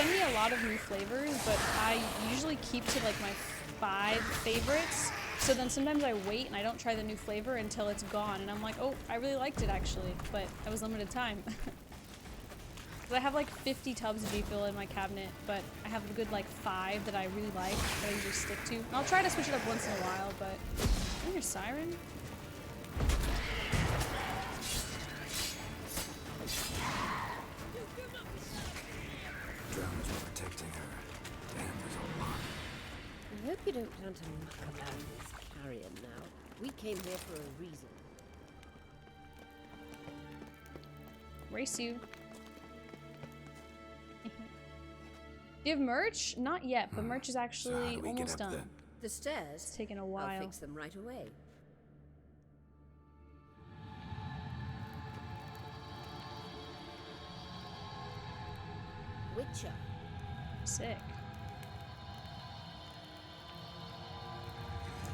send me a lot of new flavors, but I usually keep to like my 5 favorites. So then sometimes I wait and I don't try the new flavor until it's gone, and I'm like, oh, I really liked it actually, but that was limited time. I have like 50 tubs of refill in my cabinet, but I have a good like 5 that I really like that I usually stick to. And I'll try to switch it up once in a while, but I think your siren. Drones were protecting her. Damn, there's a lot. I hope you don't plan to muck about this carrion now. We came here for a reason. Race you. Do you have merch? Not yet, but merch is actually almost done. The stairs? It's taken a while. I'll fix them right away. Witcher. Sick.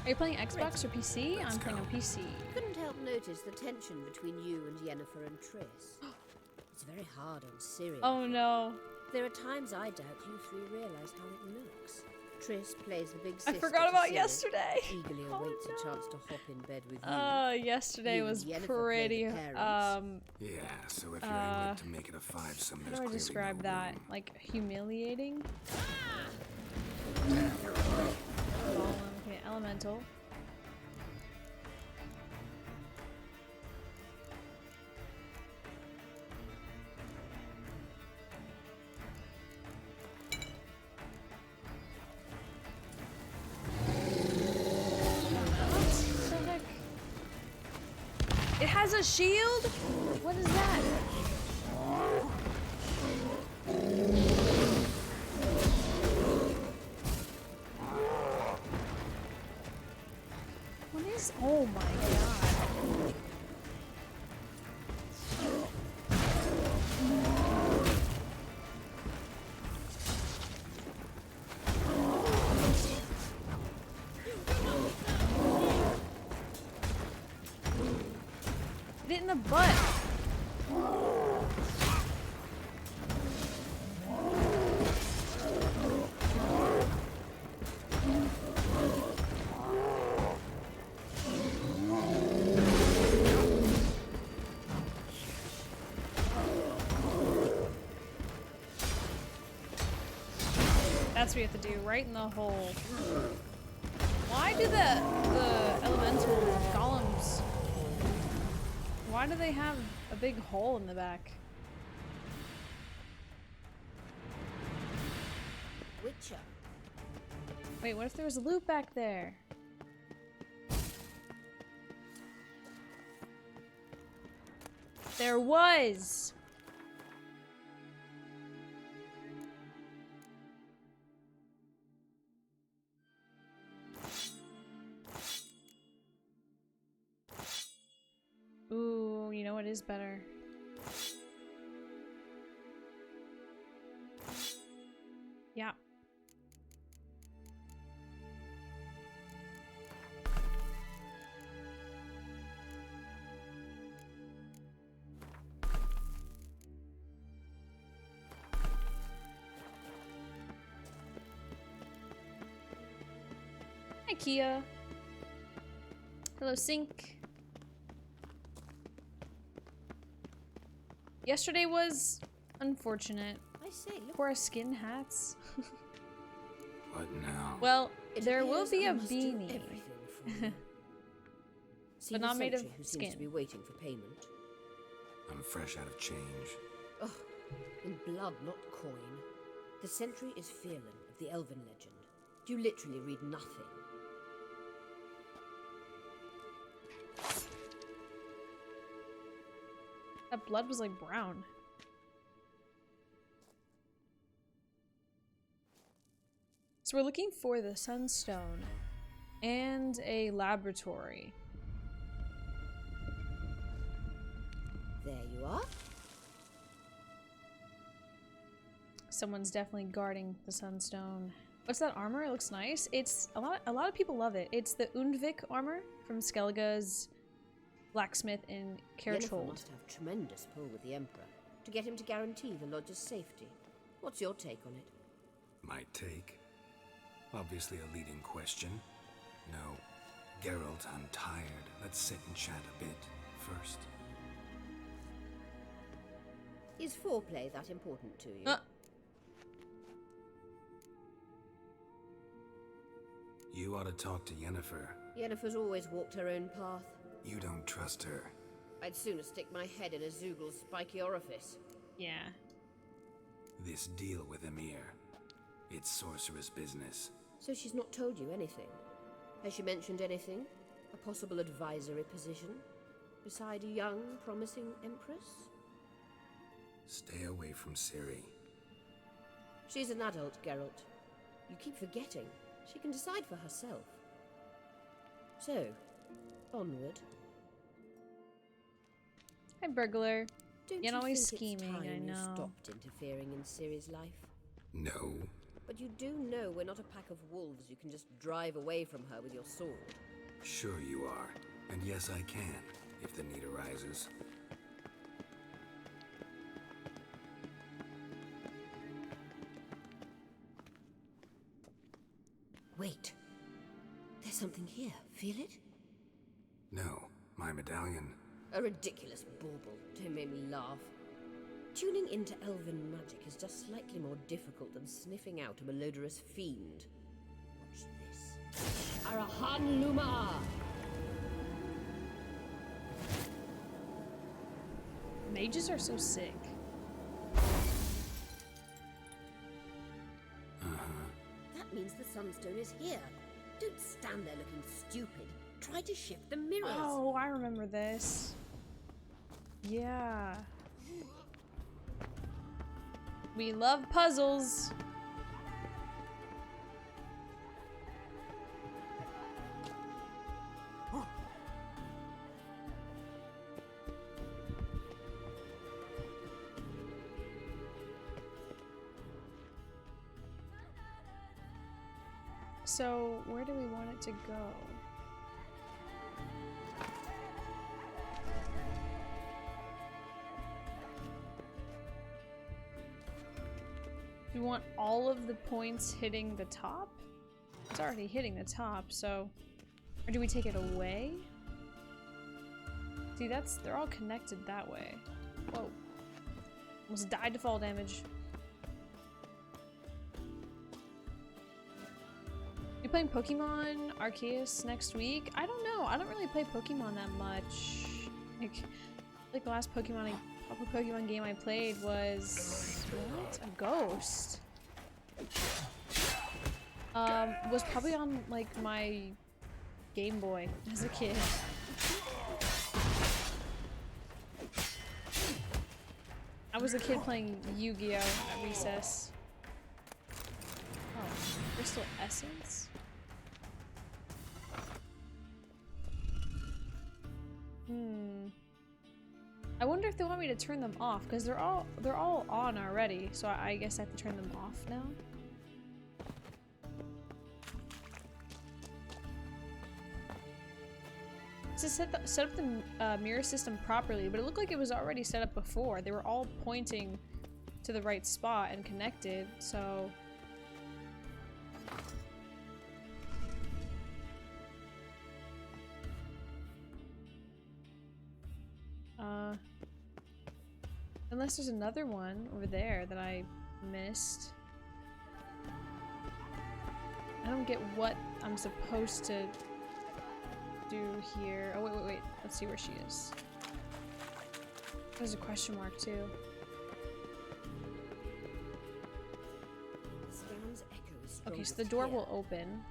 Are you playing Xbox or PC? I'm playing on PC. Couldn't help notice the tension between you and Yennefer and Triss. It's very hard on Ciri. Oh no. There are times I doubt you three realize how it looks. Triss plays the big sister. I forgot about Ciri, yesterday. Eagerly awaits a chance to hop in bed with you. Yesterday was pretty Yeah, so if you're able to make it a 5-some, how do I describe that? Like humiliating? Okay, elemental. It has a shield? What is that? What is... Oh my god. Hit it in the butt. That's what you have to do, right in the hole. Why do the elemental golems... Why do they have a big hole in the back? Witcher. Wait, what if there was a loop back there? There was! Ooh, you know what is better? Yeah. Hi, Kia. Hello, Sync. Yesterday was unfortunate. I say, look. Poor skin hats. What now? Well, It there will appears be I a must do beanie. everything for you. See But the not made of sentry who skin. seems to be waiting for payment. I'm fresh out of change. Ugh, in blood, not coin. The sentry is Fearlan of the Elven legend. You literally read nothing. That blood was like brown. So we're looking for the Sunstone and a laboratory. There you are. Someone's definitely guarding the Sunstone. What's that armor? It looks nice. It's a lot of people love it. It's the Undvik armor from Skellige's blacksmith in Yennefer Kerchold. must have tremendous pull with the Emperor to get him to guarantee the lodge's safety. What's your take on it? My take? Obviously a leading question. No. Geralt, I'm tired. Let's sit and chat a bit first. Is foreplay that important to you? You ought to talk to Yennefer. Yennefer's always walked her own path. You don't trust her. I'd sooner stick my head in a Zoogl's spiky orifice. Yeah. This deal with Emir. It's sorceress business. So she's not told you anything? Has she mentioned anything? A possible advisory position? Beside a young, promising empress? Stay away from Ciri. She's an adult, Geralt. You keep forgetting. She can decide for herself. So, onward. Hi, burglar. Don't You're you always think scheming, it's time I know. you stopped interfering in Ciri's life? No. But you do know we're not a pack of wolves you can just drive away from her with your sword. Sure you are. And yes, I can, if the need arises. Wait. There's something here. Feel it? No, my medallion. A ridiculous bauble. Don't make me laugh. Tuning into elven magic is just slightly more difficult than sniffing out a malodorous fiend. Watch this. Arahan Luma! Mages are so sick. That means the Sunstone is here. Don't stand there looking stupid. Try to shift the mirrors. Oh, I remember this. Yeah. We love puzzles. So, where do we want it to go? Do we want all of the points hitting the top? It's already hitting the top, so... Or do we take it away? See, they're all connected that way. Whoa. Almost died to fall damage. You playing Pokemon Arceus next week? I don't know. I don't really play Pokemon that much. Like the last Pokemon game I played was what? A Ghost. Was probably on like my Game Boy as a kid. I was a kid playing Yu-Gi-Oh! At recess. Oh, Crystal Essence? I wonder if they want me to turn them off, because they're all on already, so I guess I have to turn them off now. To set up the mirror system properly, but it looked like it was already set up before. They were all pointing to the right spot and connected, so... Unless there's another one over there that I missed. I don't get what I'm supposed to do here. Oh, wait. Let's see where she is. There's a question mark, too. Okay, so the door will open.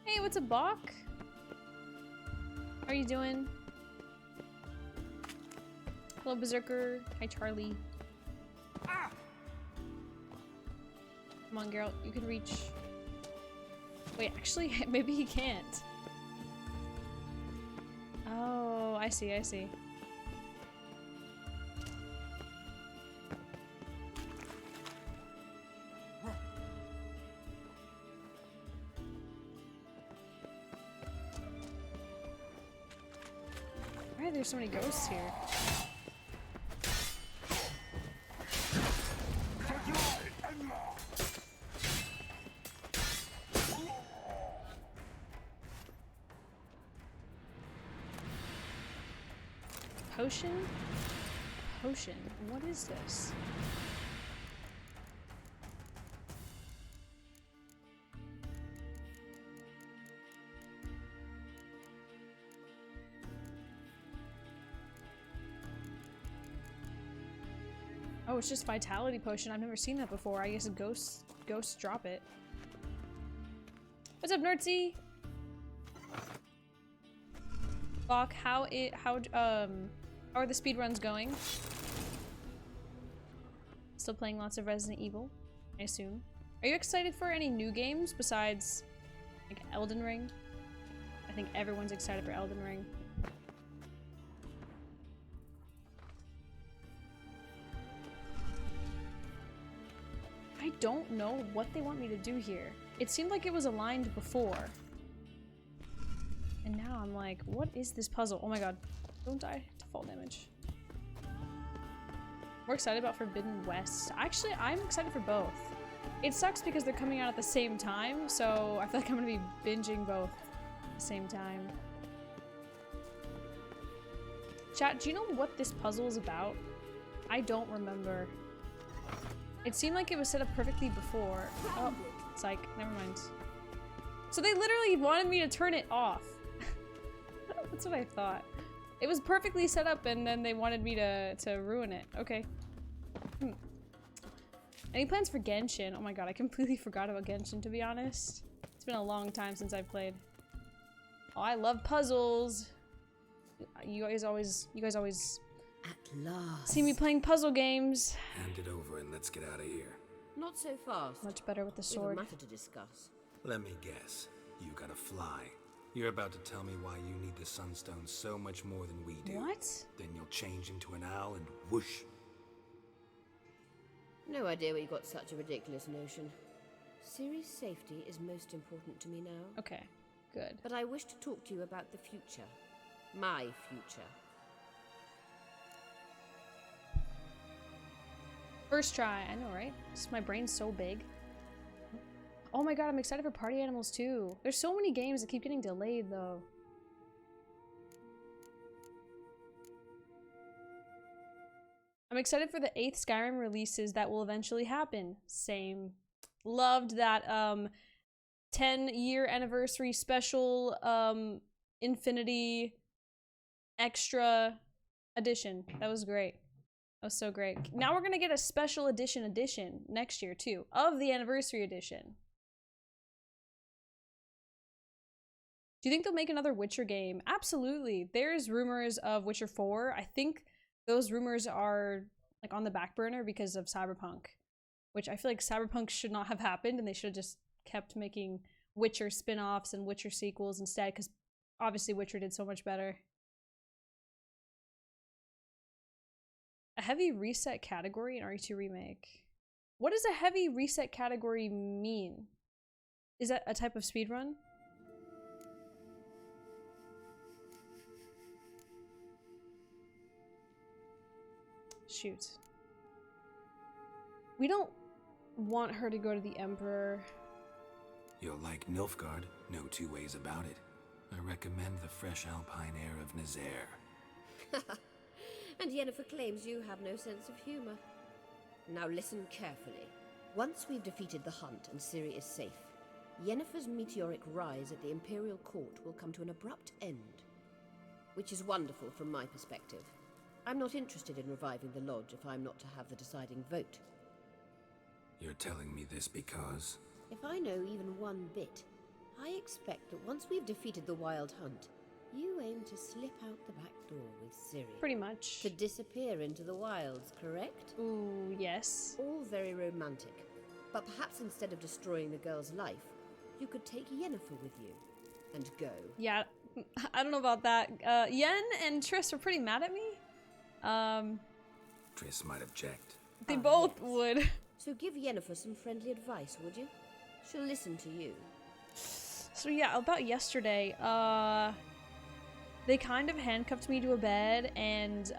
Hey, what's a Bach? How are you doing? Hello, Berserker. Hi, Charlie. Ah! Come on, Geralt. You can reach. Wait, actually, maybe he can't. Oh, I see. are there so many ghosts here? Potion? Potion. What is this? Oh, it's just vitality potion. I've never seen that before. I guess ghosts drop it. What's up, Nerdsy? Bach, how are the speedruns going? Still playing lots of Resident Evil, I assume. Are you excited for any new games besides like Elden Ring? I think everyone's excited for Elden Ring. I don't know what they want me to do here. It seemed like it was aligned before. And now I'm like, what is this puzzle? Oh my god. Don't die to fall damage. We're excited about Forbidden West. Actually, I'm excited for both. It sucks because they're coming out at the same time, so I feel like I'm gonna be binging both at the same time. Chat, do you know what this puzzle is about? I don't remember. It seemed like it was set up perfectly before. Oh, it's like, never mind. So they literally wanted me to turn it off. That's what I thought. It was perfectly set up and then they wanted me to ruin it. Okay. Any plans for Genshin? Oh my god, I completely forgot about Genshin, to be honest. It's been a long time since I've played. Oh, I love puzzles. You guys always At last. see me playing puzzle games. Hand it over and let's get out of here. Not so fast. Much better with the We have a sword. matter to discuss. Let me guess. You gotta fly. You're about to tell me why you need the Sunstone so much more than we do. What? Then you'll change into an owl and whoosh. No idea where you got such a ridiculous notion. Ciri's safety is most important to me now. Okay, good. But I wish to talk to you about the future. My future. First try, I know, right? Just my brain's so big. Oh my god, I'm excited for Party Animals too. There's so many games that keep getting delayed though. I'm excited for the 8th Skyrim releases that will eventually happen. Same. Loved that 10-year anniversary special Infinity Extra edition. That was great. That was so great. Now we're gonna get a special edition next year too, of the anniversary edition. Do you think they'll make another Witcher game? Absolutely. There's rumors of Witcher 4. I think those rumors are like on the back burner because of Cyberpunk, which I feel like Cyberpunk should not have happened and they should have just kept making Witcher spin-offs and Witcher sequels instead, because obviously Witcher did so much better. A heavy reset category in RE2 Remake. What does a heavy reset category mean? Is that a type of speedrun? Shoot. We don't want her to go to the Emperor. You'll like Nilfgaard, no two ways about it. I recommend the fresh alpine air of Nazaire. And Yennefer claims you have no sense of humor. Now listen carefully. Once we've defeated the Hunt and Ciri is safe, Yennefer's meteoric rise at the Imperial Court will come to an abrupt end. Which is wonderful from my perspective. I'm not interested in reviving the Lodge if I'm not to have the deciding vote. You're telling me this because... If I know even one bit, I expect that once we've defeated the Wild Hunt, you aim to slip out the back door with Ciri. Pretty much. To disappear into the wilds, correct? Ooh, yes. All very romantic. But perhaps instead of destroying the girl's life, you could take Yennefer with you and go. Yeah, I don't know about that. Yen and Triss were pretty mad at me. Triss might object. They both yes. would. So give Yennefer some friendly advice, would you? She'll listen to you. So yeah, about yesterday, They kind of handcuffed me to a bed and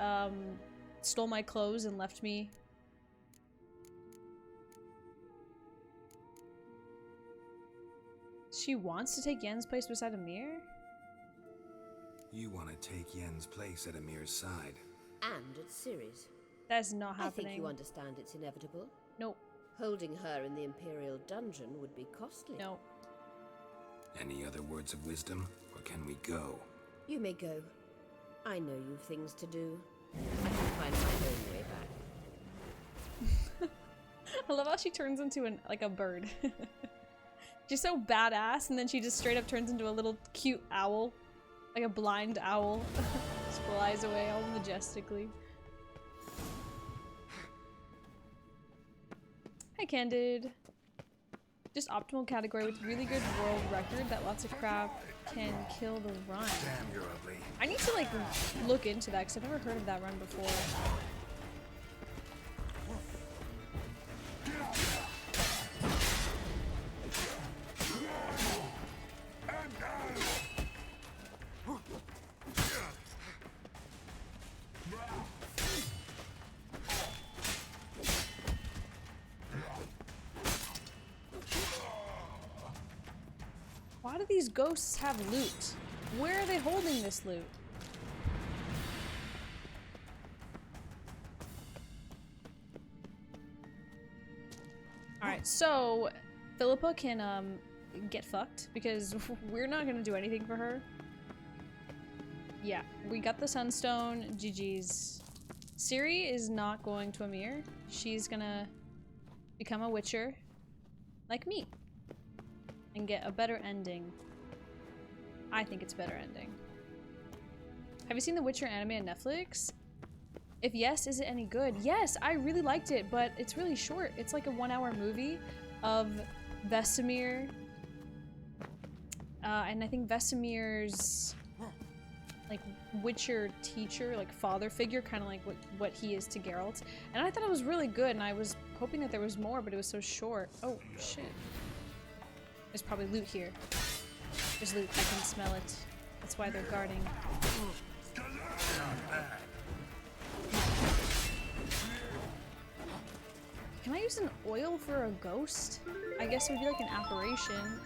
stole my clothes and left me. She wants to take Yen's place beside Amir? You want to take Yen's place at Amir's side. And at Ciri's. That's not I happening. think you understand it's inevitable. Nope. Holding her in the Imperial dungeon would be costly. No. Any other words of wisdom, or can we go? You may go. I know you've things to do. I can find my own way back. I love how she turns into like a bird. She's so badass, and then she just straight up turns into a little cute owl. Like a blind owl. Just flies away all majestically. Hi, Candid. Just optimal category with really good world record that lots of crap can kill the run. Damn, you're ugly. I need to like look into that because I've never heard of that run before. Why do these ghosts have loot? Where are they holding this loot? Alright, so Philippa can get fucked because we're not gonna do anything for her. Yeah, we got the Sunstone, GG's. Ciri is not going to Amir. She's gonna become a Witcher like me. And get a better ending. I think it's a better ending. Have you seen the Witcher anime on Netflix? If yes, is it any good? Yes, I really liked it, but it's really short. It's like a 1-hour movie of Vesemir. And I think Vesemir's like Witcher teacher, like father figure, kind of like what he is to Geralt. And I thought it was really good, and I was hoping that there was more, but it was so short. Oh, shit. There's probably loot here. There's loot. I can smell it. That's why they're guarding. Can I use an oil for a ghost? I guess it would be like an apparition.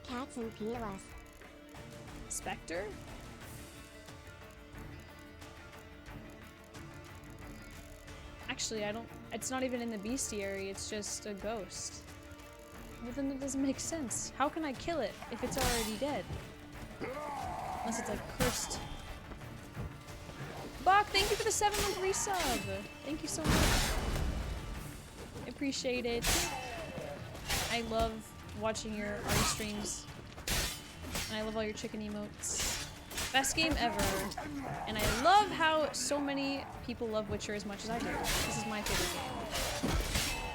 Cats and POS. Spectre? Actually, I don't. It's not even in the bestiary, it's just a ghost. Well, then it doesn't make sense. How can I kill it if it's already dead? Unless it's like cursed. Bach, thank you for the 7-month resub! Thank you so much. I appreciate it. I love watching your Artie streams. And I love all your chicken emotes. Best game ever. And I love how so many people love Witcher as much as I do. This is my favorite game.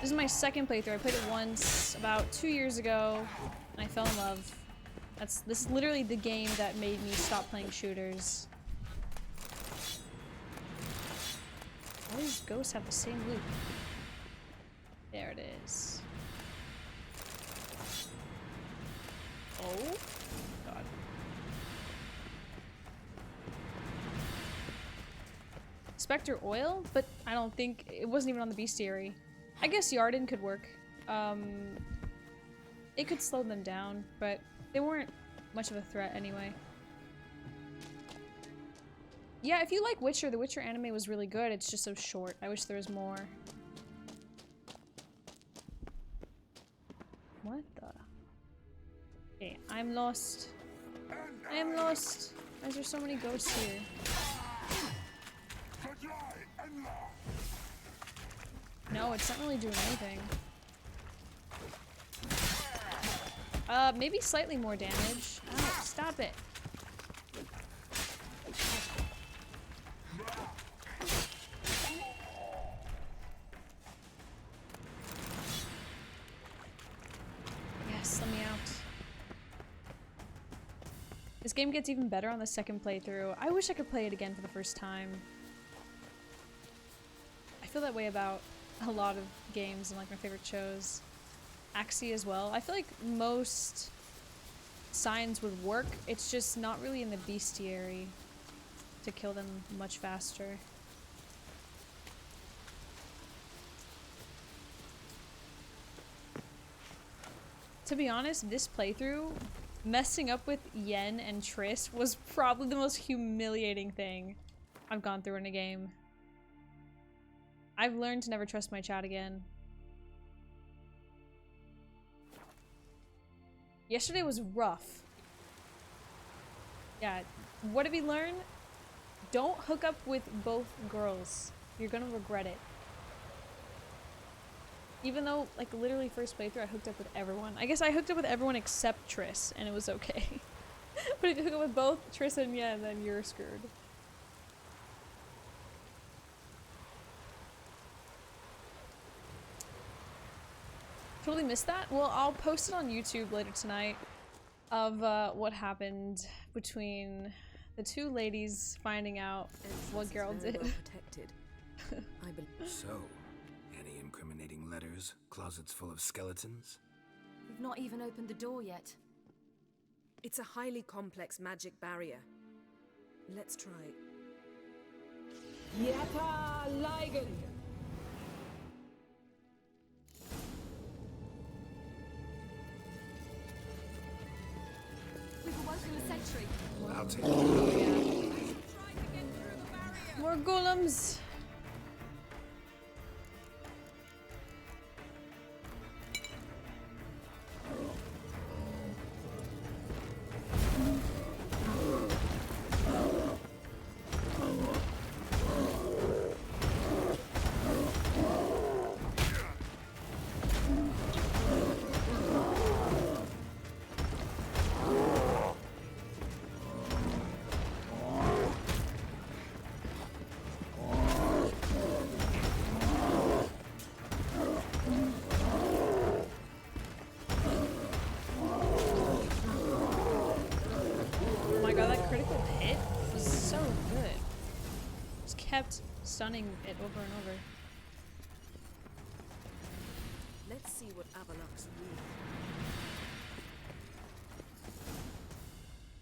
This is my second playthrough. I played it once about 2 years ago, and I fell in love. This is literally the game that made me stop playing shooters. All these ghosts have the same loot. There it is. Oh, God. Spectre oil? But I don't think it wasn't even on the bestiary. I guess Yarden could work. It could slow them down, but they weren't much of a threat anyway. Yeah, if you like Witcher, the Witcher anime was really good. It's just so short. I wish there was more. What the? Okay, I'm lost. I am lost. Why is there so many ghosts here? No, it's not really doing anything. Maybe slightly more damage. Oh, stop it. Yes, let me out. This game gets even better on the second playthrough. I wish I could play it again for the first time. I feel that way about a lot of games and like my favorite shows. Axie as well. I feel like most signs would work. It's just not really in the bestiary to kill them much faster. To be honest, this playthrough, messing up with Yen and Triss was probably the most humiliating thing I've gone through in a game. I've learned to never trust my chat again. Yesterday was rough. Yeah, what did we learn? Don't hook up with both girls. You're gonna regret it. Even though, like, literally first playthrough I hooked up with everyone. I guess I hooked up with everyone except Triss, and it was okay. But if you hook up with both Triss and Yen, then you're screwed. Totally missed that? Well, I'll post it on YouTube later tonight of what happened between the two ladies finding out what Geralt did. Well protected. I believe. So, any incriminating letters? Closets full of skeletons? We've not even opened the door yet. It's a highly complex magic barrier. Let's try. Yata Ligen! We've awoken the sentry. I'll take it. More golems! Kept stunning it over and over. Let's see what Avalok's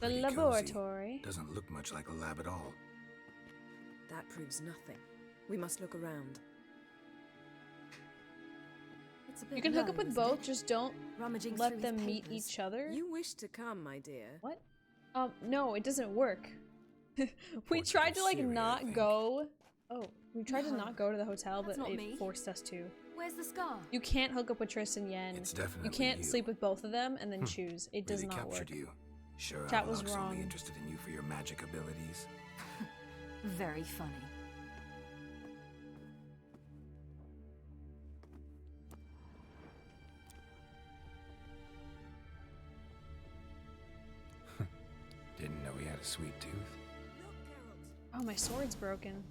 The Pretty laboratory. cozy. Doesn't look much like a lab at all. That proves nothing. We must look around. It's a bit You can hook low, up with isn't both, it? just don't Rummaging let through them his meet papers. each other. You wish to come, my dear. What? No, it doesn't work. We Portrait tried of to like Ciri, I not think. go. Oh, we tried to No, not go to the hotel, that's but not it me. forced us to. Where's the scar? You can't hook up with Triss and Yen. It's definitely You can't you. sleep with both of them and then choose. It does Really not captured work. you. Sure, Chat was Avalok's wrong. only interested in you for your magic abilities. Very funny. Didn't know he had a sweet tooth. Oh, my sword's broken.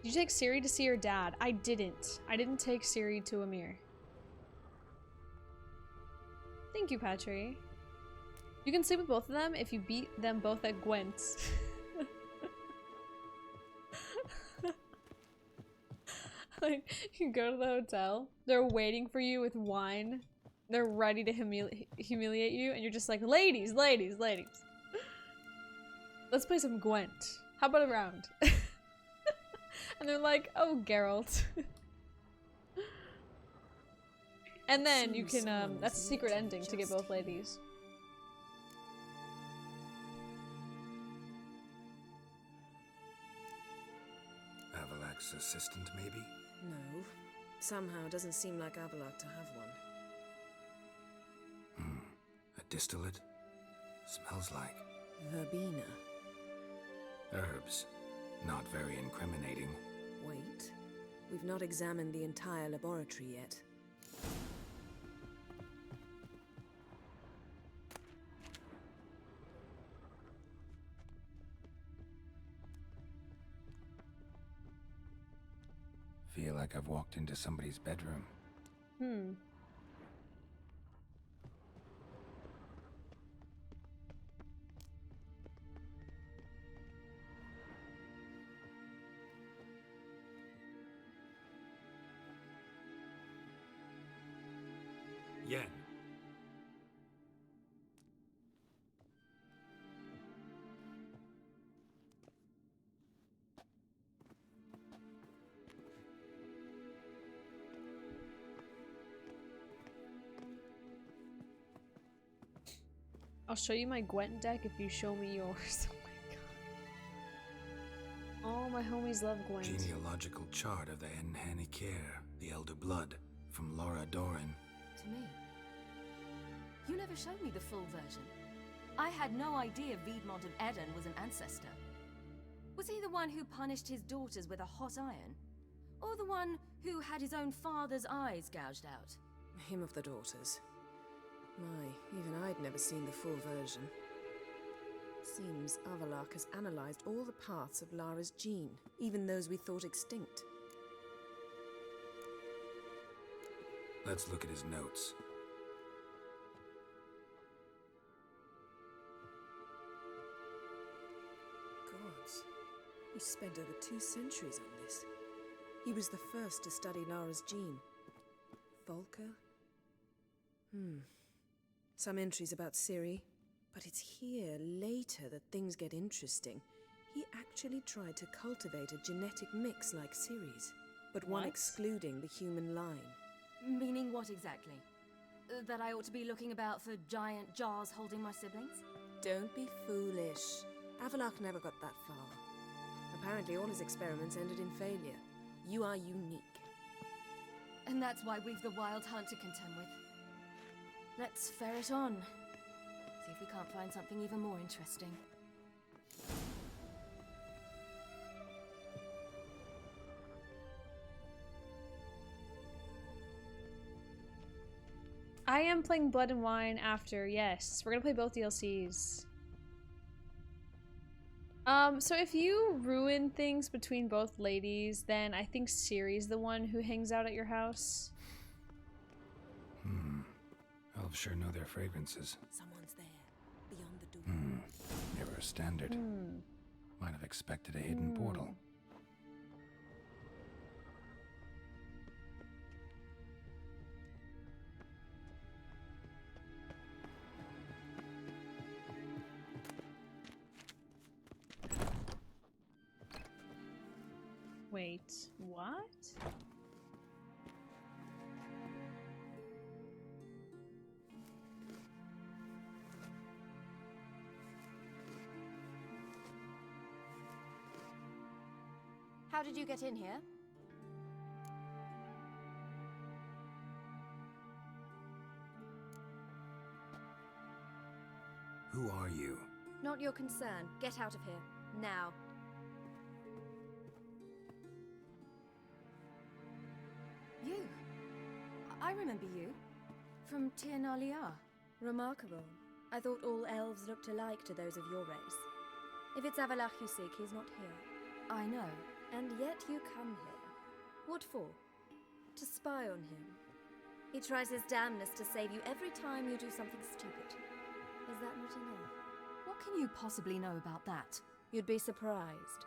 Did you take Ciri to see her dad? I didn't. I didn't take Ciri to Amir. Thank you, Patry. You can sleep with both of them if you beat them both at Gwent's. Like, you go to the hotel, they're waiting for you with wine, they're ready to humiliate you, and you're just like, ladies, ladies, ladies. Let's play some Gwent. How about a round? And they're like, oh, Geralt. And then you can, that's a secret ending to get both ladies. Avalok's assistant, maybe? No. Somehow doesn't seem like Avalok to have one. A distillate? Smells like Verbena. herbs. Not very incriminating. Wait. We've not examined the entire laboratory yet. Feel like I've walked into somebody's bedroom. I'll show you my Gwent deck if you show me yours. Oh my god. All my homies love Gwent. Genealogical chart of the Enhanikir, the Elder Blood, from Laura Doran. To me. You never showed me the full version. I had no idea Viedmont of Eden was an ancestor. Was he the one who punished his daughters with a hot iron? Or the one who had his own father's eyes gouged out? Hymn of the Daughters. My, even I'd never seen the full version. Seems Avallac'h has analyzed all the parts of Lara's gene, even those we thought extinct. Let's look at his notes. Gods. He spent over 2 centuries on this. He was the first to study Lara's gene. Volker? Some entries about Ciri, but it's here, later, that things get interesting. He actually tried to cultivate a genetic mix like Ciri's, but one What? excluding the human line. Meaning what exactly? That I ought to be looking about for giant jars holding my siblings? Don't be foolish. Avallac'h never got that far. Apparently all his experiments ended in failure. You are unique. And that's why we've the Wild Hunt to contend with. Let's ferret on. See if we can't find something even more interesting. I am playing Blood and Wine after, yes. We're gonna play both DLCs. So if you ruin things between both ladies, then I think Ciri's the one who hangs out at your house. Elves sure know their fragrances. Someone's there, beyond the door. Never a standard. Might have expected a hidden portal. Wait, what? How did you get in here? Who are you? Not your concern. Get out of here. Now. You. I remember you. From Tir Nalia. Remarkable. I thought all elves looked alike to those of your race. If it's Avallac'h you seek, he's not here. I know. And yet you come here. What for? To spy on him. He tries his damnedest to save you every time you do something stupid. Is that not enough? What can you possibly know about that? You'd be surprised.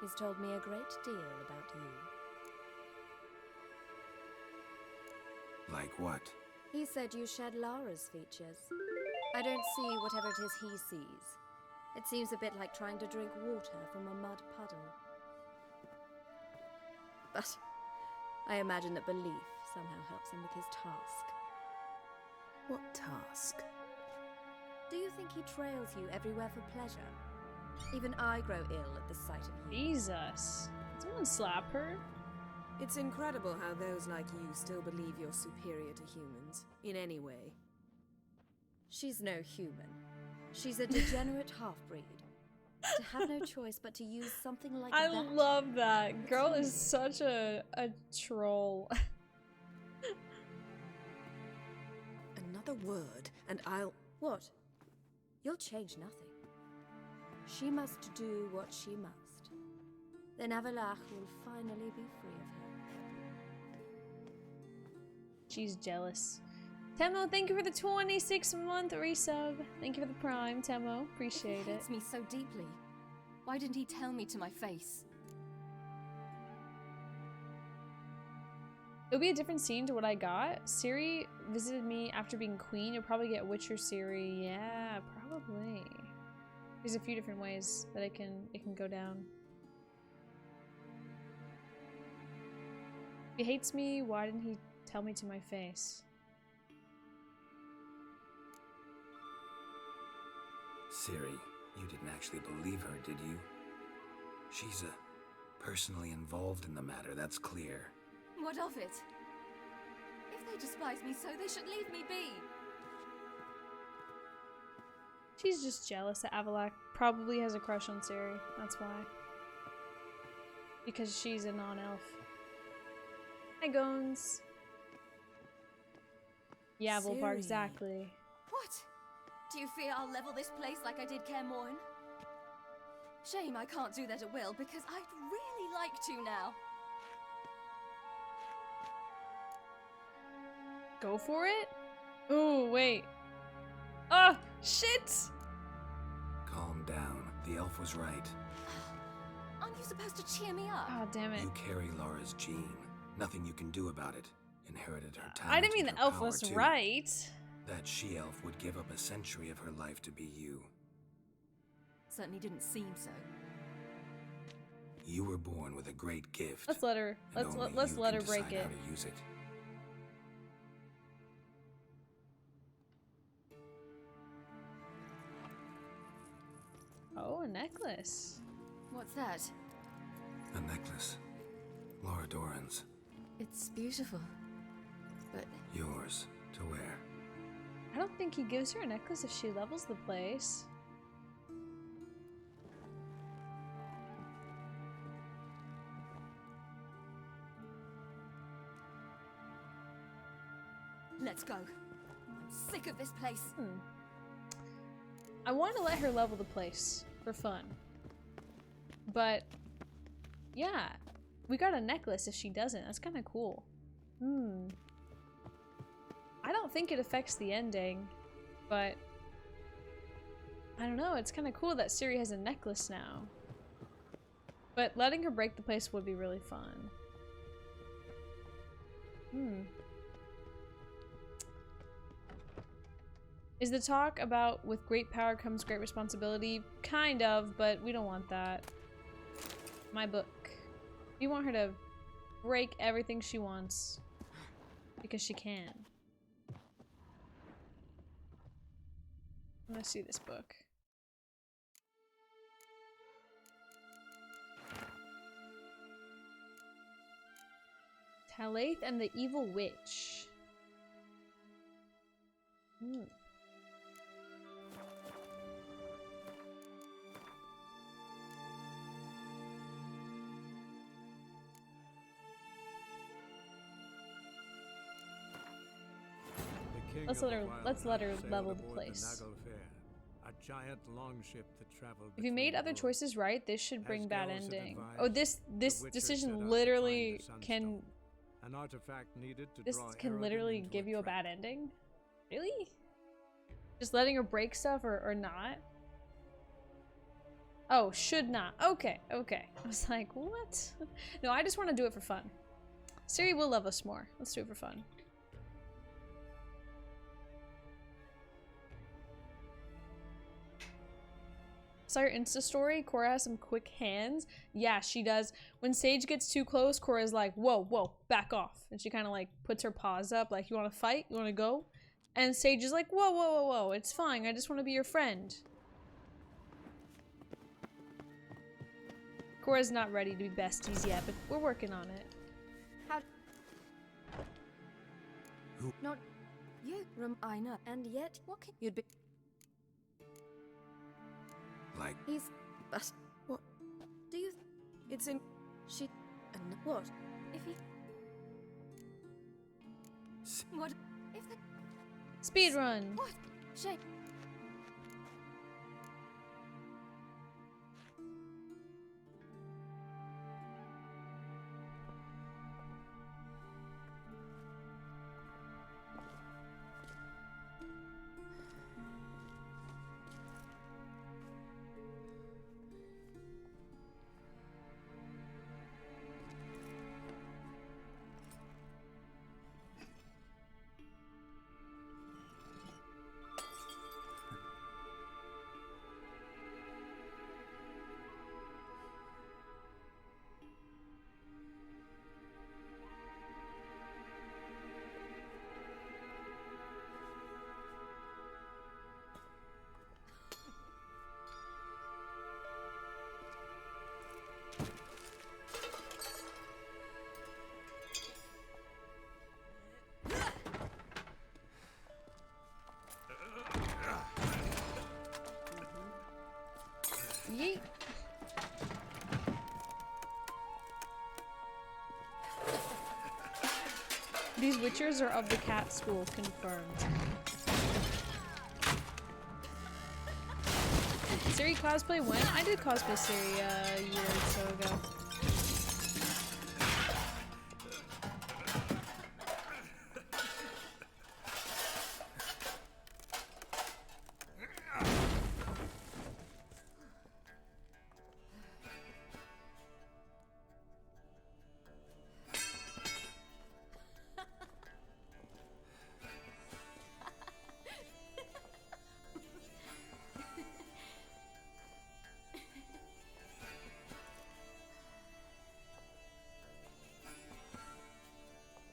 He's told me a great deal about you. Like what? He said you shared Lara's features. I don't see whatever it is he sees. It seems a bit like trying to drink water from a mud puddle. But I imagine that belief somehow helps him with his task. What task? Do you think he trails you everywhere for pleasure? Even I grow ill at the sight of you. Jesus. Did someone slap her? It's incredible how those like you still believe you're superior to humans, in any way. She's no human. She's a degenerate half-breed. To have no choice but to use something like I that. love that. Girl is such a troll. Another word, and I'll... What? You'll change nothing. She must do what she must. Then Avallac'h will finally be free of her. She's jealous. Temo, thank you for the 26-month resub. Thank you for the prime, Temo. Appreciate He it. hates me so deeply. Why didn't he tell me to my face? It'll be a different scene to what I got. Ciri visited me after being queen. You'll probably get Witcher Ciri. Yeah, probably. There's a few different ways that it can go down. If he hates me, why didn't he tell me to my face? Ciri, you didn't actually believe her, did you? She's personally involved in the matter, that's clear. What of it? If they despise me so, they should leave me be. She's just jealous that Avalok probably has a crush on Ciri. That's why. Because she's a non-elf. Hi, Gones. Yeah, Volbar, Ciri. exactly. What? Do you fear I'll level this place like I did Kaer Morhen? Shame I can't do that at will, because I'd really like to now. Go for it? Ooh, wait. Oh, shit! Calm down. The elf was right. Aren't you supposed to cheer me up? Oh, damn it. You carry Lara's gene. Nothing you can do about it. Inherited her talent. I didn't mean and the her elf power, was too. right. That she-elf would give up a century of her life to be you. Certainly didn't seem so. You were born with a great gift. Let's let her. and Let's only let's you let can her break decide it. how to use it. Oh, a necklace. What's that? A necklace. Lara Doran's. It's beautiful. But Yours to wear. I don't think he gives her a necklace if she levels the place. let's go. I'm sick of this place. I want to let her level the place for fun. But, yeah. We got a necklace if she doesn't. That's kind of cool. I don't think it affects the ending, but I don't know. It's kind of cool that Ciri has a necklace now. But letting her break the place would be really fun. Is the talk about with great power comes great responsibility? Kind of, but we don't want that. My book. We want her to break everything she wants. Because she can. I'm gonna see this book. Talaith and the Evil Witch. Let's let her level the place. A giant longship that traveled If you made other choices right, this should bring bad ending. Oh, this decision literally can an artifact needed to this draw can Eredin literally into give a you a trap. bad ending? Really? Just letting her break stuff or not? Oh, should not. Okay, okay. I was like, what? No, I just want to do it for fun. Ciri will love us more. Let's do it for fun. Saw your Insta story? Cora has some quick hands. Yeah, she does. When Sage gets too close, Cora's like, whoa, whoa, back off. And she kind of like puts her paws up, like, you want to fight? You want to go? And Sage is like, whoa, whoa, whoa, whoa, it's fine. I just want to be your friend. Cora's not ready to be besties yet, but we're working on it. How? Who? Not you. I know. And yet, What can you'd be. Like, He's. But what? Do you? It's in. She. And What? if he what if the Speedrun! what shape Yeet. These witchers are of the cat school, confirmed. Siri cosplay when? I did cosplay Siri a year or so ago.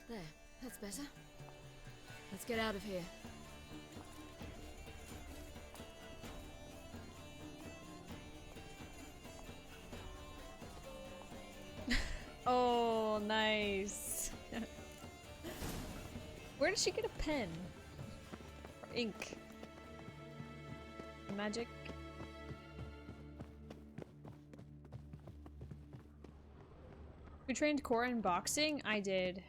There, that's better. Let's get out of here. Oh, nice. Where did she get a pen? Or ink? Magic? Who trained Cora in boxing? I did.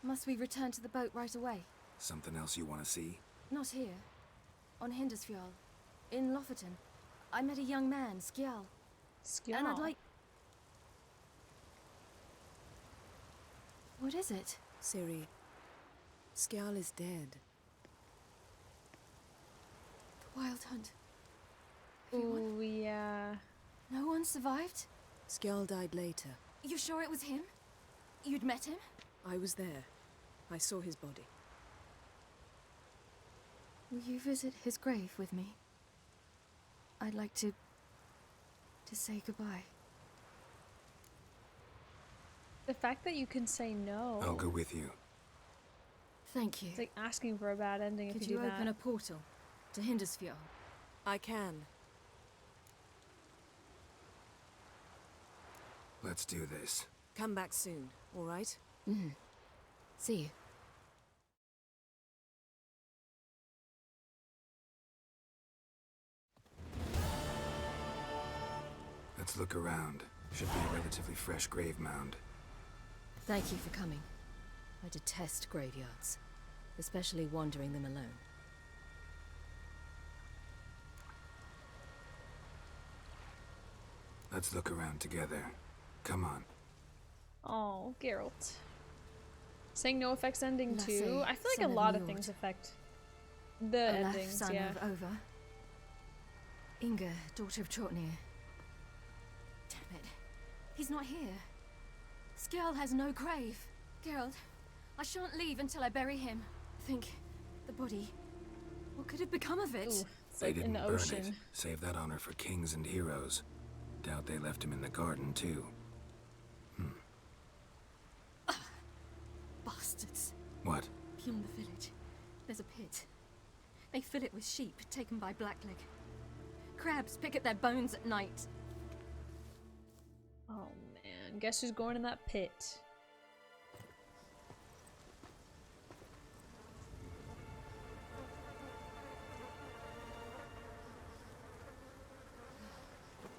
Must we return to the boat right away? Something else you want to see? Not here. On Hindersfjall. In Lofoten. I met a young man, Skjal. Skjal. And I'd like... What is it? Ciri, Skjal is dead. The Wild Hunt. Everyone? Oh, yeah. No one survived? Skjal died later. You sure it was him? You'd met him? I was there. I saw his body. Will you visit his grave with me? I'd like to say goodbye. The fact that you can say no. I'll go with you. Thank you. It's like asking for a bad ending Could if you you do open that. a portal to Hindersfjall? I can. Let's do this. Come back soon, all right? Mm-hmm. See you. Let's look around. Should be a relatively fresh grave mound. Thank you for coming. I detest graveyards, especially wandering them alone. Let's look around together. Come on. Oh, Geralt. Saying no affects ending Lasse, too. I feel like son a of lot of Njord. things affect the Olaf, endings, son yeah. of Over. Inga, daughter of Trotnir. Damn it. He's not here. Skjal has no grave. Geralt, I shan't leave until I bury him. Think, the body. What could have become of it? Ooh, it's They like didn't in the burn ocean. it. Save that honor for kings and heroes. Doubt they left him in the garden, too. Bastards. What? Beyond the village, there's a pit. They fill it with sheep taken by Blackleg. Crabs pick at their bones at night. Oh man, guess who's going in that pit?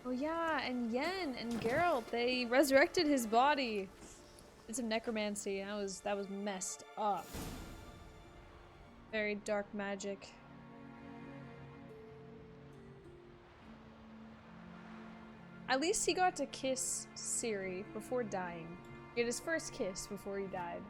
Oh yeah, and Yen and Geralt, they resurrected his body. Did some necromancy, and that was messed up. Very dark magic. At least he got to kiss Ciri before dying. Get his first kiss before he died.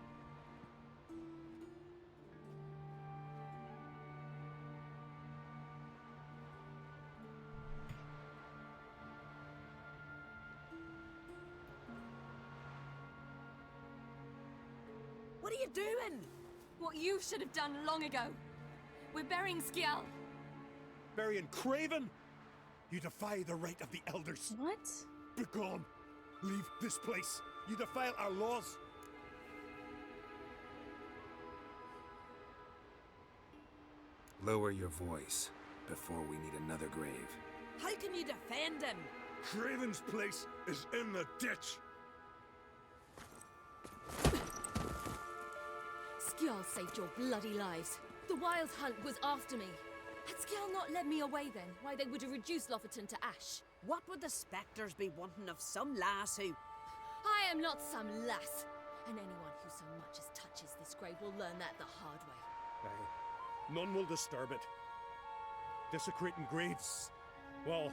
What are you doing? What you should have done long ago. We're burying Skjal. Burying Craven? You defy the right of the elders. What? Begone. Leave this place. You defile our laws. Lower your voice before we need another grave. How can you defend him? Craven's place is in the ditch. Skjall saved your bloody lives. The Wild Hunt was after me. Had Skjall not led me away then, why they would have reduced Lofoten to ash. What would the spectres be wanting of some lass who... I am not some lass, and anyone who so much as touches this grave will learn that the hard way. Aye. None will disturb it. Desecrating graves, well,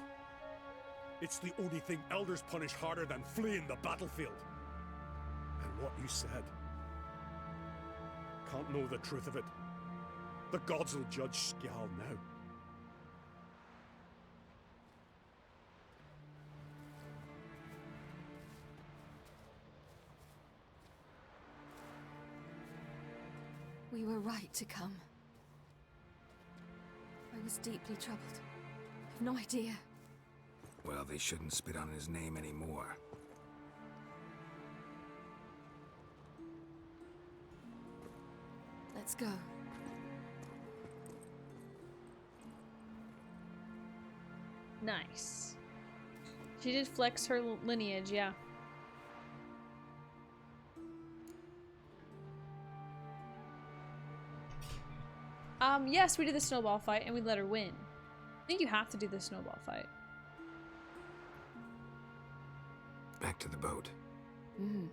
it's the only thing elders punish harder than fleeing the battlefield. And what you said. Can't know the truth of it. The gods will judge Skjall now. We were right to come. I was deeply troubled. I've no idea. Well, they shouldn't spit on his name anymore. Let's go. Nice. She did flex her lineage, yeah. Yes, we did the snowball fight and we let her win. I think you have to do the snowball fight. Back to the boat. Mm.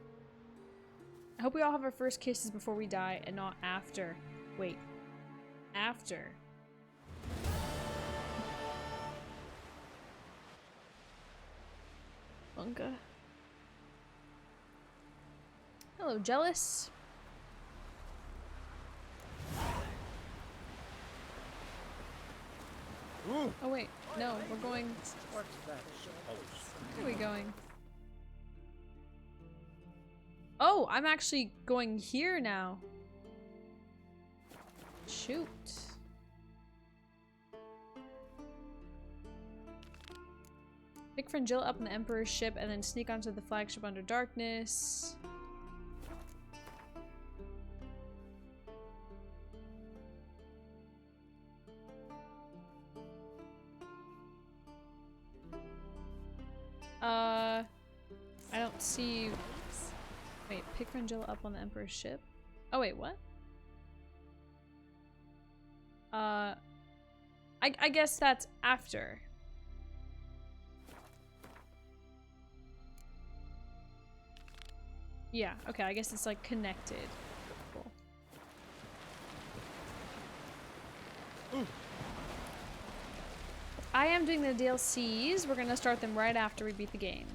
I hope we all have our first kisses before we die and not after. Wait. After. Bunga. Hello, Jealous. Oh wait, no, we're going... Where are we going? Oh, I'm actually going here now. Shoot. Pick Fringilla up on the Emperor's ship and then sneak onto the flagship under darkness. I don't see... Wait, pick Fringilla up on the Emperor's ship? Oh wait, what? I guess that's after. Yeah, okay, I guess it's like connected. Cool. I am doing the DLCs. We're gonna start them right after we beat the game.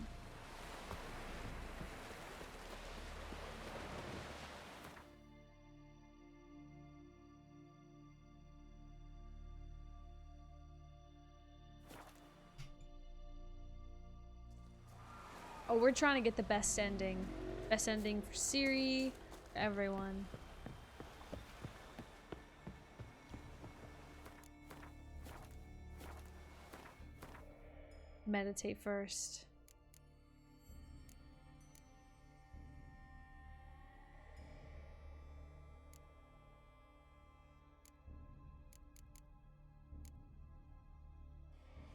Oh, we're trying to get the best ending. Best ending for Ciri, for everyone. Meditate first.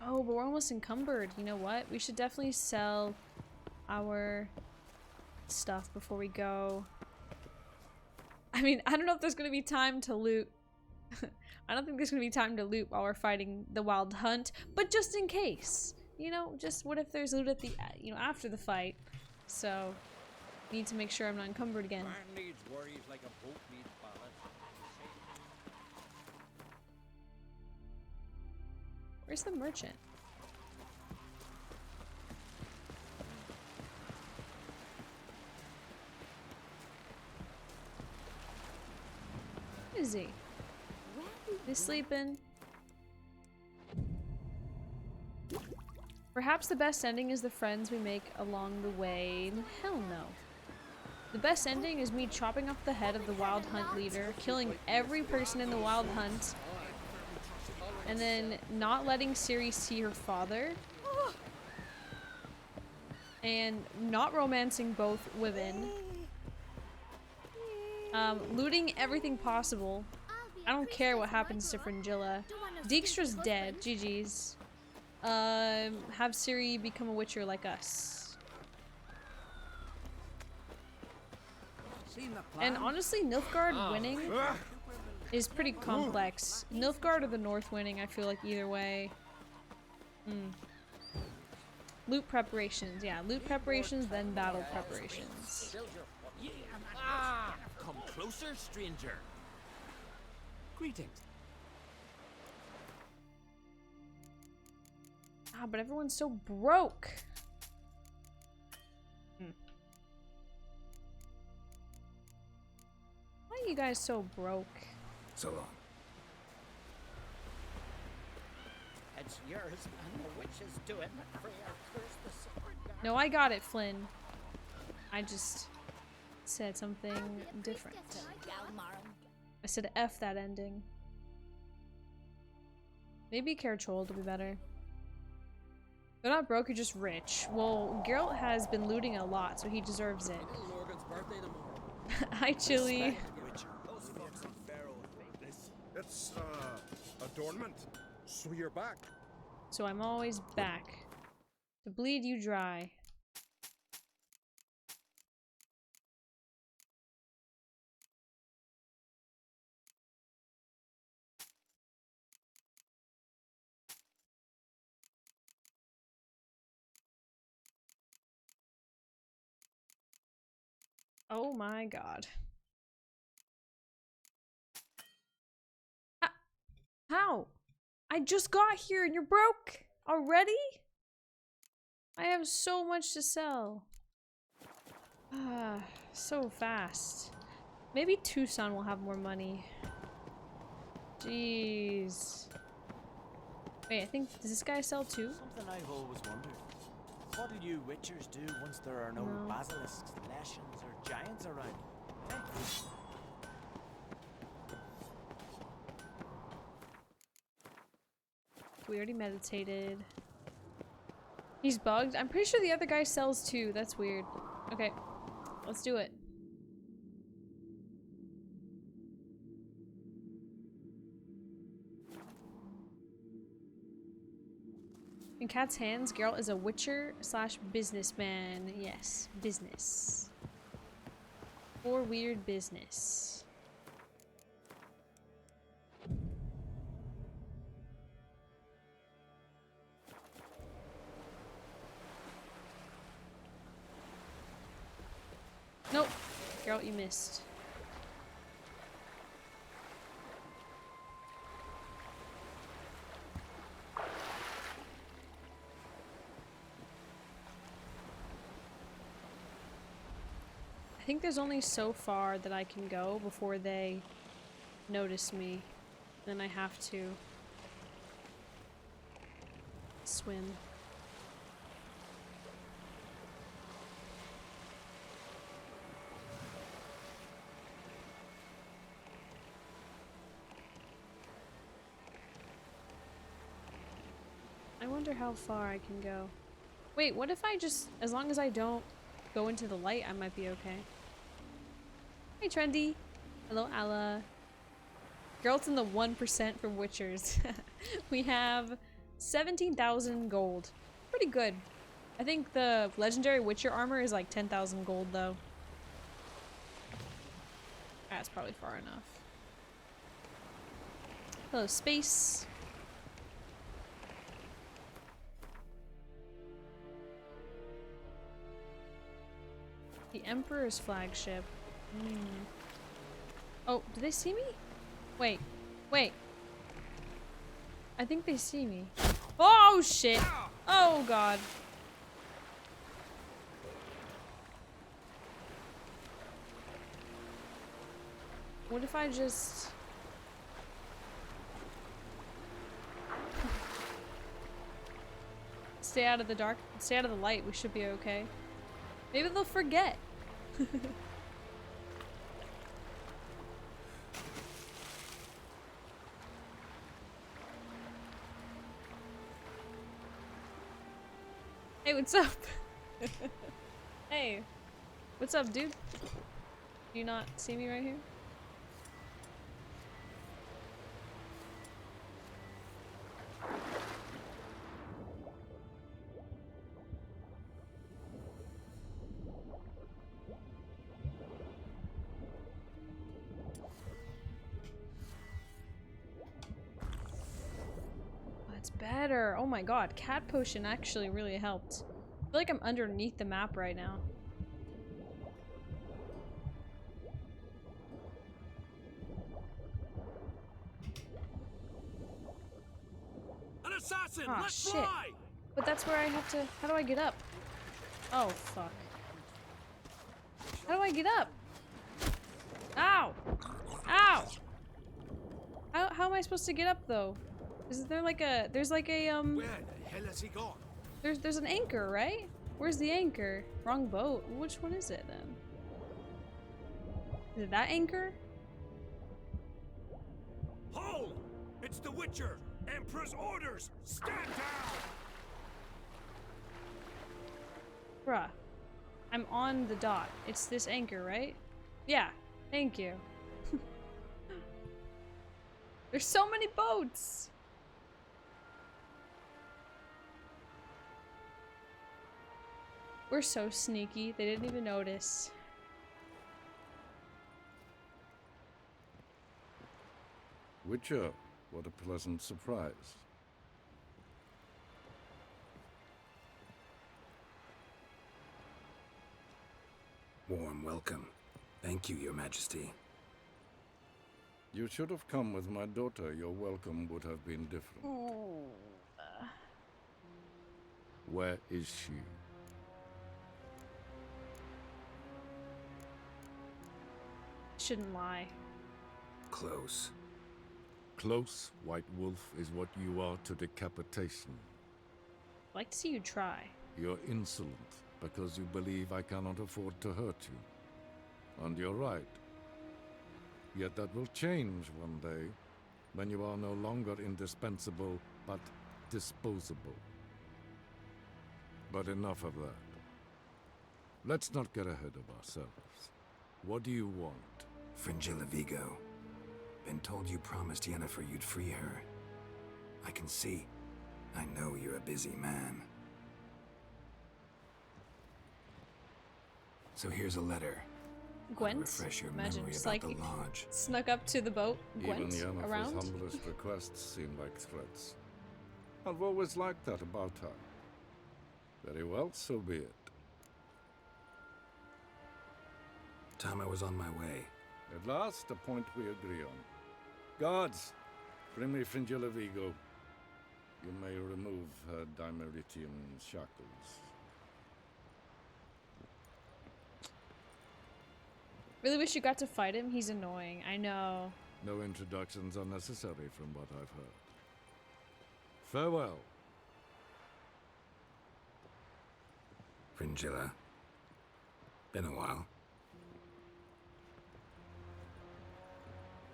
Oh, but we're almost encumbered. You know what? We should definitely sell our stuff before we go. I mean, I don't know if there's gonna be time to loot. I don't think there's gonna be time to loot while we're fighting the Wild Hunt, but just in case, you know, just what if there's loot at the, you know, after the fight? So, need to make sure I'm not encumbered again. Man needs worries like a boat needs ballast. Where's the merchant? Where is he? He's sleeping. Perhaps the best ending is the friends we make along the way. Hell no. The best ending is me chopping off the head of the Wild Hunt leader, killing every person in the Wild Hunt, and then not letting Ciri see her father, and not romancing both women, looting everything possible. I don't care what happens to Fringilla. Dijkstra's dead. GG's. Have Ciri become a witcher like us. And honestly, Nilfgaard winning is pretty complex. Nilfgaard or the North winning, I feel like either way. Loot preparations, yeah. Loot preparations, then battle preparations. Come closer, stranger. Greetings. Ah, but everyone's so broke. Why are you guys so broke? So long. It's yours, and the witches do it. Freya, curse the sword guard. No, I got it, Flynn. I just said something different. I said F that ending. Maybe Carachol will be better. They're not broke, you're just rich. Well, Geralt has been looting a lot, so he deserves it. Hi, Chili. It's, adornment. So you're back. So I'm always back. To bleed you dry. Oh my god. How? I just got here and you're broke already? I have so much to sell. Ah, so fast. Maybe Tucson will have more money. Jeez. Wait, I think, does this guy sell too? Something I've always wondered. What'll you witchers do once there are no basilisks, leshens, or giants around? Eh? We already meditated. He's bugged. I'm pretty sure the other guy sells too. That's weird. Okay, let's do it. In Cat's hands, Geralt is a witcher slash businessman. Yes, business. For weird business. Nope. Geralt, you missed. I think there's only so far that I can go before they notice me. Then I have to swim. I wonder how far I can go. Wait, what if I just, as long as I don't go into the light, I might be okay. Hey, Trendy. Hello, Alla. Geralt's in the 1% from Witchers. We have 17,000 gold. Pretty good. I think the legendary Witcher armor is like 10,000 gold, though. That's probably far enough. Hello, space. The Emperor's flagship. Oh, do they see me? Wait. Wait. I think they see me. Oh, shit. Oh, God. What if I just... stay out of the dark, stay out of the light, we should be okay. Maybe they'll forget. Hey, what's up? Hey, what's up, dude? Do you not see me right here? That's better. Oh my god, cat potion actually really helped. I feel like I'm underneath the map right now. An assassin! Ah, Let's shit. fly! But that's where I have to. How do I get up? Oh, fuck. How do I get up? Ow! Ow! How am I supposed to get up though? Is there like a. There's like a, Where the hell has he gone? There's an anchor, right? Where's the anchor? Wrong boat. Which one is it then? Is it that anchor? Hold! It's the Witcher! Emperor's orders! Stand down! Bruh. I'm on the dot. It's this anchor, right? Yeah. Thank you. There's so many boats! We're so sneaky. They didn't even notice. Witcher, what a pleasant surprise. Warm welcome. Thank you, Your Majesty. You should have come with my daughter. Your welcome would have been different. Where is she? Shouldn't lie. Close. Close, White Wolf, is what you are to decapitation. I'd like to see you try. You're insolent because you believe I cannot afford to hurt you. And you're right. Yet that will change one day, when you are no longer indispensable, but disposable. But enough of that. Let's not get ahead of ourselves. What do you want? Fringilla Vigo. Been told you promised Yennefer you'd free her. I can see. I know you're a busy man. So here's a letter. Gwent? Refresh your Imagine memory just about like the lodge. snuck up to the boat. Gwent Even Yennefer's around. humblest requests seem like threats. I've always liked that about her. Very well, so be it. Time I was on my way. At last, a point we agree on. Guards, bring me Fringilla Vigo. You may remove her Dimeritium shackles. Really wish you got to fight him. He's annoying. I know. No introductions are necessary from what I've heard. Farewell. Fringilla. Been a while.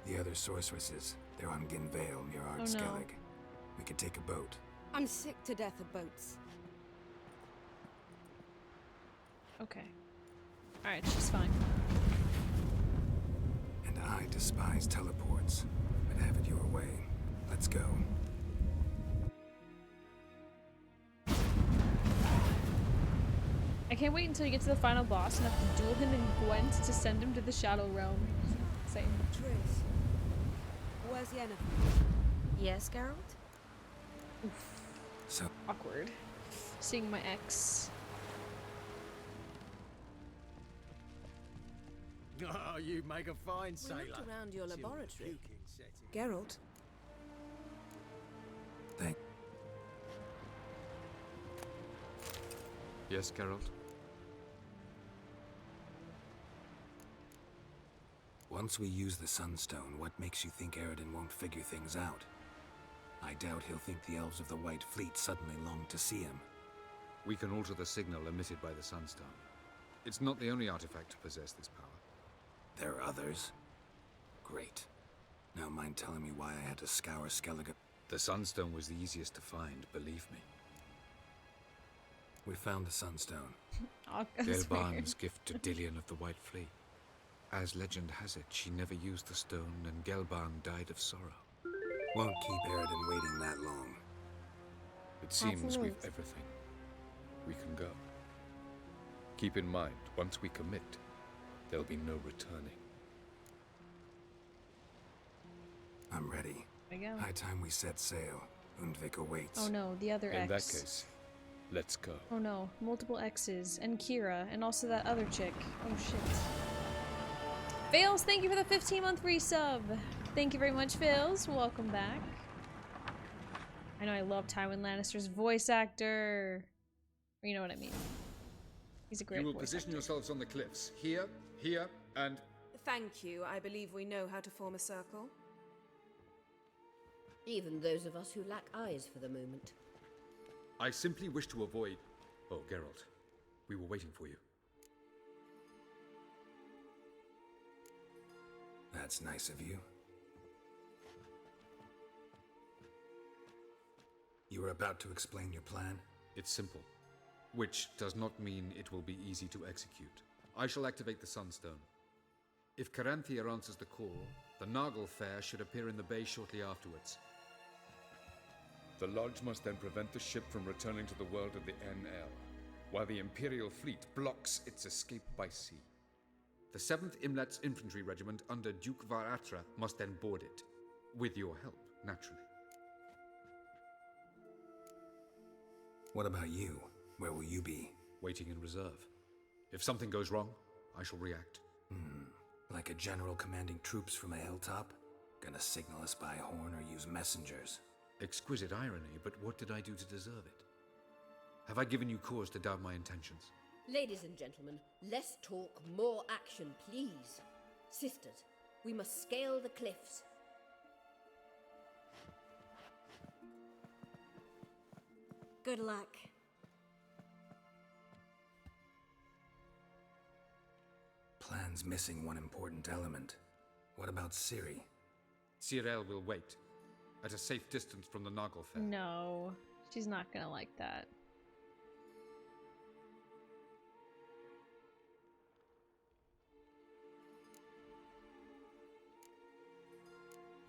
The other sorceresses, they're on Ginvale near Ardskellig. We could take a boat. I'm sick to death of boats. Okay. Alright, she's fine. And I despise teleports, but have it your way. Let's go. I can't wait until you get to the final boss and have to duel him in Gwent to send him to the Shadow Realm. Same. Triss, where's Yennefer? Yes, Geralt? So Awkward. Seeing my ex. Oh, you make a fine We sailor. looked around your Till the laboratory. puking set in. Geralt, thank. Yes, Geralt? Once we use the Sunstone, what makes you think Eredin won't figure things out? I doubt he'll think the elves of the White Fleet suddenly long to see him. We can alter the signal emitted by the Sunstone. It's not the only artifact to possess this power. There are others? Great. Now mind telling me why I had to scour Skellige? The Sunstone was the easiest to find, believe me. We found the Sunstone. Gelban's gift to Dillion of the White Fleet. As legend has it, she never used the stone and Gelban died of sorrow. Won't keep Eredin waiting that long. It seems we've right. everything. We can go. Keep in mind, once we commit, there'll be no returning. I'm ready. There we go. High time we set sail. Undvik awaits. Oh no, the other X. In that case, let's go. Oh no, multiple X's. And Kira, and also that other chick. Oh shit. Fails, thank you for the 15-month resub. Thank you very much, Fails. Welcome back. I know I love Tywin Lannister's voice actor. You know what I mean. He's a great You will voice position actor. yourselves on the cliffs. Here, here, and... Thank you. I believe we know how to form a circle. Even those of us who lack eyes for the moment. I simply wish to avoid... Oh, Geralt. We were waiting for you. That's nice of you. You were about to explain your plan? It's simple. Which does not mean it will be easy to execute. I shall activate the Sunstone. If Caranthia answers the call, the Naglfar should appear in the bay shortly afterwards. The Lodge must then prevent the ship from returning to the world of the NL, while the Imperial fleet blocks its escape by sea. The 7th Imlet's Infantry Regiment under Duke Varatra must then board it. With your help, naturally. What about you? Where will you be? Waiting in reserve. If something goes wrong, I shall react. Like a general commanding troops from a hilltop? Gonna signal us by horn or use messengers? Exquisite irony, but what did I do to deserve it? Have I given you cause to doubt my intentions? Ladies and gentlemen, less talk, more action, please. Sisters, we must scale the cliffs. Good luck. Plan's missing one important element. What about Ciri? Cyril will wait, at a safe distance from the Naglfar. No, she's not gonna like that.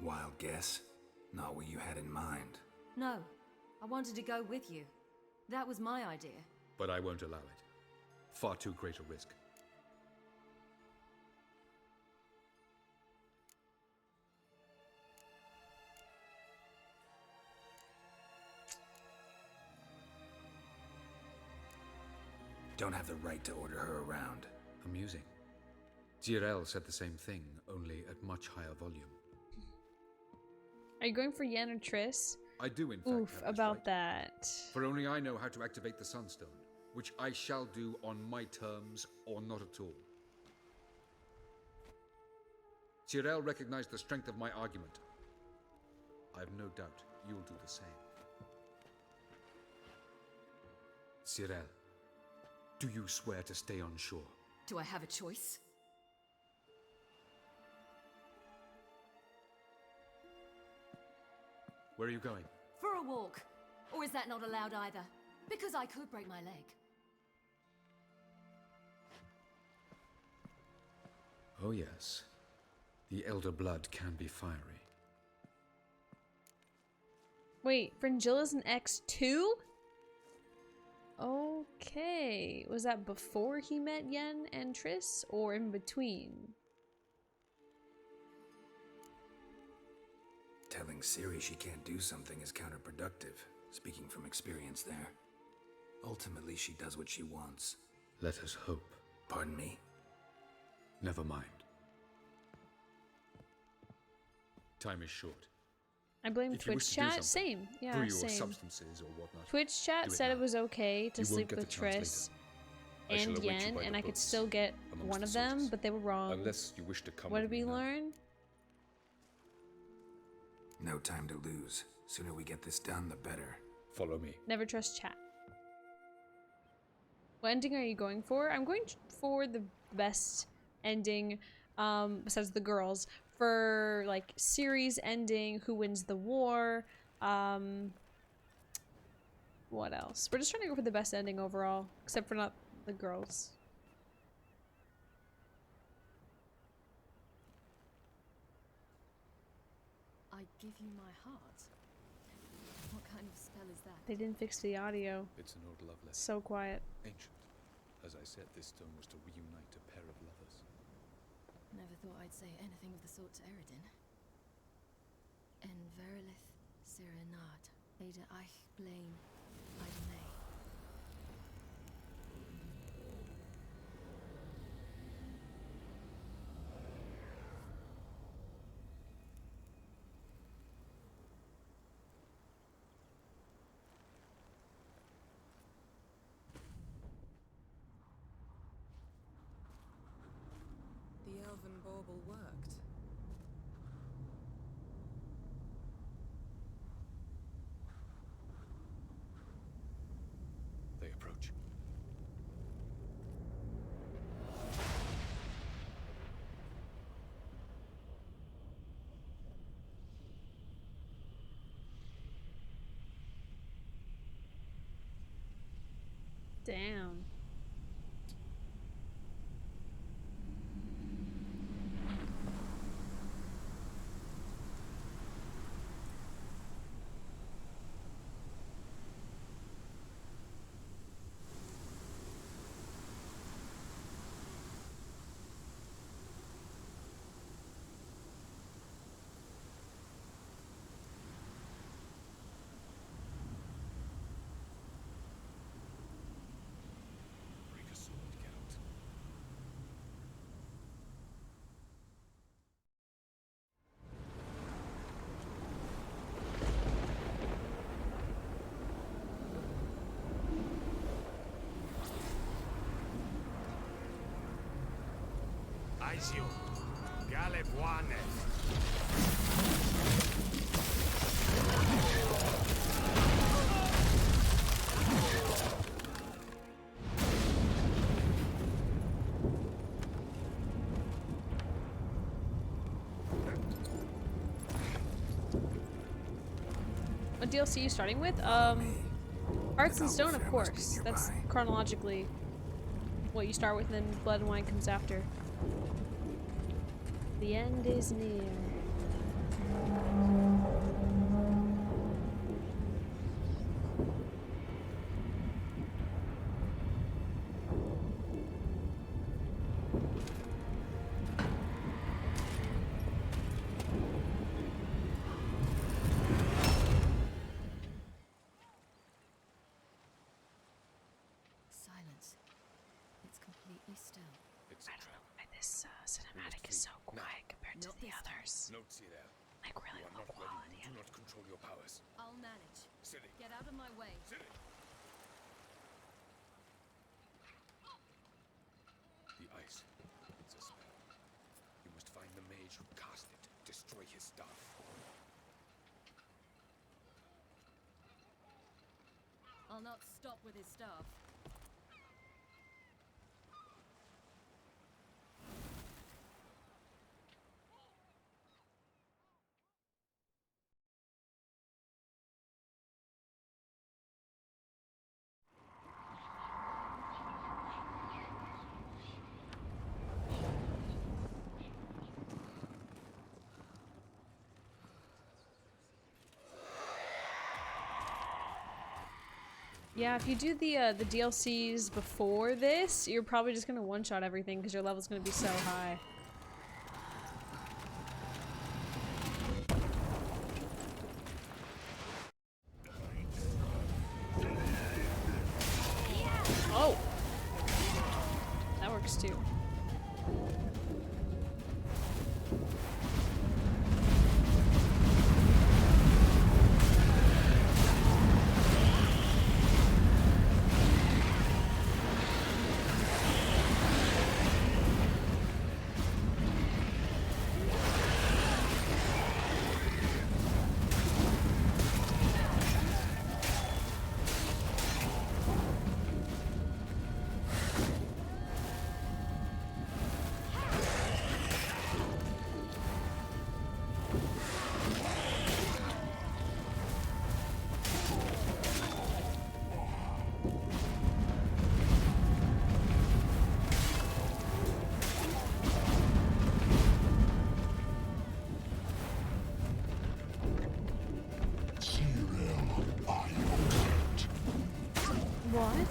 Wild guess? Not what you had in mind. No, I wanted to go with you. That was my idea. But I won't allow it. Far too great a risk. Don't have the right to order her around. Amusing. Cyril said the same thing, only at much higher volume. Are you going for Yen or Triss? I do, in fact, Oof, have this about right. that. For only I know how to activate the Sunstone, which I shall do on my terms or not at all. Cyril recognized the strength of my argument. I have no doubt you'll do the same. Cyril, do you swear to stay on shore? Do I have a choice? Where are you going? For a walk. Or is that not allowed either? Because I could break my leg. Oh yes. The Elder Blood can be fiery. Wait, Fringilla's an X too? Okay. Was that before he met Yen and Triss, or in between? Telling Ciri she can't do something is counterproductive, speaking from experience there. Ultimately, she does what she wants. Let us hope. Pardon me? Never mind. Time is short. I blame If you wish Twitch to do chat. something, Same. Yeah, brew your same. substances or whatnot. Twitch chat Do it said it now. was okay to You won't sleep get with the chance Triss later. I shall and await you Yen, by and the I could books, still get amongst one the of them, soldiers. but they were wrong. Unless you wish to come What with did we me now. learn? No time to lose. Sooner we get this done, the better. Follow me. Never trust chat. What ending are you going for? I'm going for the best ending, besides the girls, for like series ending, who wins the war, what else? We're just trying to go for the best ending overall, except for not the girls. I give you my heart. What kind of spell is that? They didn't fix the audio. It's an old love letter. So quiet. Ancient. As I said, this stone was to reunite a pair of lovers. Never thought I'd say anything of the sort to Eredin. En verilith Serenad. Ada ich blame Idemay. The elven bauble worked. They approach. Damn. Break a sword, Geralt. Aizio, Galebuane. What DLC are you starting with? Hearts and Stone, of course. That's chronologically what you start with, and then Blood and Wine comes after. The end is near. Silence. It's completely still. It's a trap. This cinematic is so quiet compared to the others. Note, Cyril. Like really You are low not ready. quality. You do not control your powers. I'll manage. Silly. Get out of my way. Silly. The ice. It's a spell. You must find the mage who cast it. Destroy his staff. I'll not stop with his staff. Yeah, if you do the DLCs before this, you're probably just gonna one-shot everything because your level's gonna be so high. Oh! That works too. What?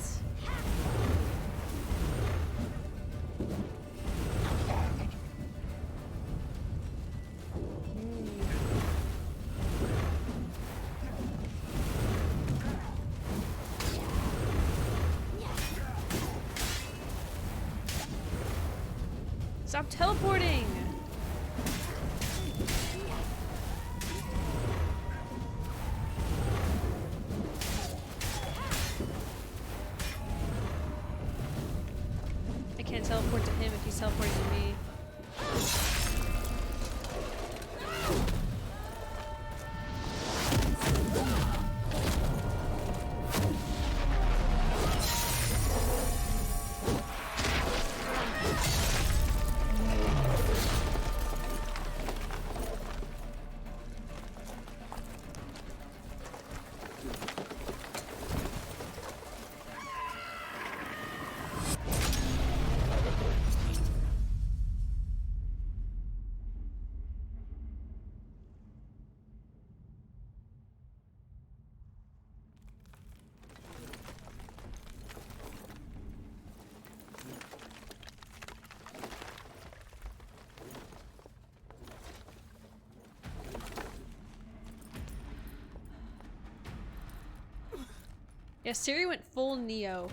Stop teleporting! I can't teleport to him if he's teleporting to me. Yeah, Ciri went full Neo.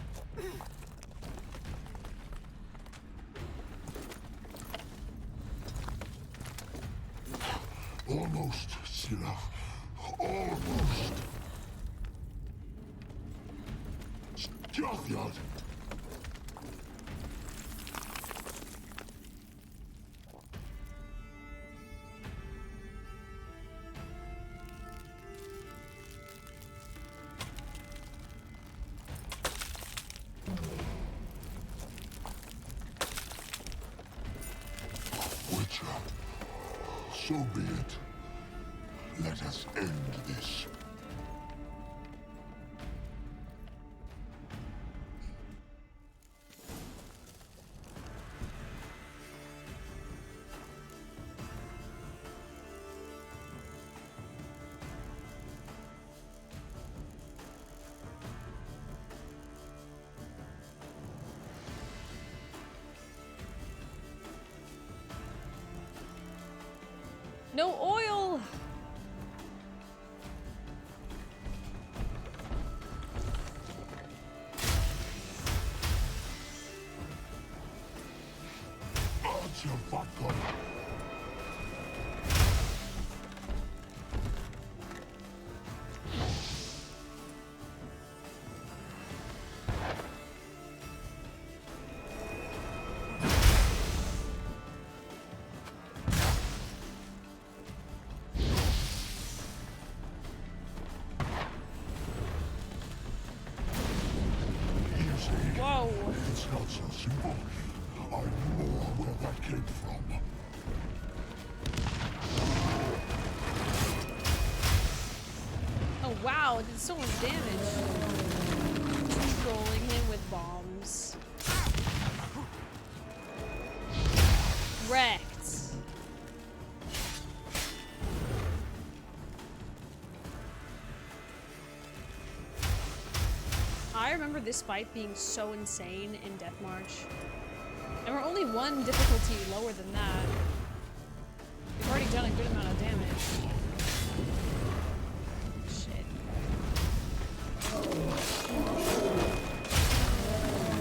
Almost, Scylla. Almost. Stjärnjad. Witcher, so be it. Let us end this. No oil! Answer vodka. Whoa! It's not so simple. I know where that came from. Oh wow, it did so much damage. Trolling him with bombs. Wrecked. I remember this fight being so insane in Death March. And we're only one difficulty lower than that. We've already done a good amount of damage. Shit.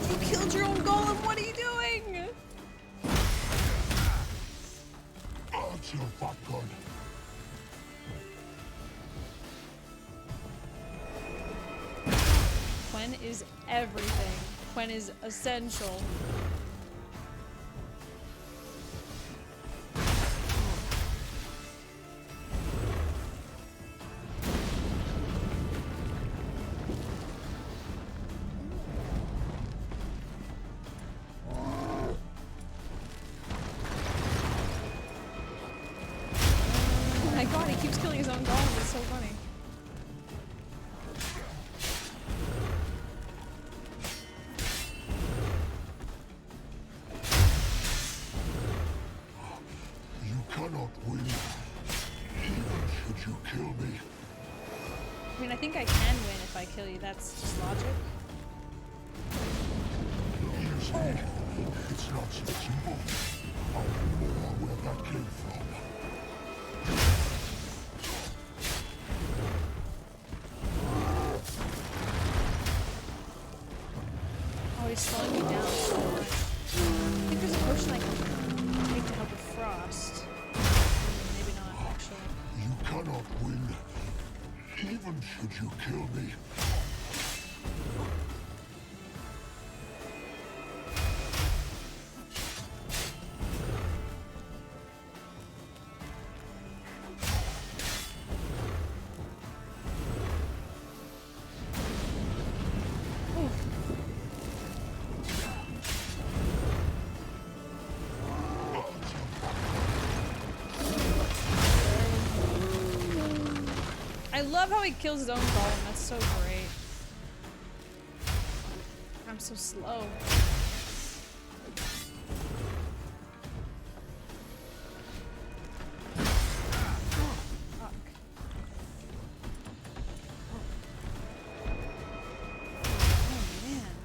You killed your own golem, what are you doing? Answer vodka. Quen is everything. Quen is essential. Oh my god, he keeps killing his own golem, it's so funny. You cannot win, even should you kill me. I mean, I think I can win if I kill you, that's just logic. You see, it's not so simple. I know where that came from. Oh, he's slowing me down so much. I think there's a potion I can Take to help with Frost. Maybe not, actually. You cannot win, even should you kill me. I love how he kills his own golem. That's so great. I'm so slow. Fuck. Oh man.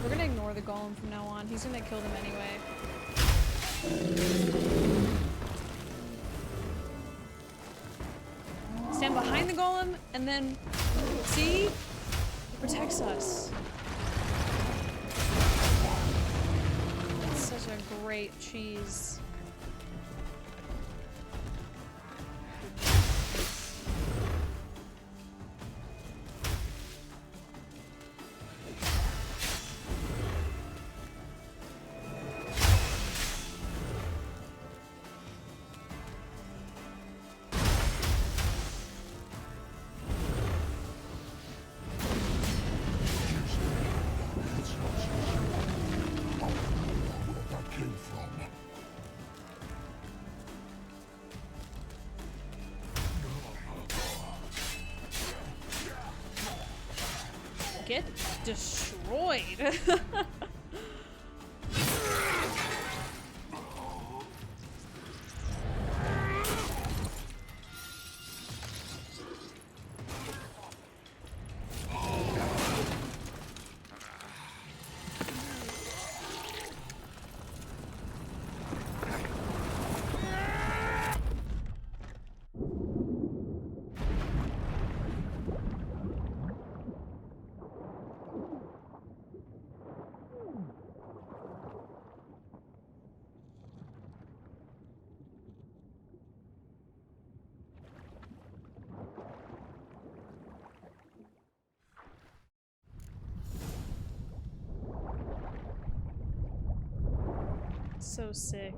We're gonna ignore the golem from now on. He's gonna kill them anyway. Stand behind the golem and then see? He protects us. That's such a great cheese. Get destroyed. So sick.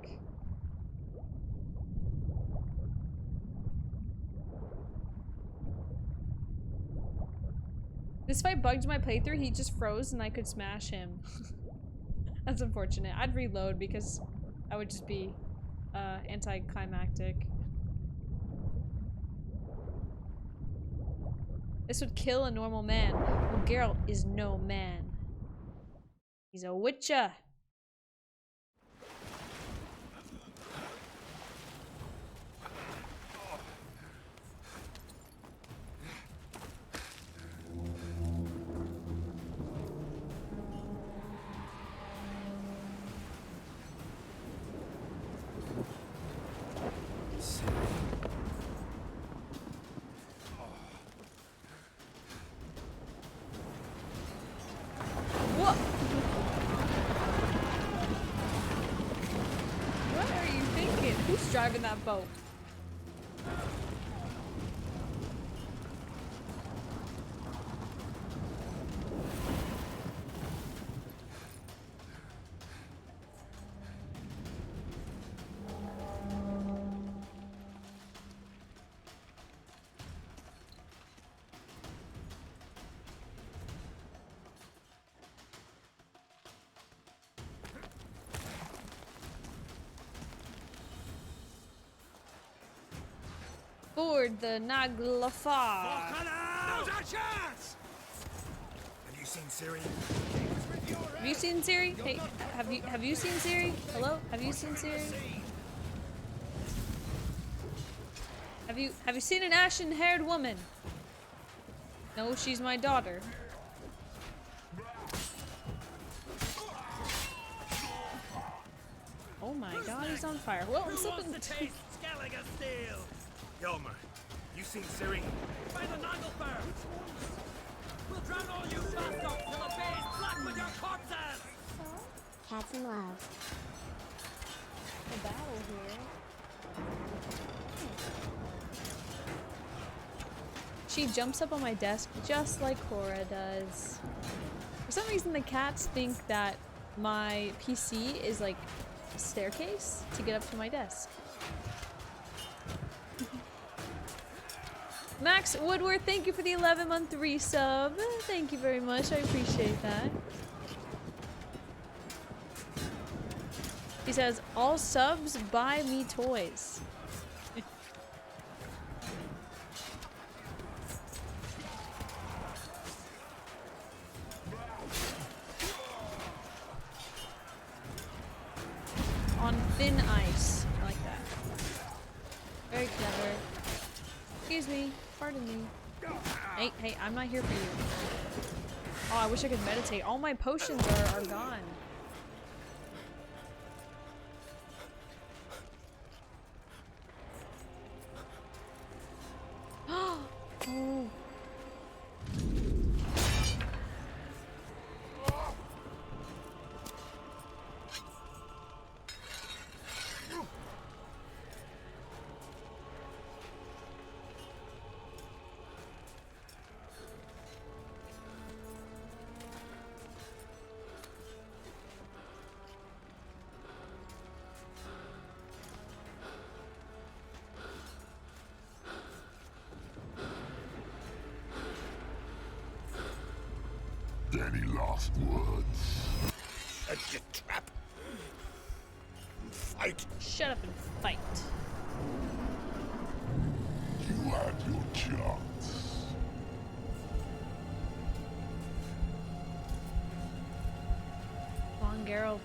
This fight bugged my playthrough. He just froze and I could smash him. That's unfortunate. I'd reload because I would just be anticlimactic. This would kill a normal man. Well, Geralt is no man. He's a witcher. Driving that boat. Board the Naglafar. Now's our chance! Have you seen Ciri? Have you seen Ciri? Hey, have you seen Ciri? Hello? Have you seen Ciri? Have you seen an ashen-haired woman? No, she's my daughter. Oh my god, he's on fire. Well, I'm slipping. Skellige steel? Hjalmar, You seen Ciri? By the Nagelfar! We'll drown all you bastards till the bay is black with your corpses! Cats in love. The battle here. She jumps up on my desk just like Cora does. For some reason, the cats think that my PC is like a staircase to get up to my desk. Max Woodward, thank you for the 11-month resub. Thank you very much. I appreciate that. He says, all subs buy me toys. On thin ice. I like that. Very clever. Excuse me. Pardon me. Hey, hey, I'm not here for you. Oh, I wish I could meditate. All my potions are gone. Oh. Any last words? Set your trap. Fight. Shut up and fight. You had your chance. Come on, Geralt.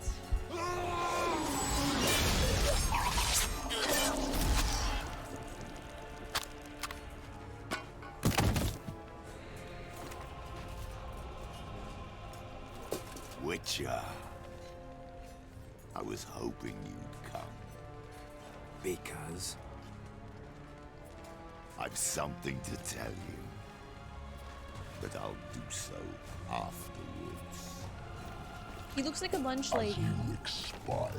Witcher. I was hoping you'd come. Because? I've something to tell you. But I'll do so afterwards. He looks like a lunch As lady. you expire.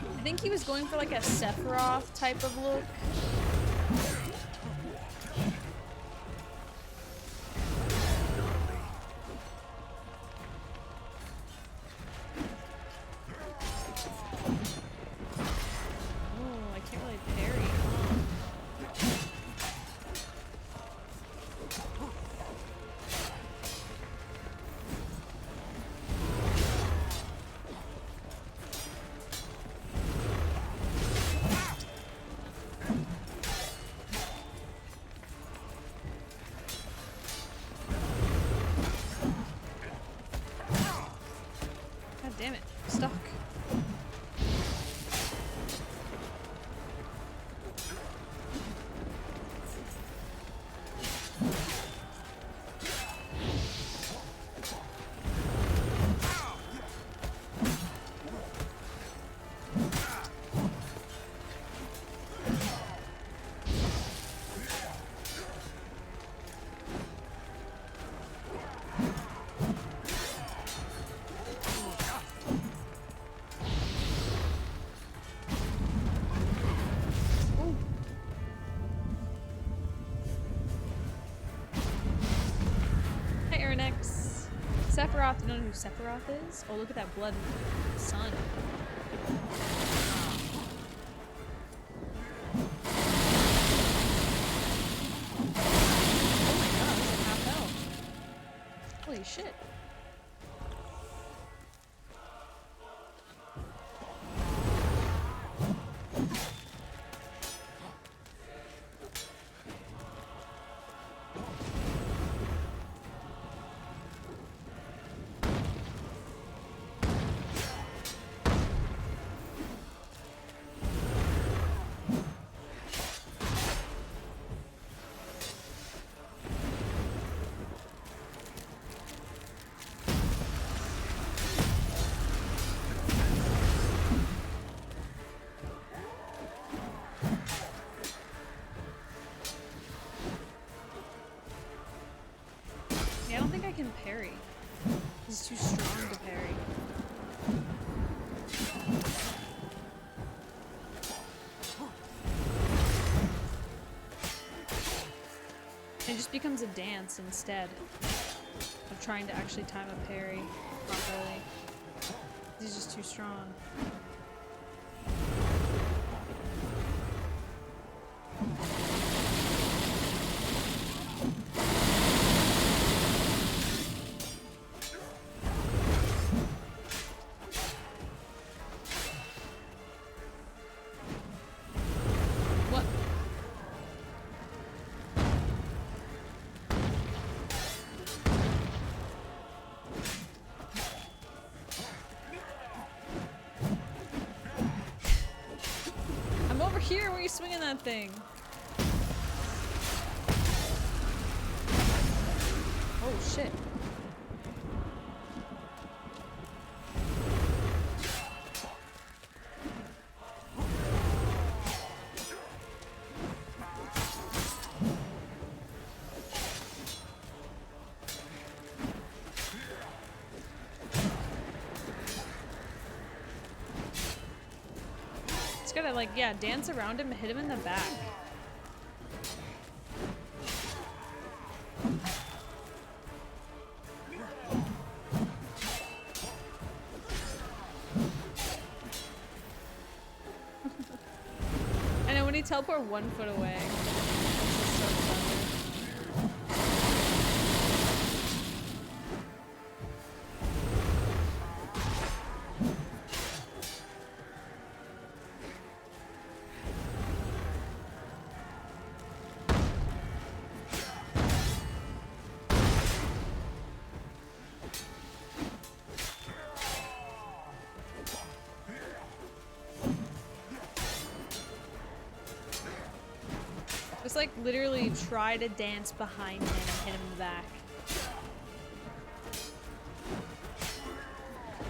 I think he was going for like a Sephiroth type of look. Oh, I can't really parry. God damn it, I'm stuck. Hi, Erinix. Sephiroth, you don't know who Sephiroth is? Oh, look at that blood sun. Oh my god, he's at half health. Holy shit. make him parry. He's too strong to parry. It just becomes a dance instead of trying to actually time a parry properly. He's just too strong. Here, where are you swinging that thing? Oh shit. Gotta like, yeah, dance around him and hit him in the back. I know, when he teleport 1 foot away. This is so clever. Just like literally try to dance behind him and hit him in the back.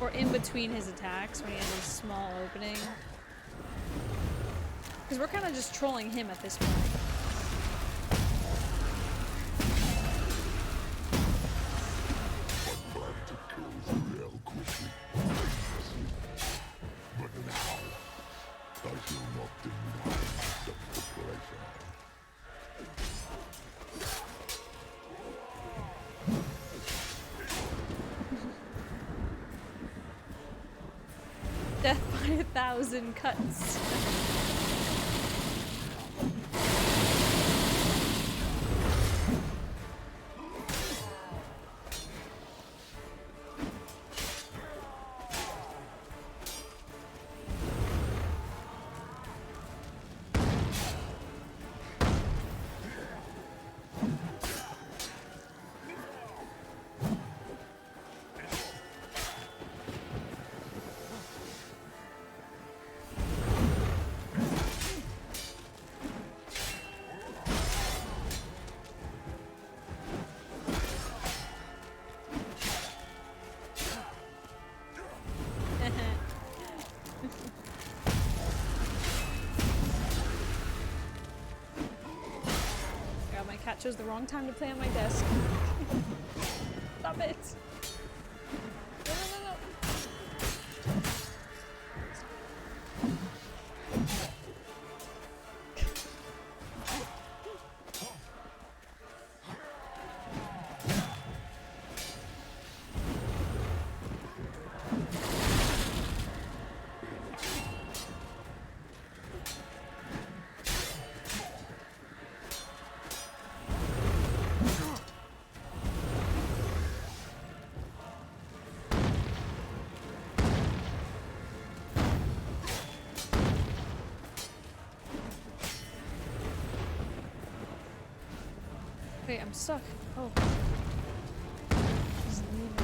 Or in between his attacks when he has a small opening. Because we're kind of just trolling him at this point. Death by 1,000 cuts. Cat chose the wrong time to play on my desk. Stop it! No, no, no, no. Wait, I'm stuck. Oh. Just leave it.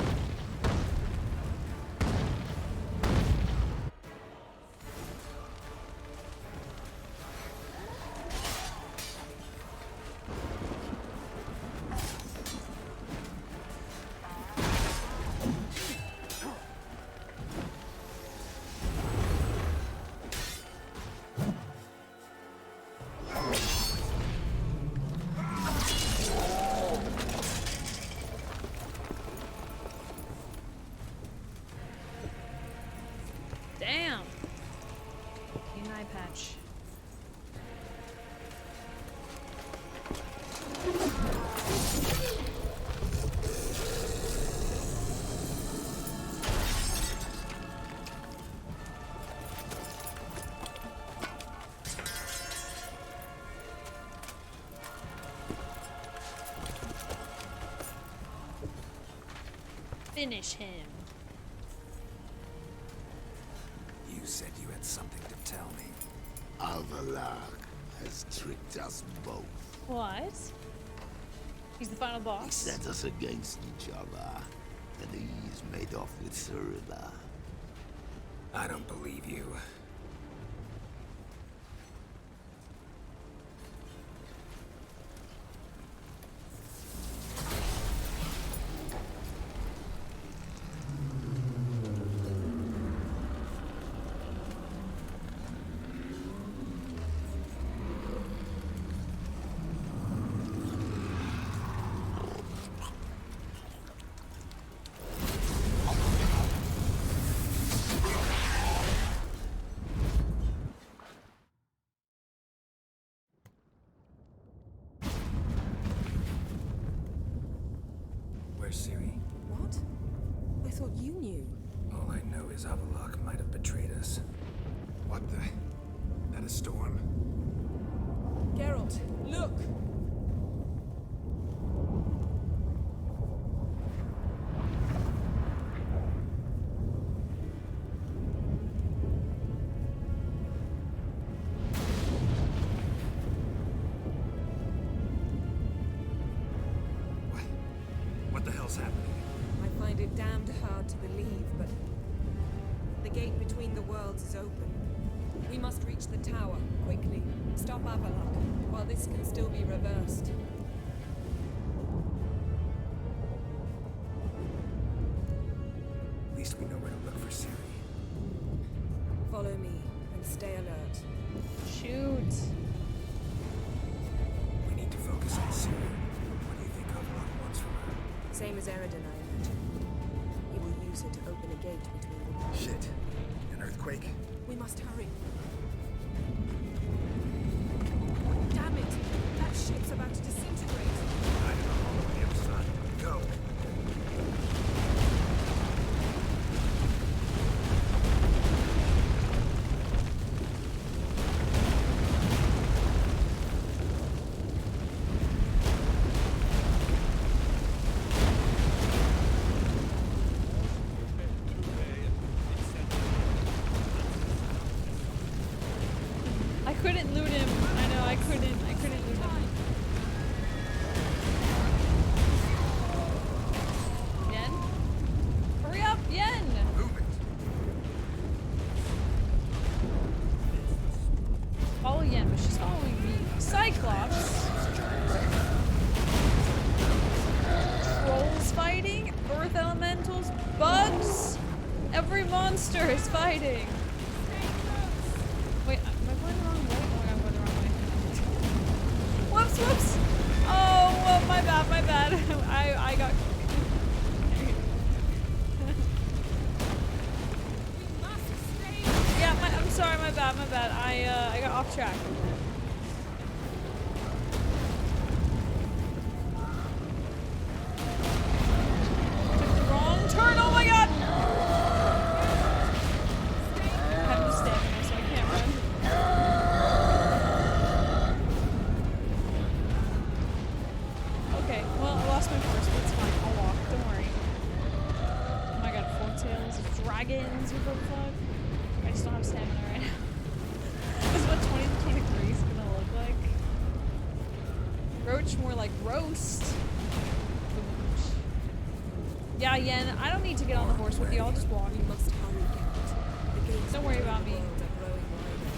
finish him. You said you had something to tell me. Avallac'h has tricked us both. What? He's the final He boss. set us against each other, and he's made off with Cirilla. I don't believe you. Where's Ciri? What? I thought you knew. All I know is Avallac'h might have betrayed us. What the? That a storm? Geralt, look! What the hell's happening? I find it damned hard to believe, but the gate between the worlds is open. We must reach the tower, quickly. Stop Avallac'h, while this can still be reversed. At least we know where to look for Ciri. Follow me, and stay alert. Shoot. We need to focus on Ciri. What do you think Avallac'h wants from her? Same as Eridan, I imagine. He will use it to open a gate between the worlds. Shit. An earthquake? We must hurry. Damn it! That ship's about to disintegrate. I don't know all the other side. Go! I couldn't loot him. I know, I couldn't loot him. Yen? Hurry up, Yen! Move it! Follow Yen, but she's following me. Cyclops! Trolls fighting? Earth elementals? Bugs? Every monster is fighting! Wait, am I going the wrong way? Oh my god, I'm going the wrong way. Whoops, whoops! Oh, well, my bad, my bad. I got... Yeah, I'm sorry, my bad, my bad. I got off track. Took the wrong turn, oh my god! I have no stamina, so I can't run. Okay, well, I lost my horse, but it's fine. I'll walk, don't worry. Oh my god, forktails, dragons, what the fuck? I just don't have stamina right now. This is what 2023 is gonna look like. Roach, more like roast. Yeah, Yen, I don't need to get on the horse with you, I'll just walk. We must hurry, Geralt. The gates Don't worry between about the me. worlds are growing wider.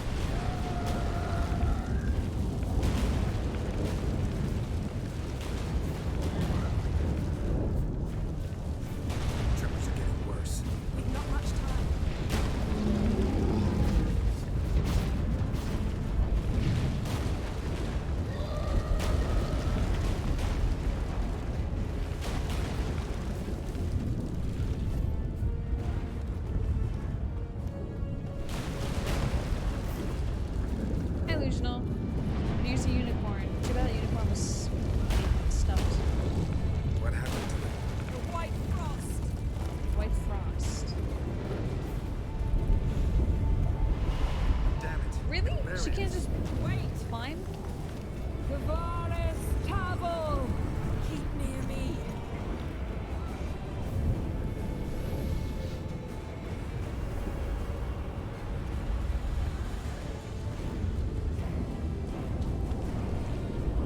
Tremors are getting worse. We've not much time.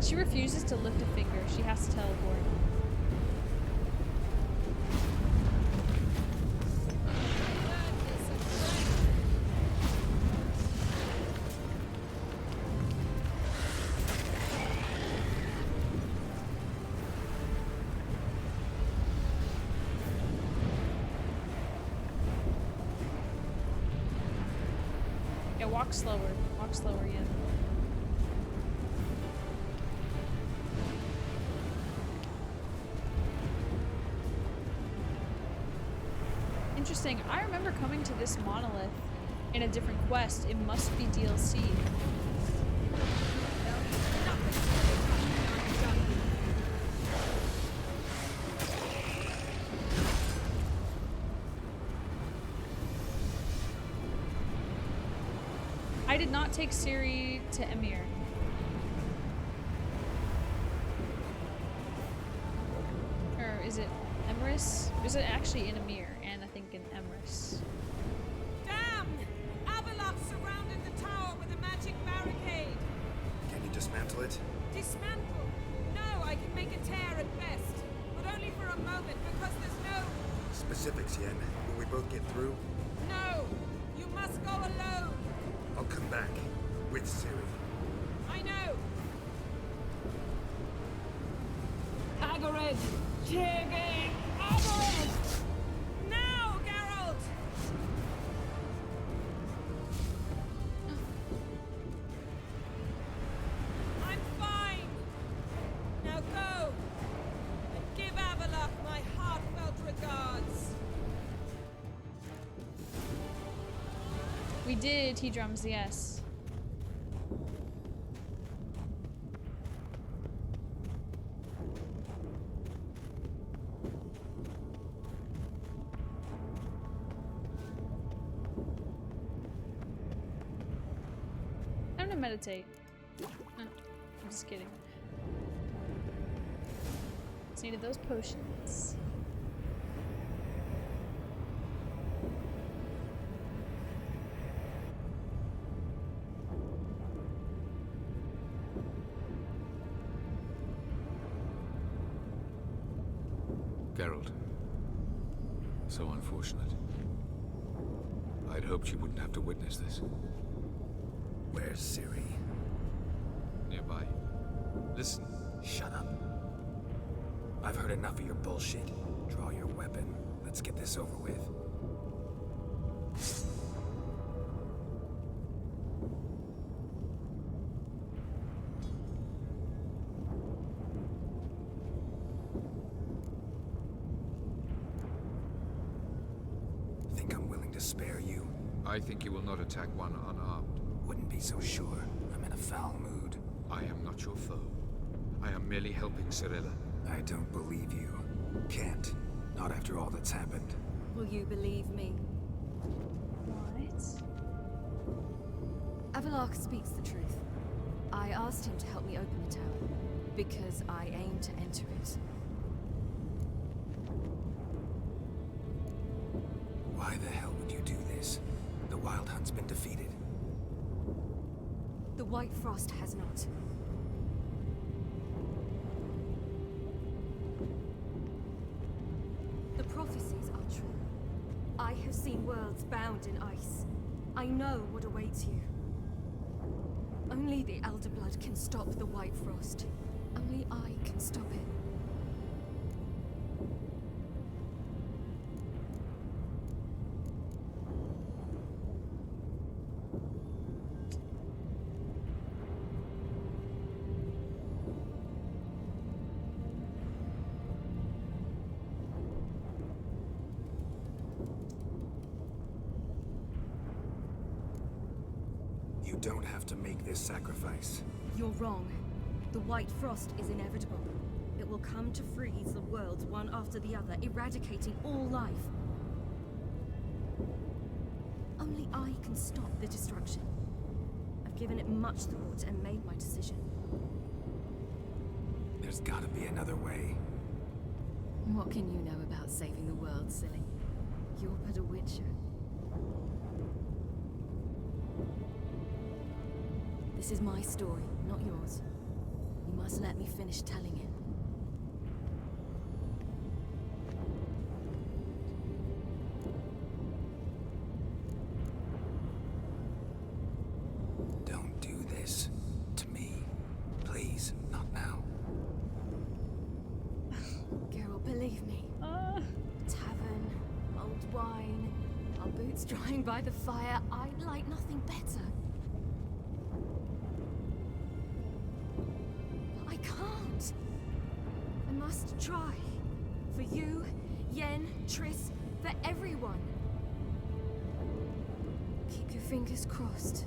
She refuses to lift a finger. She has to teleport. Yeah, walk slower. Walk slower, yeah. Interesting. I remember coming to this monolith in a different quest. It must be DLC. I did not take Ciri to Emir. Or is it Emrys? Is it actually in Emir? And I think in Emrys. Damn! Avalok surrounded the tower with a magic barricade. Can you dismantle it? Dismantle? No, I can make a tear at best. But only for a moment, because there's no... Specifics, Yen. Will we both get through? No! You must go alone! I'll come back. With Ciri. I know! Agared! Tiggy! Agared! Now, Geralt! I'm fine! Now go! And give Avalok my heartfelt regards! We did T-drums, yes. Time to meditate. No, I'm just kidding. Just needed those potions. Geralt. So unfortunate. I'd hoped you wouldn't have to witness this. Where's Ciri? Nearby. Listen. Shut up. I've heard enough of your bullshit. Draw your weapon. Let's get this over with. Think I'm willing to spare you? I think you will not attack one unarmed. Wouldn't be so sure. I'm in a foul mood. I am not your foe. I am merely helping Cirilla. I don't believe you. Can't. Not after all that's happened. Will you believe me? What? Avalok speaks the truth. I asked him to help me open the tower, because I aim to enter it. Why the hell would you do this? The Wild Hunt's been defeated. The White Frost has not. The prophecies are true. I have seen worlds bound in ice. I know what awaits you. Only the Elder Blood can stop the White Frost. Only I can stop it. You don't have to make this sacrifice. You're wrong. The White Frost is inevitable. It will come to freeze the worlds one after the other, eradicating all life. Only I can stop the destruction. I've given it much thought and made my decision. There's gotta be another way. What can you know about saving the world, silly? You're but a witcher. This is my story, not yours. You must let me finish telling it. Don't do this to me. Please, not now. Geralt, believe me. Tavern, old wine, our boots drying by the fire. I'd like nothing better. I can't. I must try. For you, Yen, Triss, for everyone. Keep your fingers crossed.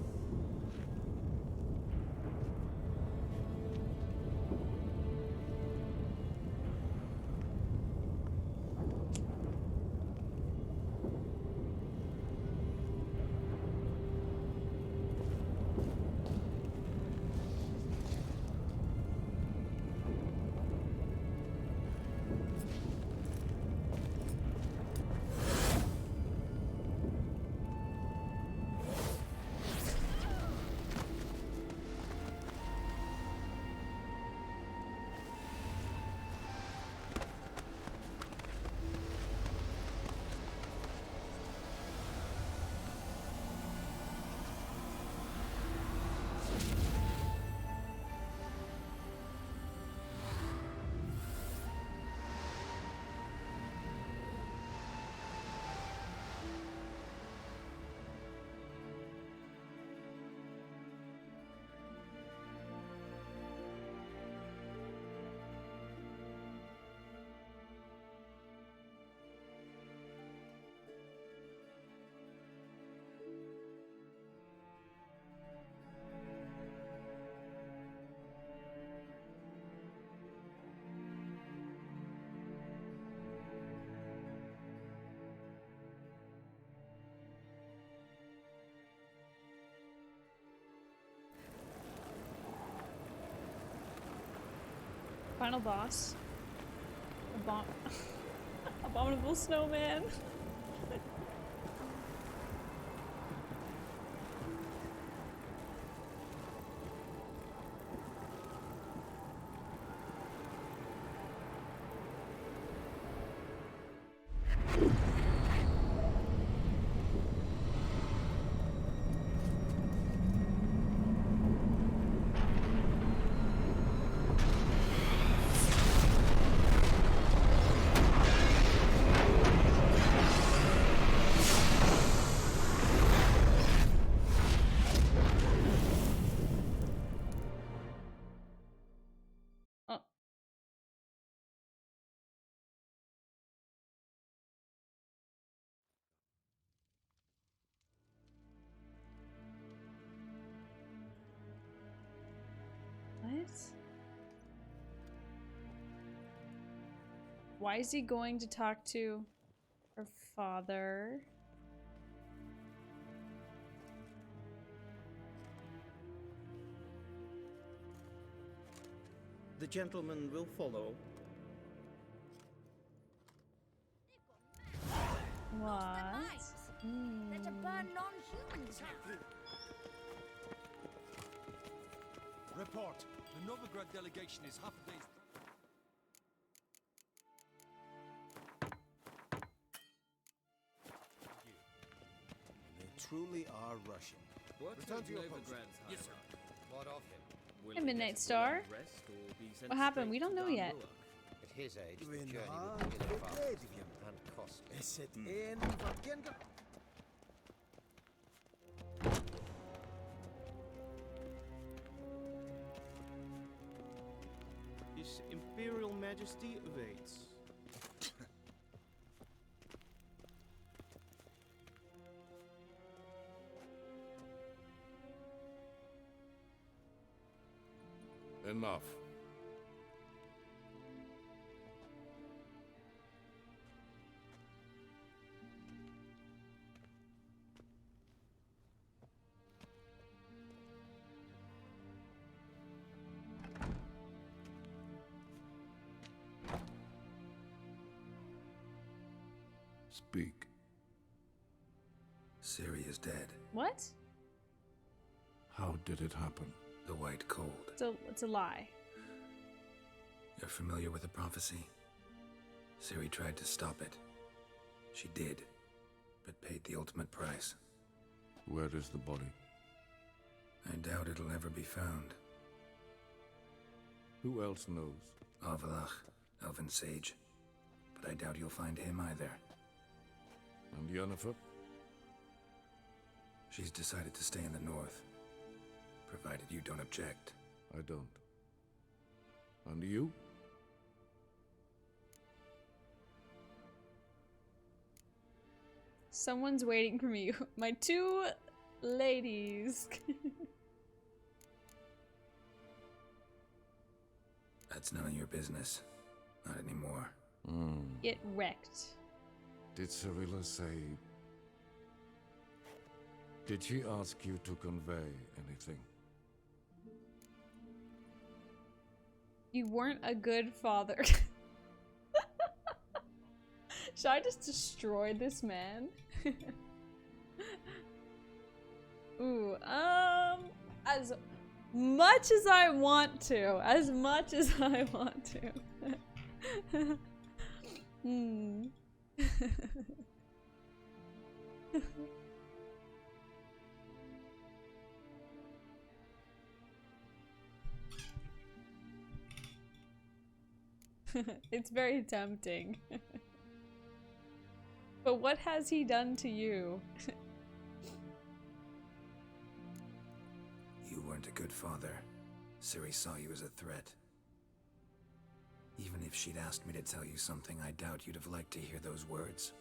Final boss. Abominable snowman. What? Why is he going to talk to her father? The gentleman will follow. What? They're to burn non-humans now. Report. The Novigrad delegation is half a day's... They truly are rushing. Return to your post. Yes, sir. What of him? Hey, Midnight Star. What happened? We don't know yet. At his age, the journey would be ill-advised and costly. His Imperial Majesty awaits. Enough. Speak. Ciri is dead. What? How did it happen? The White Cold. It's a lie. You're familiar with the prophecy? Ciri tried to stop it. She did, but paid the ultimate price. Where is the body? I doubt it'll ever be found. Who else knows? Avallac'h, Elven Sage. But I doubt you'll find him either. And Yennefer? She's decided to stay in the north. Provided you don't object. I don't. And you? Someone's waiting for me. My two ladies. That's none of your business. Not anymore. Get wrecked. Did Cirilla say... Did she ask you to convey anything? You weren't a good father. Should I just destroy this man? Ooh, as much as I want to. As much as I want to. It's very tempting. But what has he done to you? You weren't a good father. Ciri saw you as a threat. Even if she'd asked me to tell you something, I doubt you'd have liked to hear those words.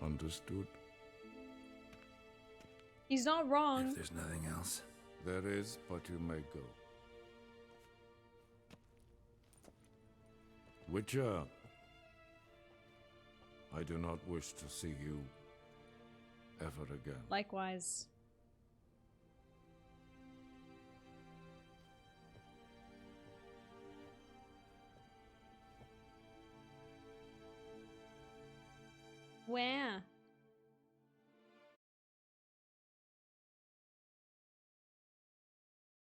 Understood. He's not wrong. If there's nothing else. There is, but you may go. Witcher, I do not wish to see you ever again. Likewise. Where?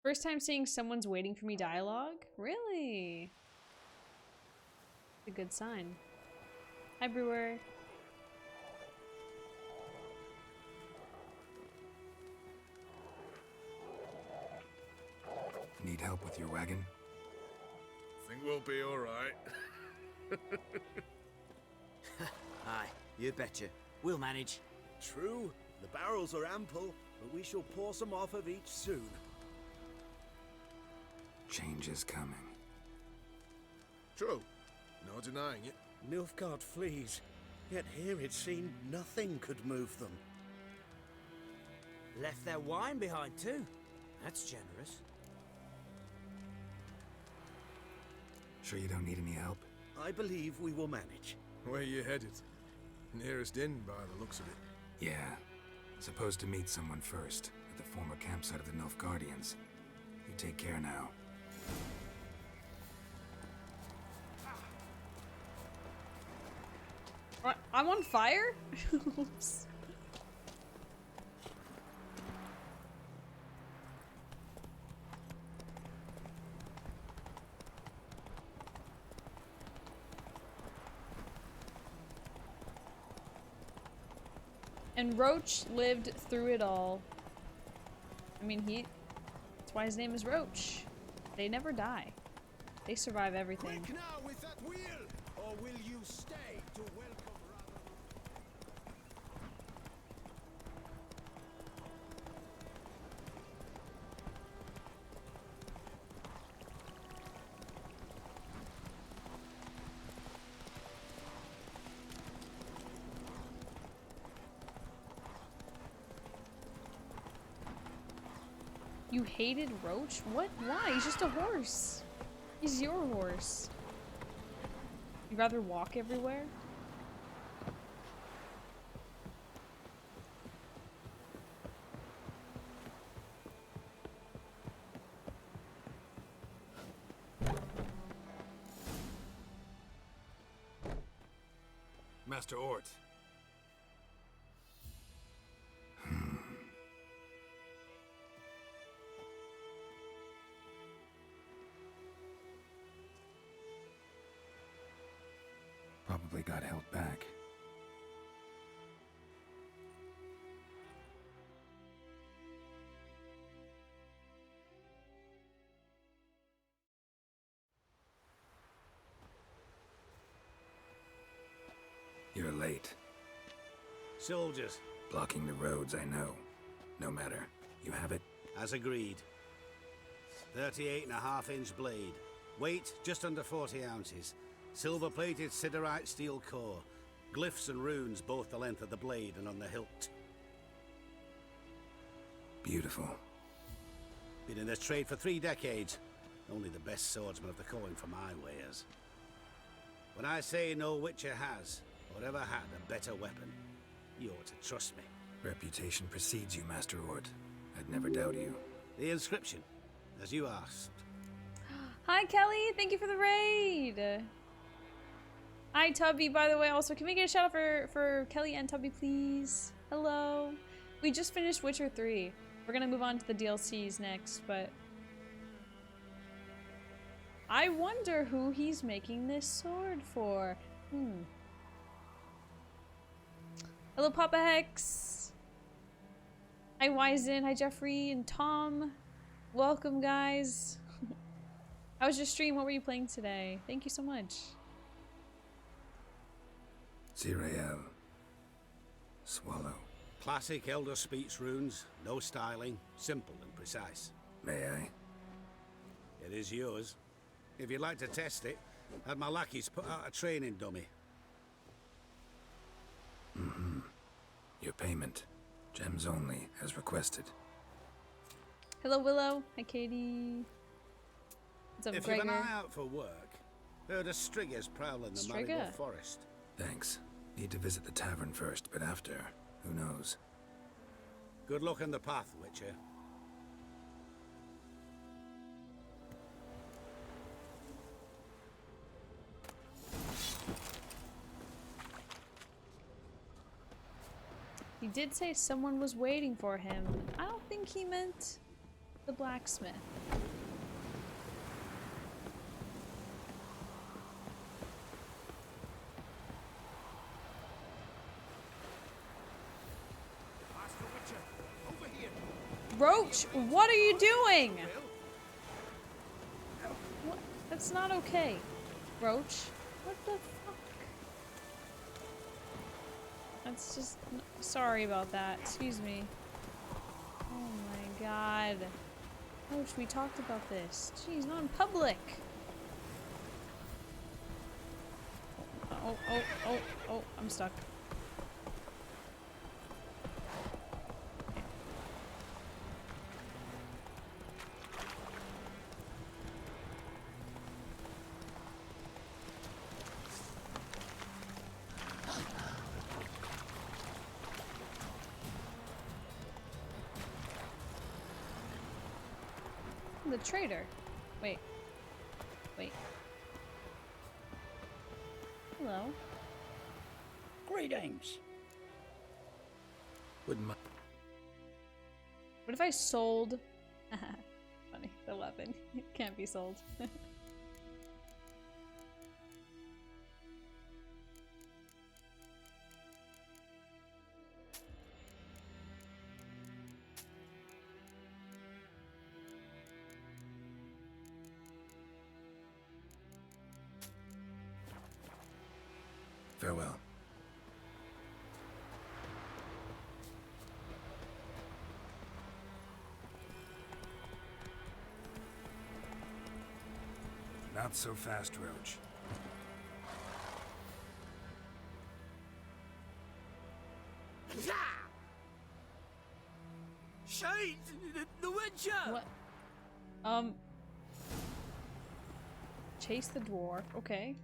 First time seeing someone's waiting for me dialogue? Really? A good sign. Hi, Brewer. Need help with your wagon? Think we'll be all right. Aye, you betcha. We'll manage. True, the barrels are ample, but we shall pour some off of each soon. Change is coming. True. No denying it. Nilfgaard flees, yet here it seemed nothing could move them. Left their wine behind too. That's generous. Sure you don't need any help? I believe we will manage. Where you headed? Nearest inn by the looks of it. Yeah. Supposed to meet someone first, at the former campsite of the Nilfgaardians. You take care now. I'm on fire? Oops. And Roach lived through it all. I mean, that's why his name is Roach. They never die. They survive everything. Quick now with that wheel, or will you stay to welcome You hated Roach? What? Why? He's just a horse. He's your horse. You'd rather walk everywhere? Master Ort. Probably got held back. You're late. Soldiers. Blocking the roads, I know. No matter. You have it? As agreed. 38.5-inch blade. Weight just under 40 ounces. Silver-plated siderite steel core. Glyphs and runes both the length of the blade and on the hilt. Beautiful. Been in this trade for 3 decades. Only the best swordsmen of the calling for my wares. When I say no Witcher has, or ever had, a better weapon, you ought to trust me. Reputation precedes you, Master Ord. I'd never doubt you. The inscription, as you asked. Hi, Kelly. Thank you for the raid. Hi, Tubby, by the way. Also, can we get a shout out for Kelly and Tubby, please? Hello. We just finished Witcher 3. We're gonna move on to the DLCs next, but I wonder who he's making this sword for. Hello, Papa Hex. Hi, Wizen. Hi, Jeffrey and Tom. Welcome, guys. How was your stream? What were you playing today? Thank you so much. Zirael. Swallow. Classic Elder Speech runes, no styling, simple and precise. May I? It is yours. If you'd like to test it, had my lackeys put out a training dummy. Your payment. Gems only, as requested. Hello, Willow. Hi, Katie. What's up, If Gregor? you've an eye out for work, heard of Striggers prowling the Strigger? Marigold Forest. Thanks. Need to visit the tavern first, but after, who knows? Good luck on the path, Witcher. He did say someone was waiting for him. I don't think he meant the blacksmith. Master Witcher, over here. Roach, what are you doing? What? That's not okay. Roach, what the fuck? That's just... Sorry about that. Excuse me. Oh my god. Roach, we talked about this. Jeez, not in public. Oh, I'm stuck. The traitor. Wait. Hello. Greetings. Wouldn't mind. What if I sold... Funny, the weapon. It can't be sold. Farewell. Not so fast, Roach. Shade! The Witcher! What? Chase the dwarf. Okay.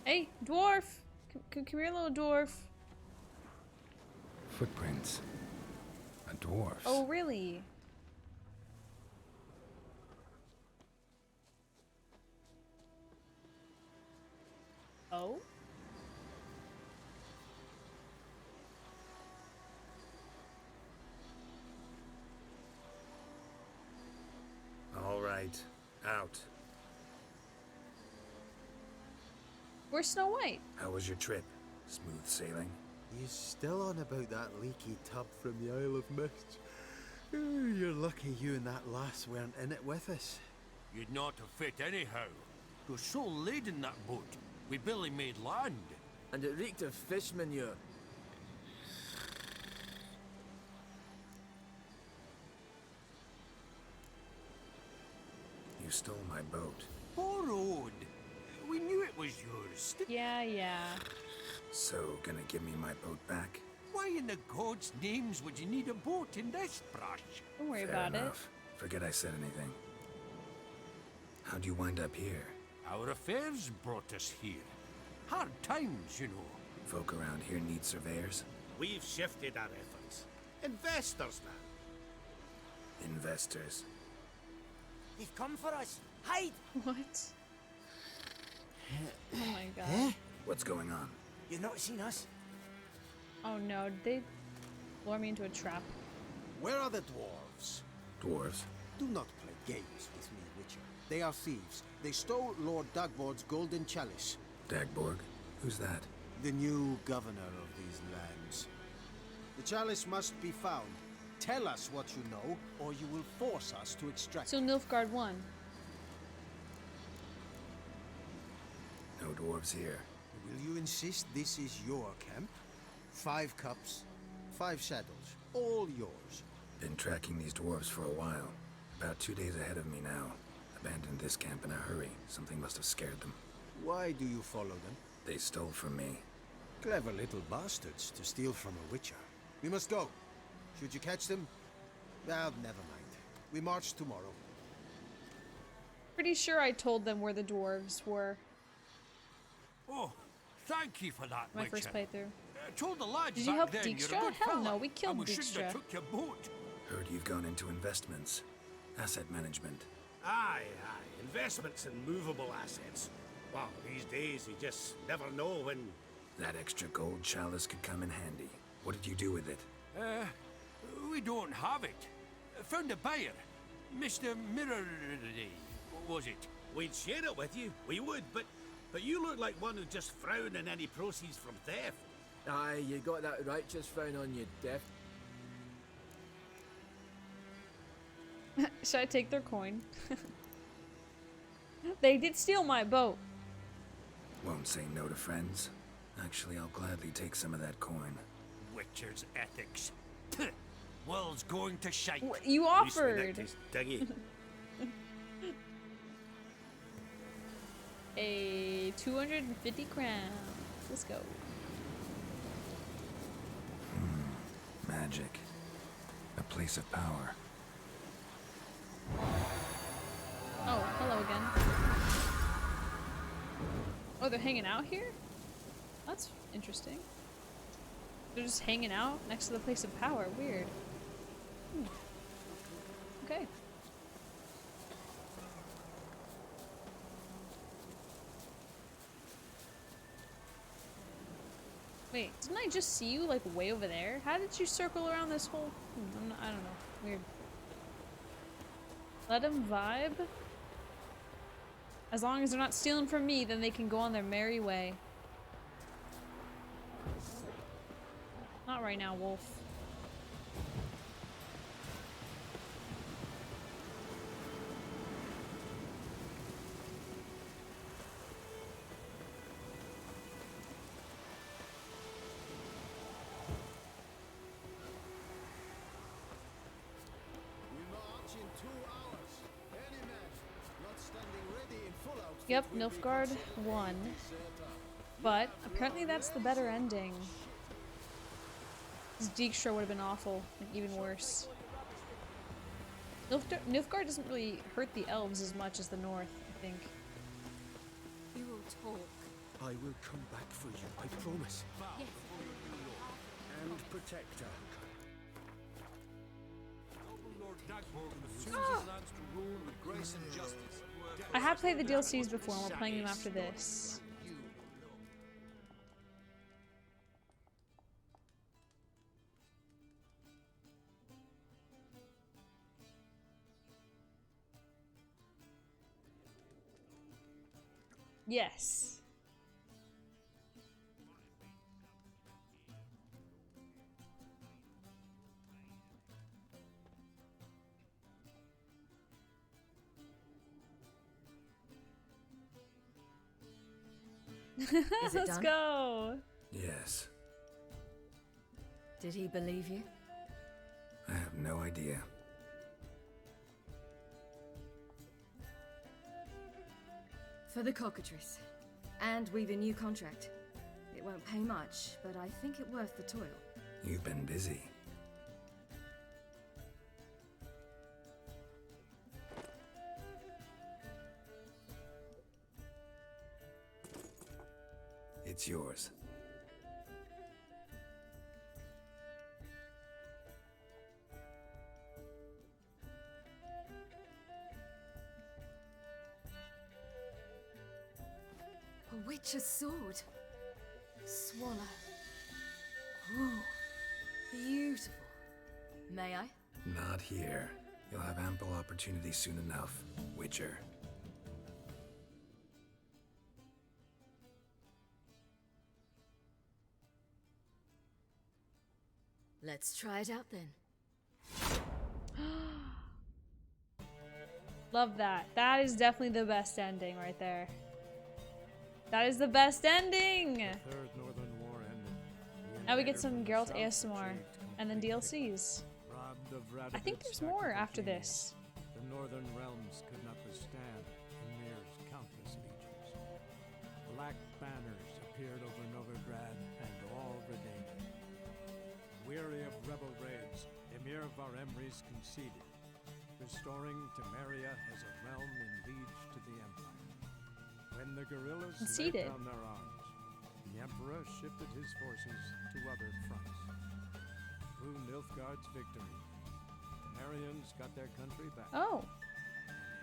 Hey, dwarf! Come here, little dwarf. Footprints. A dwarf. Oh, really? Oh? Out. Where's Snow White? How was your trip? Smooth sailing? You still on about that leaky tub from the Isle of Mist? Ooh, you're lucky you and that lass weren't in it with us. You'd not have fit anyhow. You're so laden that boat. We barely made land. And it reeked of fish manure. You stole my boat. Borrowed. We knew it was yours. Yeah. So, gonna give me my boat back? Why in the gods' names would you need a boat in this brush? Don't worry Fair about enough. Forget I said anything. How'd you wind up here? Our affairs brought us here. Hard times, you know. Folk around here need surveyors? We've shifted our efforts. Investors now. Investors. They've come for us. Hide! What? Oh my god. What's going on? You've not seen us? Oh no, did they lure me into a trap? Where are the dwarves? Dwarves? Do not play games with me, Witcher. They are thieves. They stole Lord Dagbor's golden chalice. Dagborg? Who's that? The new governor of these lands. The chalice must be found. Tell us what you know, or you will force us to extract So Nilfgaard won. No dwarves here. Will you insist this is your camp? 5 cups, 5 saddles, all yours. Been tracking these dwarves for a while. About 2 days ahead of me now. Abandoned this camp in a hurry. Something must have scared them. Why do you follow them? They stole from me. Clever little bastards to steal from a witcher. We must go. Should you catch them? Well, never mind. We march tomorrow. Pretty sure I told them where the dwarves were. Oh, thank you for that, My Witcher. first playthrough. Told the lads Did you back help then you're a Dijkstra? good Hell fella, no, we killed and we shouldn't Dijkstra. have took your boat. Heard you've gone into investments. Asset management. Aye. Investments in movable assets. Well, these days you just never know when... That extra gold chalice could come in handy. What did you do with it? We don't have it. Found a buyer. Mr. Mirror... was it? We'd share it with you. We would, but you look like one who'd just frown on any proceeds from theft. Aye, you got that righteous frown on you, deaf. Should I take their coin? They did steal my boat. Won't say no to friends. Actually, I'll gladly take some of that coin. Witcher's ethics. World's going to shite. You offered. Diggy. A 250 crowns. Let's go. Magic. A place of power. Oh, hello again. Oh, they're hanging out here? That's interesting. They're just hanging out next to the place of power. Weird. Okay. Wait, didn't I just see you like way over there? How did you circle around this whole... I don't know. Weird. Let them vibe. As long as they're not stealing from me, then they can go on their merry way. Not right now, Wolf. Yep, Nilfgaard won. But apparently that's the better ending. This Dijkstra would have been awful, like even worse. Nilfgaard doesn't really hurt the elves as much as the North, I think. We will talk. I will come back for you, I promise. Yes. And protect her. Lord Dagborg assumes his lands to rule with grace and justice. I have played the DLCs before, and we're playing them after this. Yes. Is it Let's done? go. Yes. Did he believe you? I have no idea. For the cockatrice. And we've a new contract. It won't pay much, but I think it worth the toil. You've been busy. It's yours. A witch's sword. Swallow. Ooh, beautiful. May I? Not here. You'll have ample opportunity soon enough, Witcher. Let's try it out then. Love that. That is definitely the best ending right there. That is the best ending! Third Northern War ended. Now we get some Geralt ASMR and then DLCs. I think there's more after this. The northern realms could not withstand Ymir's countless legions. Black banners appeared over Novigrad and all Redania. Weary of rebel raids, Ymir Varemres conceded, restoring Temeria as a realm in liege to the Empire. When the guerrillas laid down their arms, the Emperor shifted his forces to other fronts. Through Nilfgaard's victory, Temerians got their country back. Oh.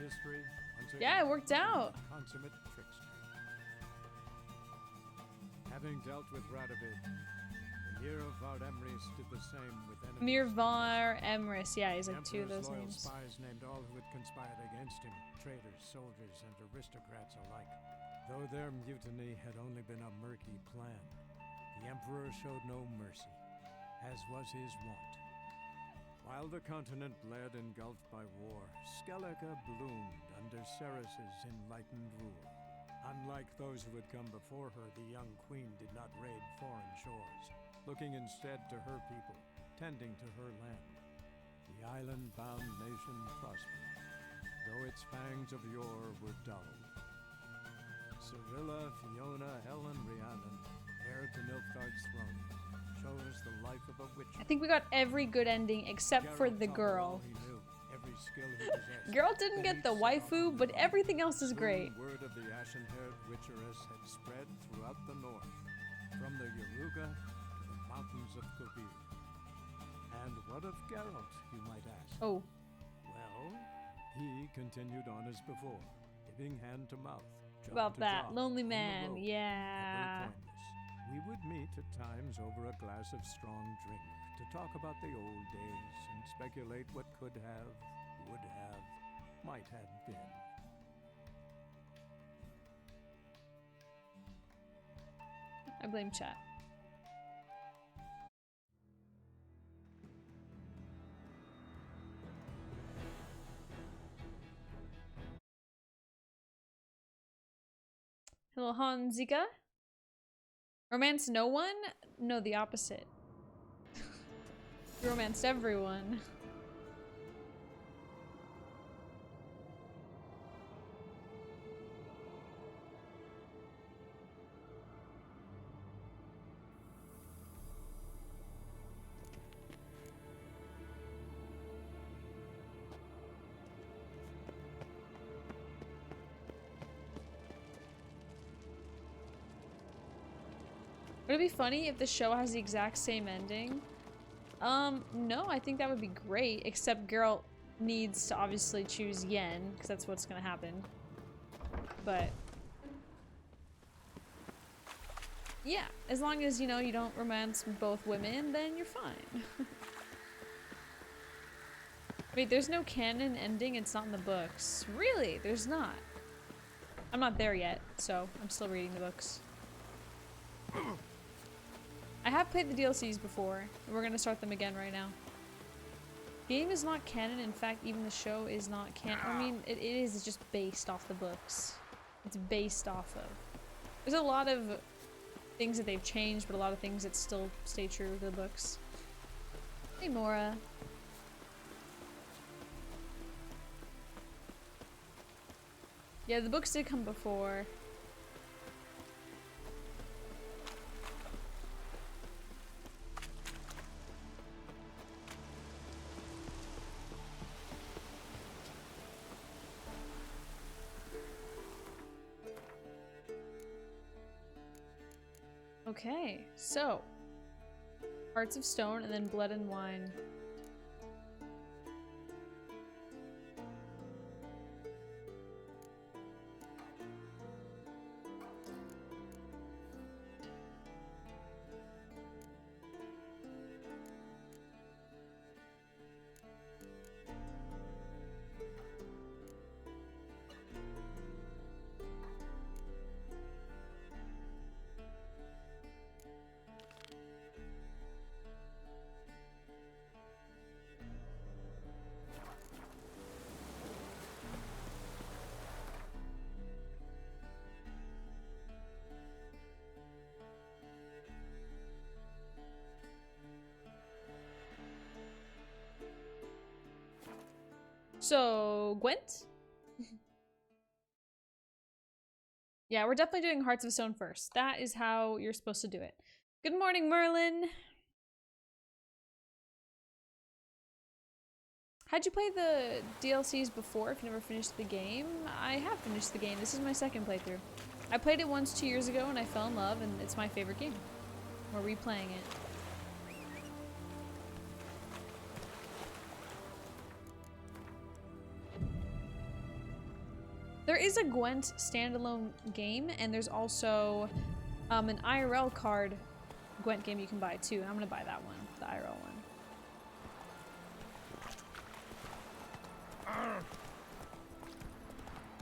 History, once Yeah, it worked out. Consummate trickster. Having dealt with Radovid, Ymir of Varemres did the same with enemies. Mir Var Emrys. Yeah, he's like two of Emperor's those loyal names. spies named all who had conspired against him, traitors, soldiers, and aristocrats alike. Though their mutiny had only been a murky plan, the Emperor showed no mercy, as was his wont. While the continent bled engulfed by war, Skellige bloomed under Ceres's enlightened rule. Unlike those who had come before her, the young queen did not raid foreign shores, looking instead to her people, tending to her land. The island-bound nation prospered, though its fangs of yore were dulled. Cirilla, Fiona, Helen, Rhiannon, heir to Nilfgaard's throne, chose the life of a witch. I think we got every good ending except for the girl. He knew, every skill he possessed. Girl didn't get the waifu, but everything else is great. Word of the ashen-haired witcheress had spread throughout the north, from the Yaruga to the mountains of Kobir. And what of Geralt, you might ask? Oh. Well, he continued on as before, giving hand to mouth. job About to that. job, Lonely on the man. road, Yeah. ever pointless. We would meet at times over a glass of strong drink to talk about the old days and speculate what could have, would have, might have been. I blame chat. Hello, Hanzika. Romance no one? No, the opposite. Romanced everyone. Would it be funny if the show has the exact same ending? No, I think that would be great, except Geralt needs to obviously choose Yen, because that's what's gonna happen. But yeah, as long as, you know, you don't romance both women, then you're fine. Wait, there's no canon ending? It's not in the books. Really? There's not? I'm not there yet, so I'm still reading the books. I have played the DLCs before, and we're gonna start them again right now. Game is not canon. In fact, even the show is not canon. I mean, it is. It's just based off the books. It's based off of. There's a lot of things that they've changed, but a lot of things that still stay true to the books. Hey, Mora. Yeah, the books did come before. Okay, so Hearts of Stone and then Blood and Wine. So, Gwent? Yeah, we're definitely doing Hearts of Stone first. That is how you're supposed to do it. Good morning, Merlin. Had you played the DLCs before if you never finished the game? I have finished the game. This is my second playthrough. I played it once 2 years ago and I fell in love, and it's my favorite game. We're replaying it. There is a Gwent standalone game, and there's also an IRL card Gwent game you can buy too. And I'm gonna buy that one, the IRL one.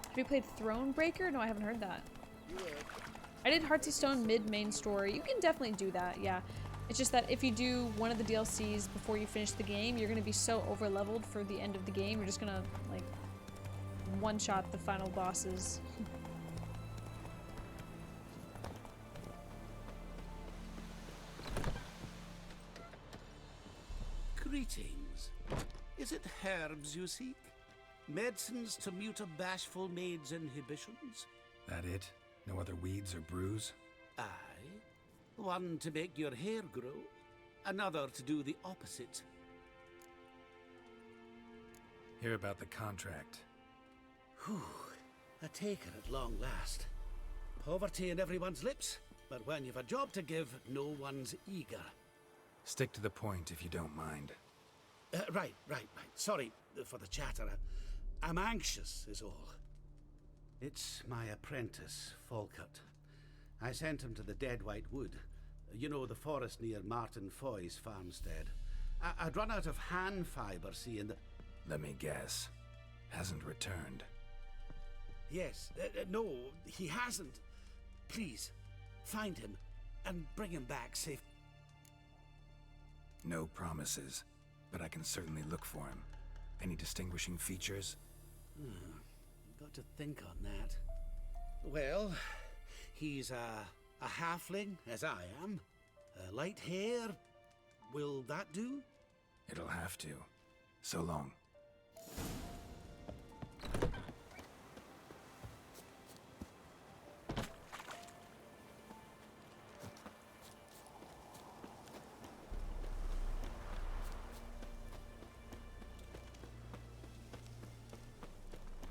Have you played Thronebreaker? No, I haven't heard that. I did Hearts of Stone mid-main story. You can definitely do that, yeah. It's just that if you do one of the DLCs before you finish the game, you're gonna be so over-leveled for the end of the game, you're just gonna, like, one-shot the final bosses. Greetings. Is it herbs you seek? Medicines to mute a bashful maid's inhibitions? That it? No other weeds or brews? Aye. One to make your hair grow, another to do the opposite. Hear about the contract. Whew. A taker at long last. Poverty in everyone's lips, but when you've a job to give, no one's eager. Stick to the point if you don't mind. Right. Sorry for the chatter. I'm anxious, is all. It's my apprentice, Falkert. I sent him to the Dead White Wood. You know, the forest near Martin Foy's farmstead. I'd run out of hand fibre seeing that... Let me guess. Hasn't returned. Yes. No, he hasn't. Please, find him and bring him back safe. No promises, but I can certainly look for him. Any distinguishing features? Got to think on that. Well, he's a halfling, as I am. Light hair. Will that do? It'll have to. So long.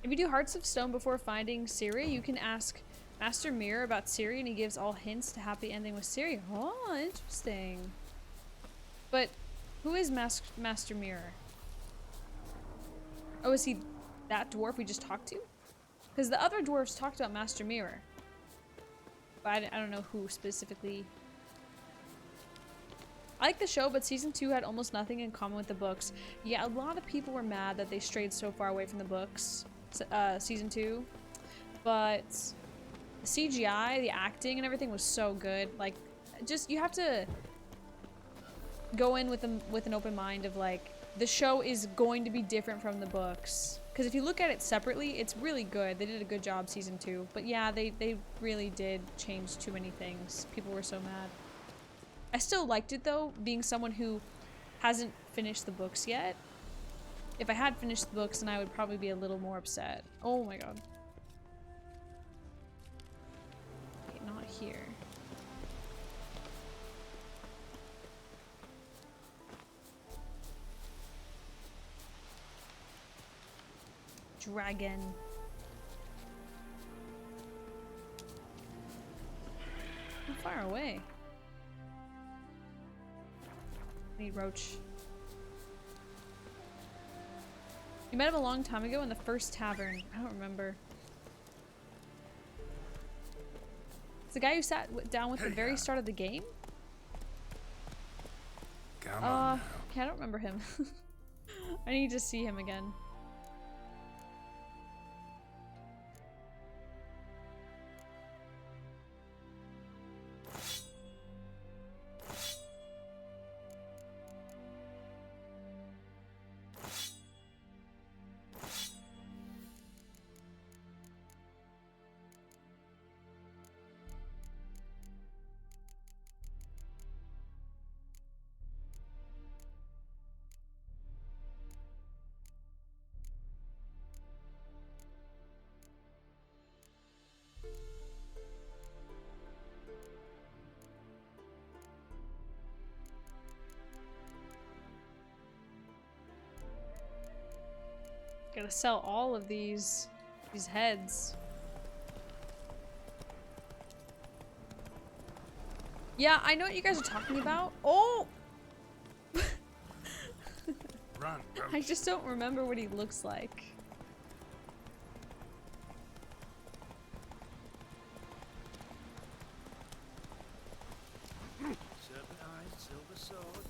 If you do Hearts of Stone before finding Ciri, you can ask Master Mirror about Ciri, and he gives all hints to happy ending with Ciri. Oh, interesting. But who is Master Mirror? Oh, is he that dwarf we just talked to? Because the other dwarves talked about Master Mirror. But I don't know who specifically. I like the show, but season 2 had almost nothing in common with the books. Yeah, a lot of people were mad that they strayed so far away from the books. Season 2. but the CGI, the acting, and everything was so good. Like, just, you have to go in with an open mind of like, the show is going to be different from the books. Because if you look at it separately, it's really good. They did a good job season 2. But yeah, they really did change too many things. People were so mad. I still liked it though, being someone who hasn't finished the books yet. If I had finished the books, then I would probably be a little more upset. Oh my god. Okay, not here. Dragon. How far away? Need roach. You met him a long time ago in the first tavern. I don't remember. It's the guy who sat down with the very start of the game? Come on now. Okay, I don't remember him. I need to see him again. Gotta sell all of these heads. Yeah, I know what you guys are talking about. Oh! Run, run. I just don't remember what he looks like. Serpent eyes, silver sword.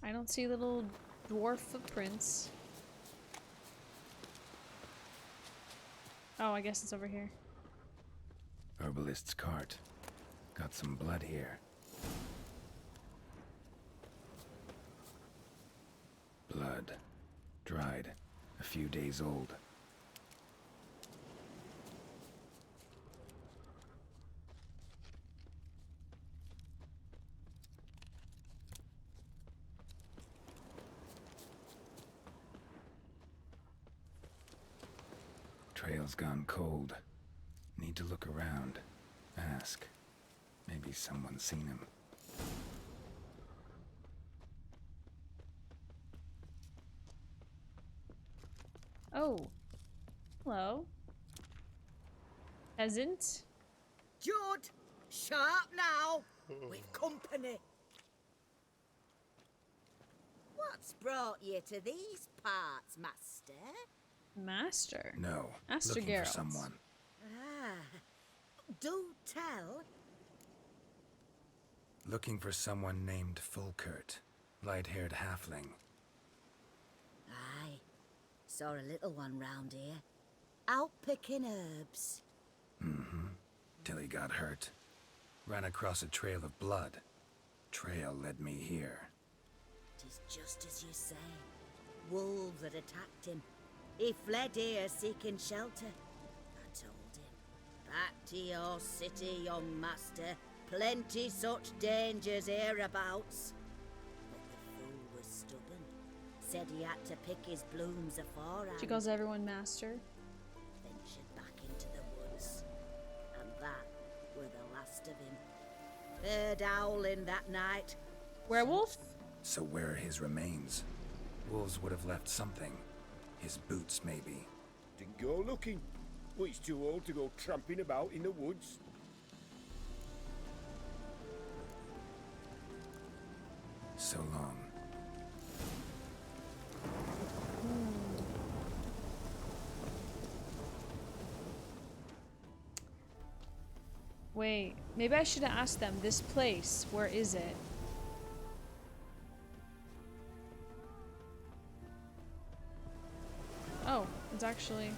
I don't see little dwarf footprints. Oh, I guess it's over here. Herbalist's cart. Got some blood here. Blood. Dried. A few days old. Trail's gone cold. Need to look around. Ask. Maybe someone's seen him. Oh. Hello. Peasant? Jude! Sharp now! We've company! What's brought you to these parts, Master? Master? No. Master Looking Geralt. for someone. Ah, do tell. Looking for someone named Fulkert. Light-haired halfling. Aye. Saw a little one round here. Out picking herbs. Mm-hmm. Till he got hurt. Ran across a trail of blood. Trail led me here. 'Tis just as you say. Wolves had attacked him. He fled here seeking shelter. I told him, back to your city, young master. Plenty such dangers hereabouts. But the fool was stubborn. Said he had to pick his blooms aforehand. She calls everyone master. Ventured back into the woods. And that were the last of him. Heard howling that night. Werewolf? So where are his remains? Wolves would have left something. His boots, maybe. Didn't go looking. Well, he's too old to go tramping about in the woods. So long. Wait, maybe I should have asked them. This place, where is it? Oh, it's actually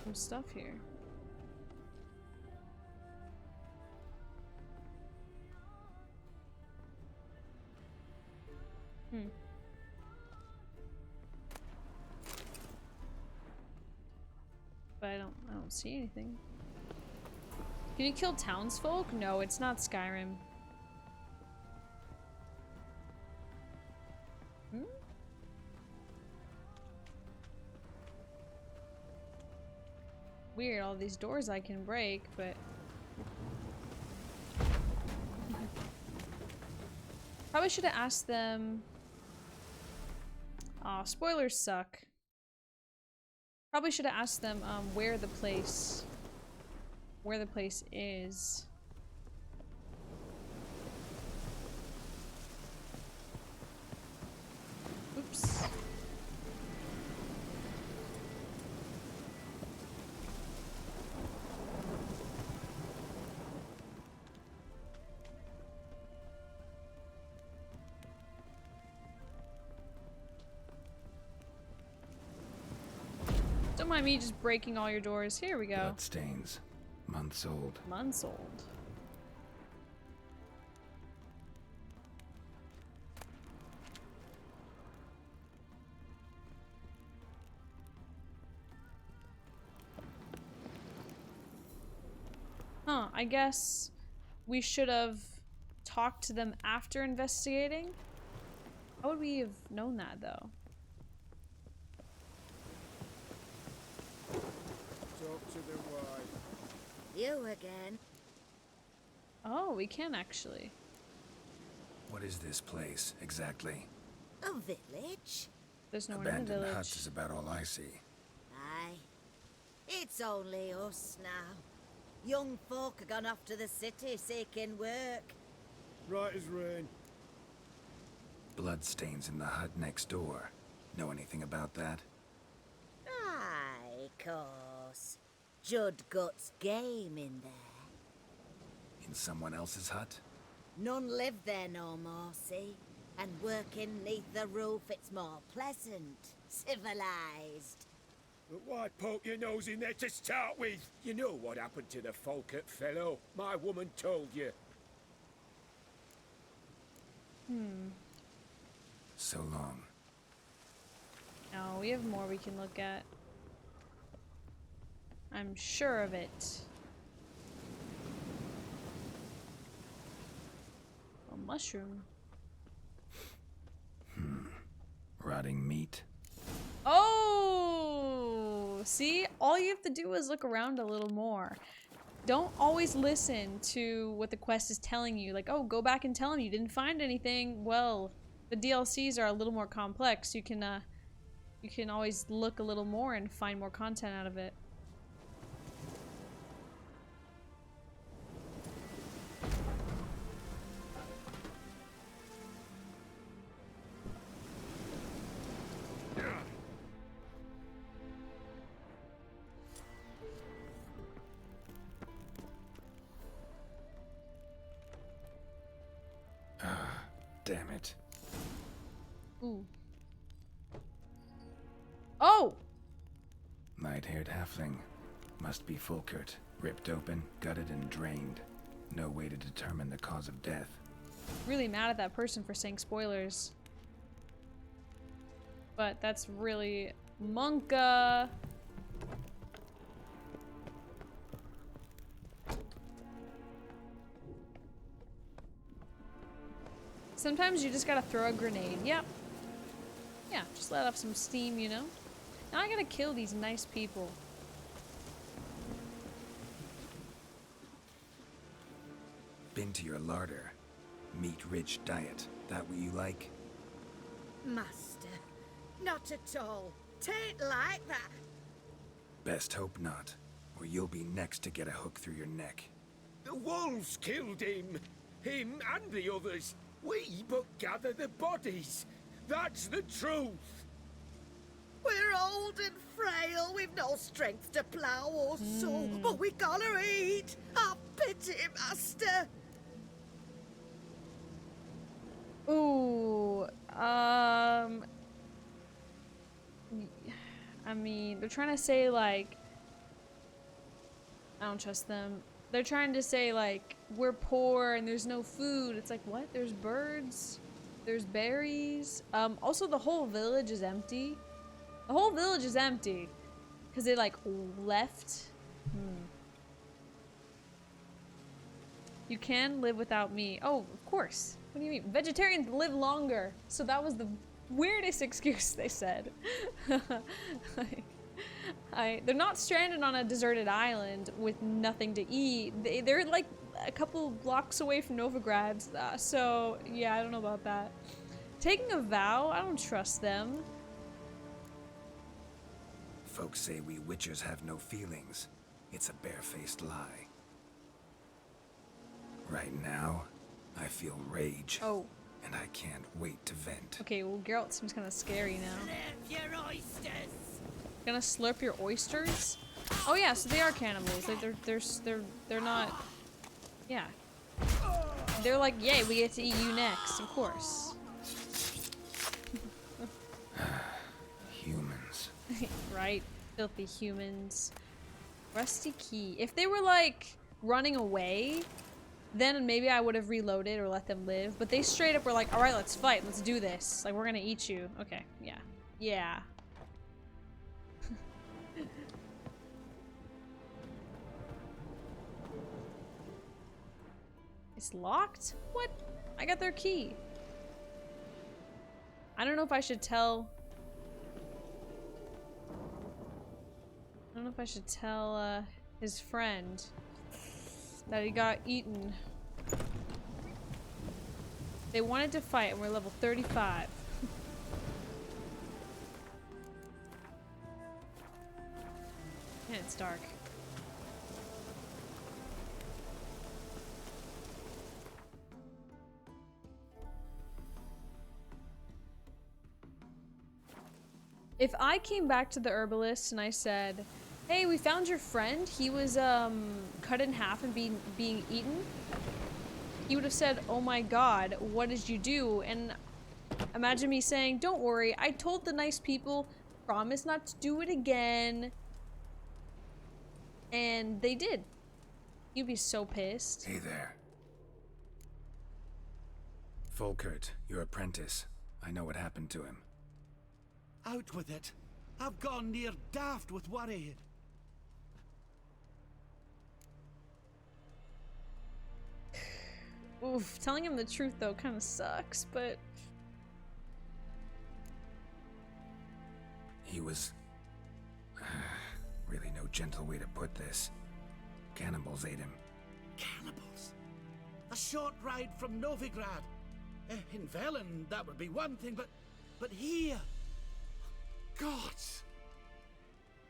some stuff here. But I don't see anything. Can you kill townsfolk? No, it's not Skyrim. Weird, all these doors I can break, but... Probably should have asked them... Aw, spoilers suck. Probably should have asked them where the place is. Oops. Don't mind me just breaking all your doors. Here we go. Bloodstains. Months old. Months old. Huh, I guess we should have talked to them after investigating? How would we have known that, though? Talk to the wife. You again. Oh, we can actually. What is this place, exactly? A village? There's no one in the Abandoned village. huts is about all I see. Aye. It's only us now. Young folk have gone off to the city seeking work. Right as rain. Bloodstains in the hut next door. Know anything about that? Aye, course. Judd Gut's game in there. In someone else's hut? None live there no more, see? And working neath the roof, it's more pleasant. Civilized. But why poke your nose in there to start with? You know what happened to the Falkert fellow. My woman told you. So long. No, we have more we can look at. I'm sure of it. A mushroom. Rotting meat. Oh! See? All you have to do is look around a little more. Don't always listen to what the quest is telling you. Like, oh, go back and tell them you didn't find anything. Well, the DLCs are a little more complex. You can always look a little more and find more content out of it. Damn it. Ooh. Oh! Light-haired halfling. Must be Fulkert. Ripped open, gutted, and drained. No way to determine the cause of death. Really mad at that person for saying spoilers. But that's really Monka. Sometimes you just gotta throw a grenade. Yep. Yeah, just let off some steam, you know? Now I gotta kill these nice people. Been to your larder. Meat-rich diet. That what you like? Master, not at all. Tain't like that. Best hope not, or you'll be next to get a hook through your neck. The wolves killed him. Him and the others. We but gather the bodies. That's the truth. We're old and frail. We've no strength to plough or sow. But we gotta eat. Have pity, master. Ooh, I mean, they're trying to say, like, I don't trust them. They're trying to say, like, we're poor and there's no food. It's like, what? There's birds, there's berries. Also, the whole village is empty. The whole village is empty because they, like, left. You can live without me. Oh, of course. What do you mean? Vegetarians live longer. So that was the weirdest excuse they said. They're not stranded on a deserted island with nothing to eat. They're like a couple blocks away from Novigrad. So yeah, I don't know about that. Taking a vow? I don't trust them. Folks say we Witchers have no feelings. It's a barefaced lie. Right now, I feel rage. Oh. And I can't wait to vent. Okay, well, Geralt seems kind of scary now. Slurp your oysters. Gonna slurp your oysters? Oh yeah, so they are cannibals. Like they're not. Yeah. They're like, yay, we get to eat you next, of course. Humans. Right? Filthy humans. Rusty key. If they were like running away, then maybe I would have reloaded or let them live. But they straight up were like, alright, let's fight. Let's do this. Like, we're gonna eat you. Okay, yeah. Yeah. It's locked? What? I got their key. I don't know if I should tell... I don't know if I should tell, his friend that he got eaten. They wanted to fight and we're level 35. And it's dark. If I came back to the herbalist and I said, hey, we found your friend, he was cut in half and being eaten, he would have said, oh my god, what did you do? And imagine me saying, don't worry, I told the nice people, promise not to do it again. And they did. You'd be so pissed. Hey there. Volkert, your apprentice. I know what happened to him. Out with it. I've gone near daft with worry. Oof, telling him the truth though kind of sucks, but... He was... really no gentle way to put this. Cannibals ate him. Cannibals? A short ride from Novigrad. In Velen, that would be one thing, but here... Gods!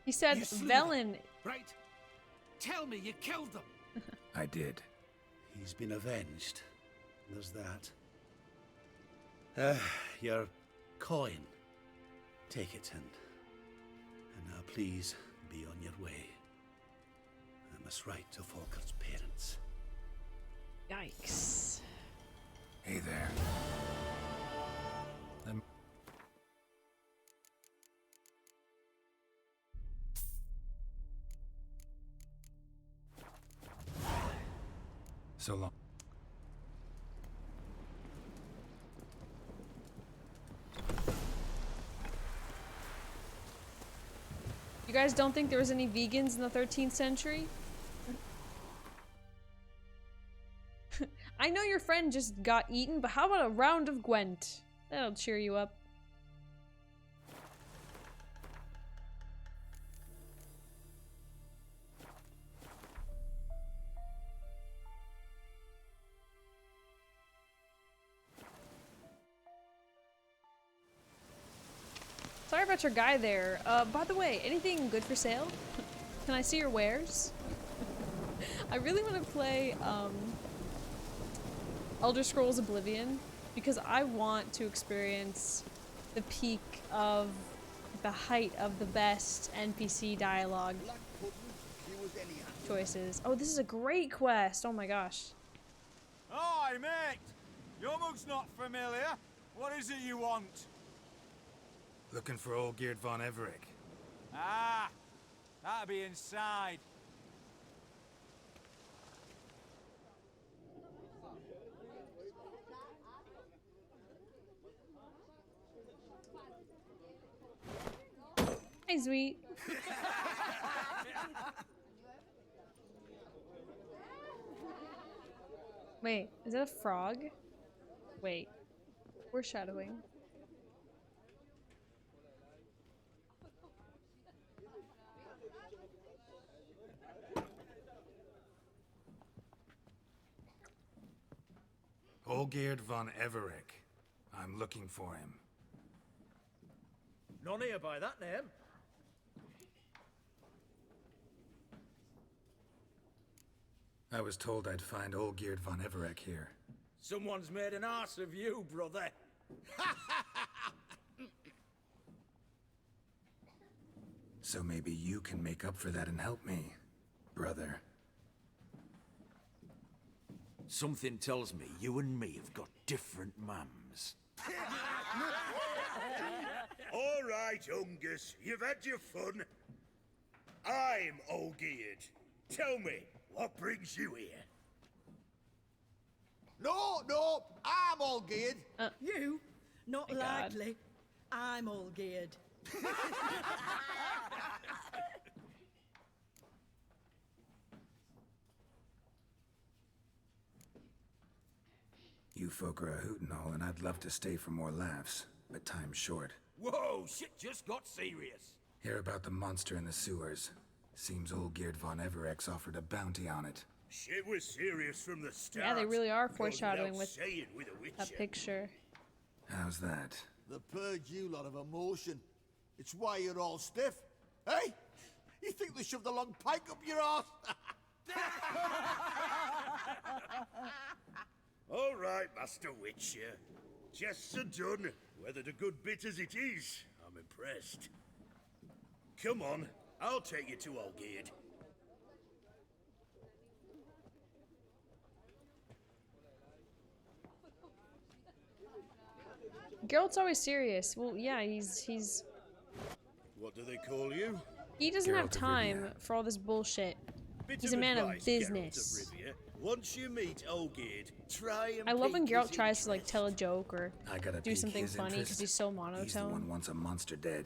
He said Velen. Right? Tell me you killed them. I did. He's been avenged. There's that. Your coin. Take it and now please be on your way. I must write to Volkert's parents. Yikes. Hey there. So long. You guys don't think there was any vegans in the 13th century? I know your friend just got eaten, but how about a round of Gwent? That'll cheer you up. Sorry about your guy there. By the way, anything good for sale? Can I see your wares? I really want to play, Elder Scrolls Oblivion because I want to experience the peak of the height of the best NPC dialogue choices. Oh, this is a great quest. Oh my gosh. Hi, mate! Your mug's not familiar. What is it you want? Looking for Olgierd von Everec. Ah, that'll be inside. Hey, sweet. Wait, is that a frog? Wait. Foreshadowing. Olgierd von Everec. I'm looking for him. None here by that name. I was told I'd find Olgierd von Everec here. Someone's made an ass of you, brother. So maybe you can make up for that and help me, brother. Something tells me you and me have got different mums. All right, Ungus, you've had your fun. I'm Olgierd. Tell me, what brings you here? No, I'm Olgierd. You? Not My God. likely. I'm Olgierd. You folk are a hoot and all, and I'd love to stay for more laughs, but time's short. Whoa, shit just got serious. Hear about the monster in the sewers. Seems Olgierd von Everec's offered a bounty on it. Shit was serious from the start. Yeah, they really are Goes foreshadowing without with saying with a that witcher. picture. How's that? The purge you lot of emotion. It's why you're all stiff. Hey? You think they shoved a long pike up your arse? All right, Master Witcher. Jests are done. Whether the good bit as it is, I'm impressed. Come on, I'll take you to Olgierd. Geralt's always serious. Well, yeah, he's What do they call you? he doesn't have Geralt of time Rivia. for all this bullshit. Bit He's a man of advice, Geralt business. Rivia. Once you meet Olgierd, try and I love when pique Geralt his tries to like tell a joke or I gotta do pique something his funny interest. because he's so He's the monotone. one wants a monster dead.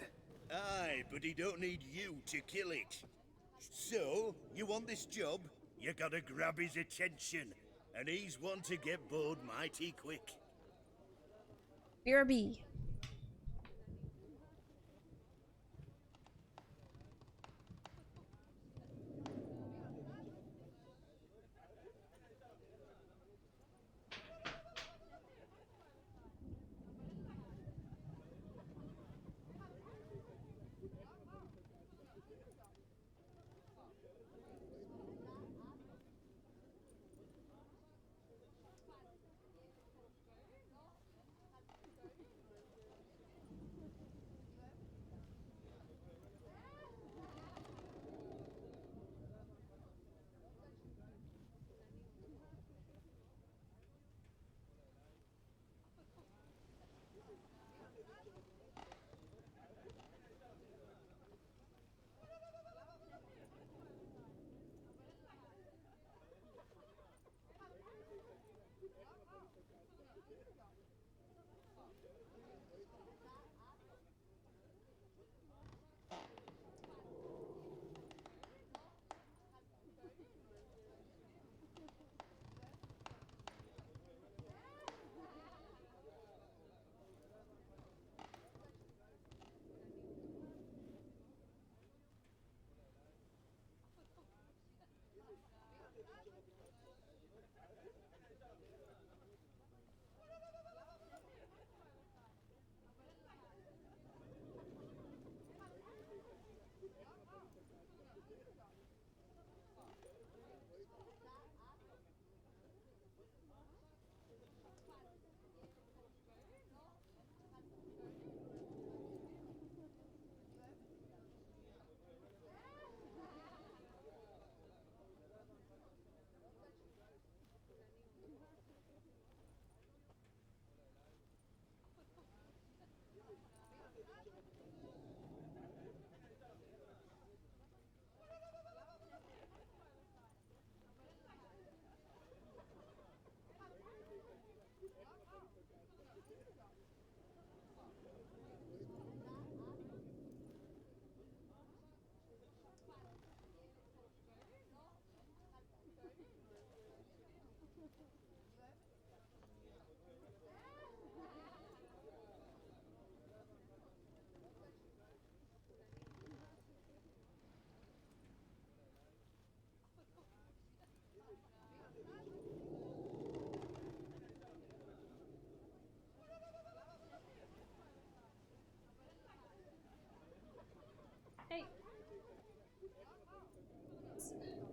Aye, but he don't need you to kill it. So, you want this job? You gotta grab his attention. And he's one to get bored mighty quick. BRB.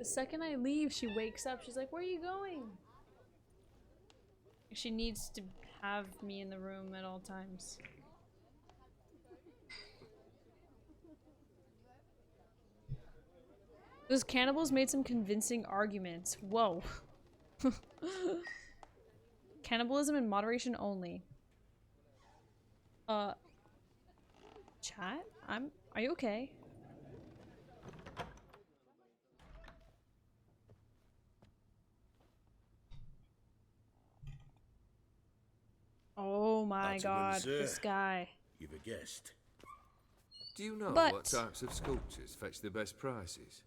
The second I leave, she wakes up. She's like, "Where are you going?" She needs to have me in the room at all times. Those cannibals made some convincing arguments. Whoa. Cannibalism in moderation only. Chat? Are you okay? Oh my god, this guy. You've a guest. Do you know But- what types of sculptures fetch the best prices?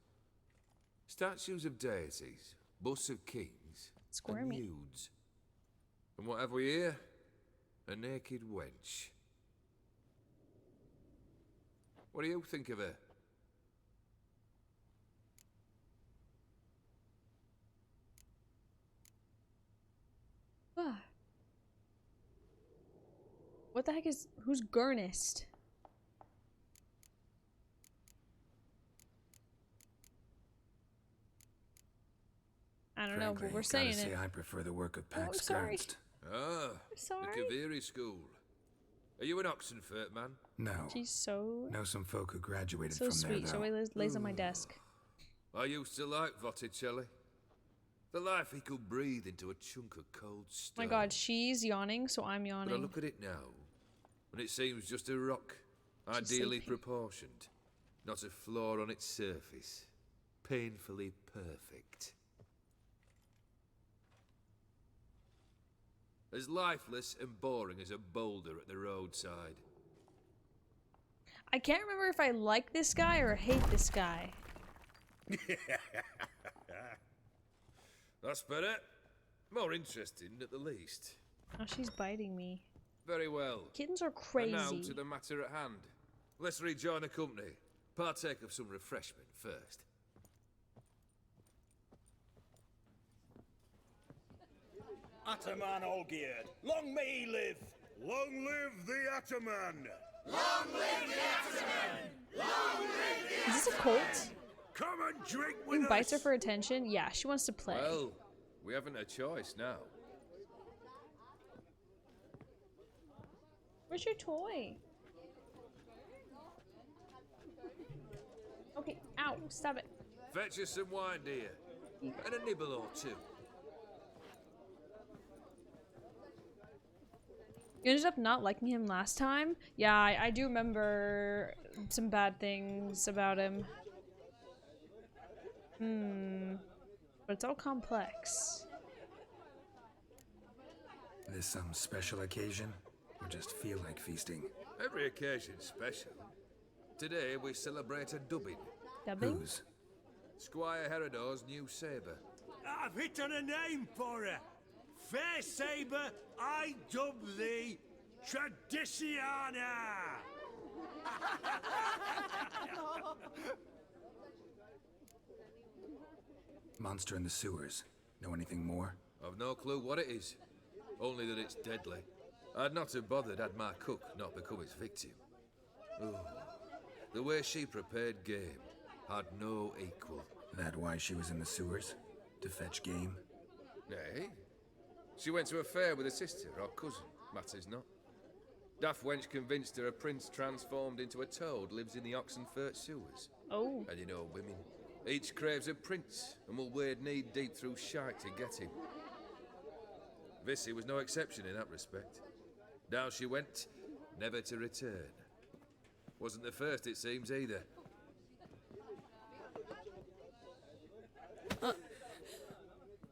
Statues of deities, busts of kings, Squirmy. and nudes. And what have we here? A naked wench. What do you think of her? Ah. What the heck is... Who's Gurnest? I don't know, Frankly, but we're gotta saying say it. I prefer the work of Oh, I'm Pax sorry. Ernst. Ah, sorry. the Kaviri School. Are you an Oxenfurt man? No. She's so... Know some folk who graduated So from sweet. there, though. So he lays on my desk. I used to like Botticelli. The life he could breathe into a chunk of cold Oh stone. my god, she's yawning, so I'm But I yawning. look at it now, and it seems just a rock, ideally sleeping. proportioned, not a flaw on its surface, painfully perfect. As lifeless and boring as a boulder at the roadside. I can't remember if I like this guy or hate this guy. That's better. More interesting, at the least. Oh, she's biting me. Very well. Kittens are And now crazy. to the matter at hand. Let's rejoin the company. Partake of some refreshment first. Ataman Olgierd, long may he live! Long live the Ataman! Is this a cult? Come and drink He with invites her us! for attention? Yeah, she wants to play. Well, we haven't a choice now. Where's your toy? Okay, ow, stop it. Fetch us some wine, dear. And a nibble or two. You ended up not liking him last time? Yeah, I do remember some bad things about him. But it's all complex. This some special occasion? Or just feel like feasting? Every occasion's special. Today we celebrate a dubbing. Dubbing? Whose? Squire Herodor's new sabre. I've hit on a name for her! Fair Sabre, I dub thee Tradiciana! Monster in the sewers. Know anything more? I've no clue what it is. Only that it's deadly. I'd not have bothered had my cook not become its victim. Oh, the way she prepared game had no equal. That why she was in the sewers? To fetch game? Nay. She went to a fair with a sister or cousin, matters not. Daft wench convinced her a prince transformed into a toad lives in the Oxenfurt sewers. Oh. And you know women. Each craves a prince and will wade knee deep through shite to get him. Vissy was no exception in that respect. Down she went, never to return. Wasn't the first, it seems, either.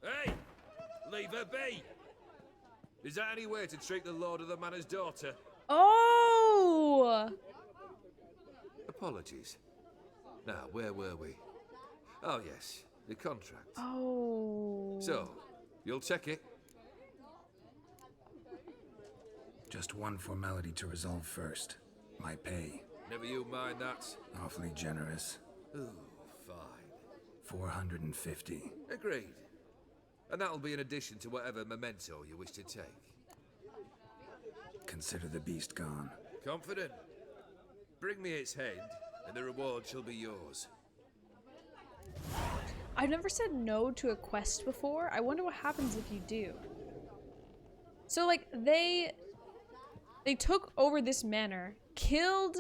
Hey! Leave her be! Is that any way to treat the lord of the manor's daughter? Oh! Apologies. Now, where were we? Oh, yes, the contract. Oh. So, you'll check it? Just one formality to resolve first. My pay. Never you mind that. Awfully generous. Ooh, fine. 450. Agreed. And that'll be in addition to whatever memento you wish to take. Consider the beast gone. Confident? Bring me its head, and the reward shall be yours. I've never said no to a quest before. I wonder what happens if you do. So like they took over this manor, killed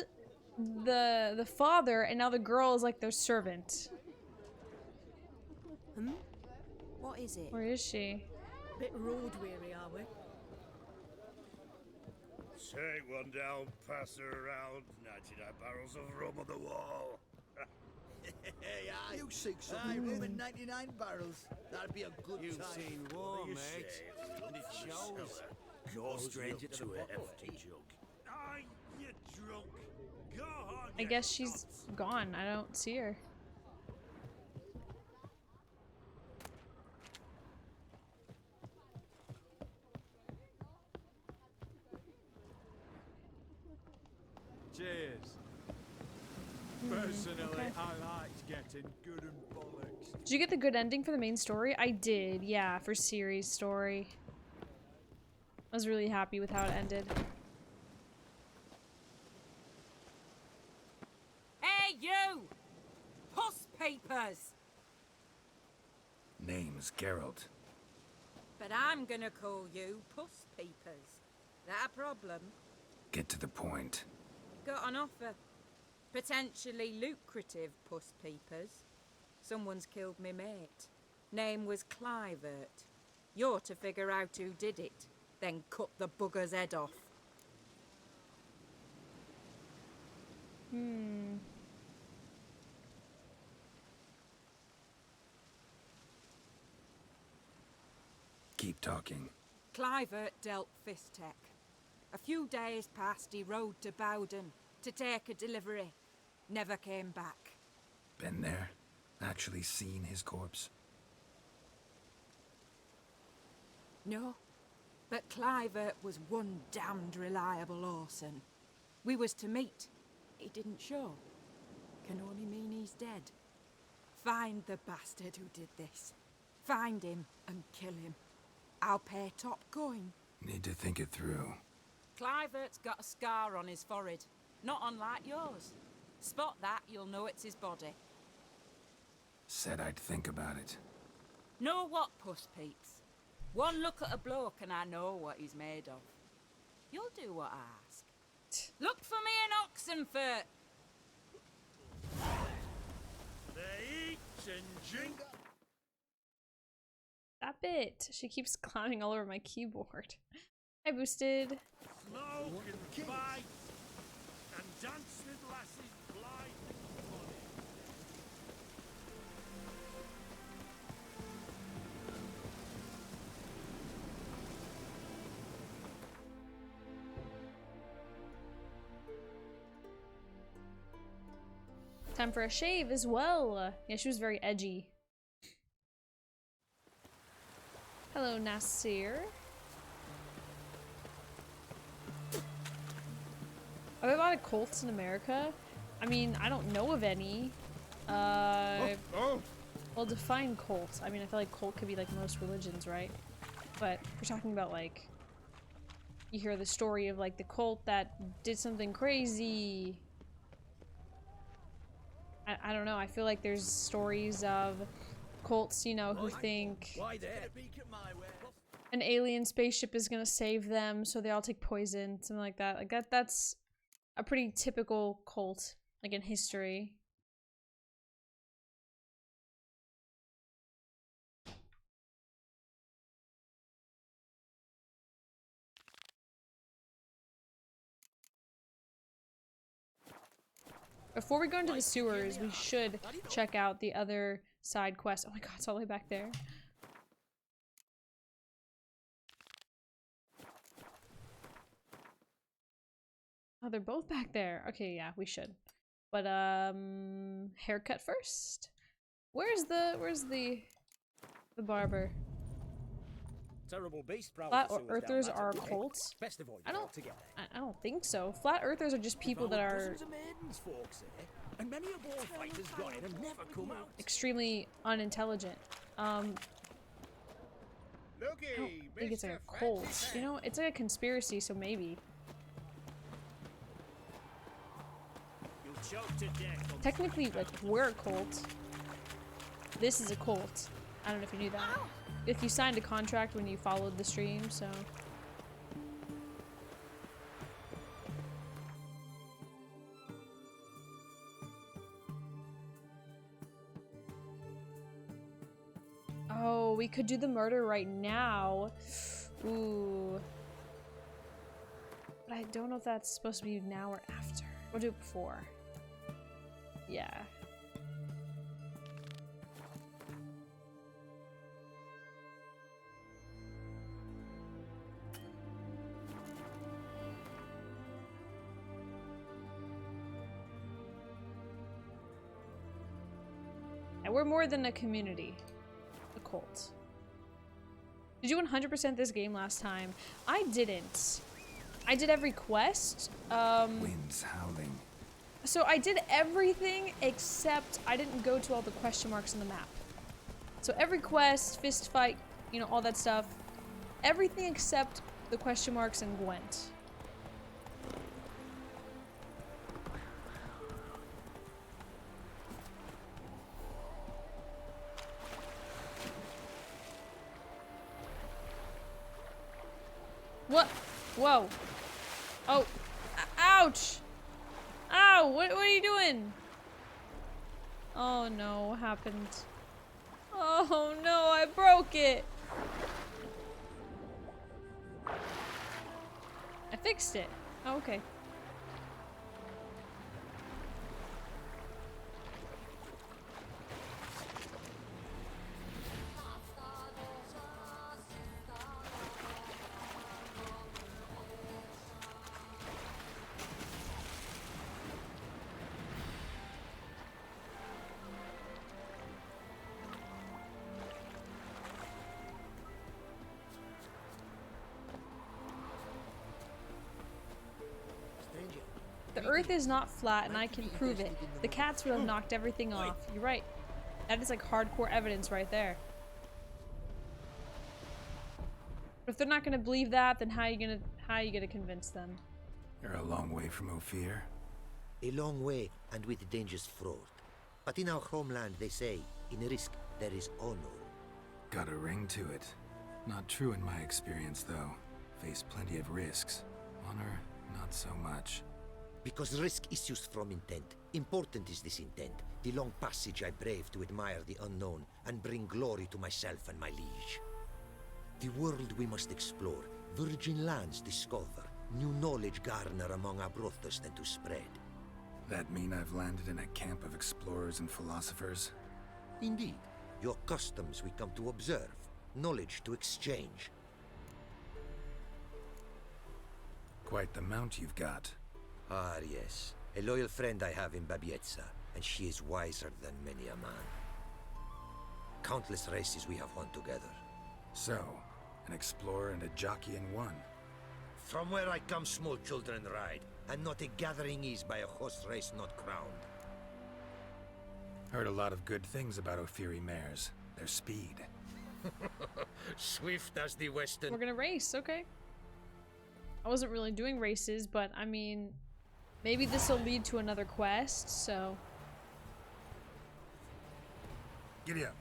the father, and now the girl is like their servant. What is it? Where is she? Bit road weary, are we? Take one down, pass her around. 99 barrels of rum on the wall. You seek some room in 99 barrels. That'd be a good You've time. seen war, mate, and it shows. No stranger to the hefty jug. Aye, you drunk. Go on. I guess she's gone. I don't see her. Cheers. Personally, I liked getting good and bollocks. Did you get the good ending for the main story? I did, yeah, for Ciri's story. I was really happy with how it ended. Hey, you! Puss papers! Name's Geralt. But I'm gonna call you Puss Peepers. That a problem? Get to the point. Got an offer. Potentially lucrative Puss Peepers. Someone's killed me mate. Name was Clivert. You're to figure out who did it, then cut the bugger's head off. Keep talking. Clivert dealt Fistech. A few days passed, he rode to Bowden to take a delivery. Never came back. Been there? Actually seen his corpse? No, but Clivert was one damned reliable Orson. We was to meet. He didn't show. Can only mean he's dead. Find the bastard who did this. Find him and kill him. I'll pay top coin. Need to think it through. Clivert's got a scar on his forehead, not unlike yours. Spot that, you'll know it's his body. Said I'd think about it. Know what, Puss Peeps? One look at a bloke and I know what he's made of. You'll do what I ask. Look for me in Oxenfurt. They eat and drink. Stop it. She keeps climbing all over my keyboard. I boosted. Smoke and fight and dance with lasses blind and funny. Time for a shave as well. Yeah, she was very edgy. Hello, Nasir. Are there a lot of cults in America? I mean, I don't know of any. Well, define cult. I mean, I feel like cult could be like most religions, right? But we're talking about like, you hear the story of like the cult that did something crazy. I don't know. I feel like there's stories of cults, you know, who think an alien spaceship is gonna save them, so they all take poison, something like that. Like that's a pretty typical cult, like in history. Before we go into the sewers, we should check out the other side quest. Oh my god, it's all the way back there. Oh, they're both back there. Okay, yeah, we should. But haircut first. Where's the barber? Terrible beast Flat earthers are cults? I don't think so. Flat earthers are just people that are extremely unintelligent. I don't think it's like a cult. You know, it's like a conspiracy, so maybe. Technically, like, we're a cult. this is a cult. I don't know if you knew that. If you signed a contract when you followed the stream, so. Oh, we could do the murder right now. Ooh. But I don't know if that's supposed to be now or after. We'll do it before. Yeah. And we're more than a community. A cult. Did you 100% this game last time? I didn't. I did every quest. Winds howling. So I did everything except I didn't go to all the question marks on the map. So every quest, fist fight, you know, all that stuff. Everything except the question marks and Gwent. What? Whoa. Oh. Ouch! Ow! What are you doing? Oh no, what happened? Oh no, I broke it! I fixed it. Oh, okay. The earth is not flat, and I can prove it. The cats would have knocked everything off. You're right. That is like hardcore evidence right there. But if they're not gonna believe that, then how are you gonna convince them? You're a long way from Ophir. A long way, and with dangers fraught. But in our homeland, they say, in risk there is honor. Got a ring to it. Not true in my experience, though. Faced plenty of risks. Honor, not so much. Because risk issues from intent. Important is this intent. The long passage I brave to admire the unknown and bring glory to myself and my liege. The world we must explore, virgin lands discover, new knowledge garner among our brothers than to spread. That mean I've landed in a camp of explorers and philosophers? Indeed. Your customs we come to observe, knowledge to exchange. Quite the mount you've got. Ah, yes. A loyal friend I have in Babietza, and she is wiser than many a man. Countless races we have won together. So, an explorer and a jockey in one. From where I come, small children ride, and not a gathering is by a horse race not crowned. Heard a lot of good things about Ophiri mares. Their speed. Swift as the western... We're gonna race, okay. I wasn't really doing races, but I mean... Maybe this will lead to another quest, so... Giddy up.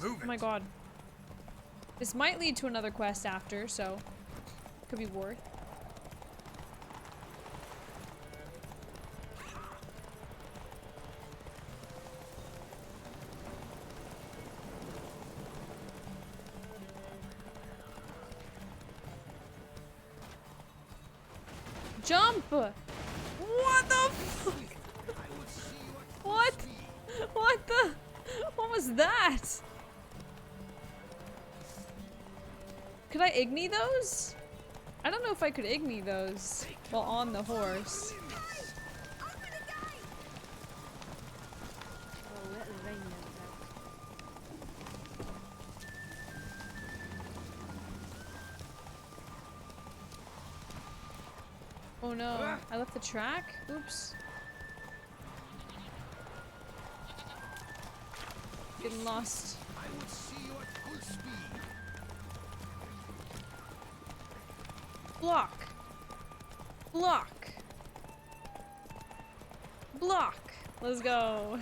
Move it. Oh my god. This might lead to another quest after, so... Could be worth. Jump! What the fuck? What? What the? What was that? Could I igni those? I don't know if I could igni those while on the horse. Oh no, I left the track? Oops. Getting lost. I will see you at full speed. Block. Block. Block. Let's go.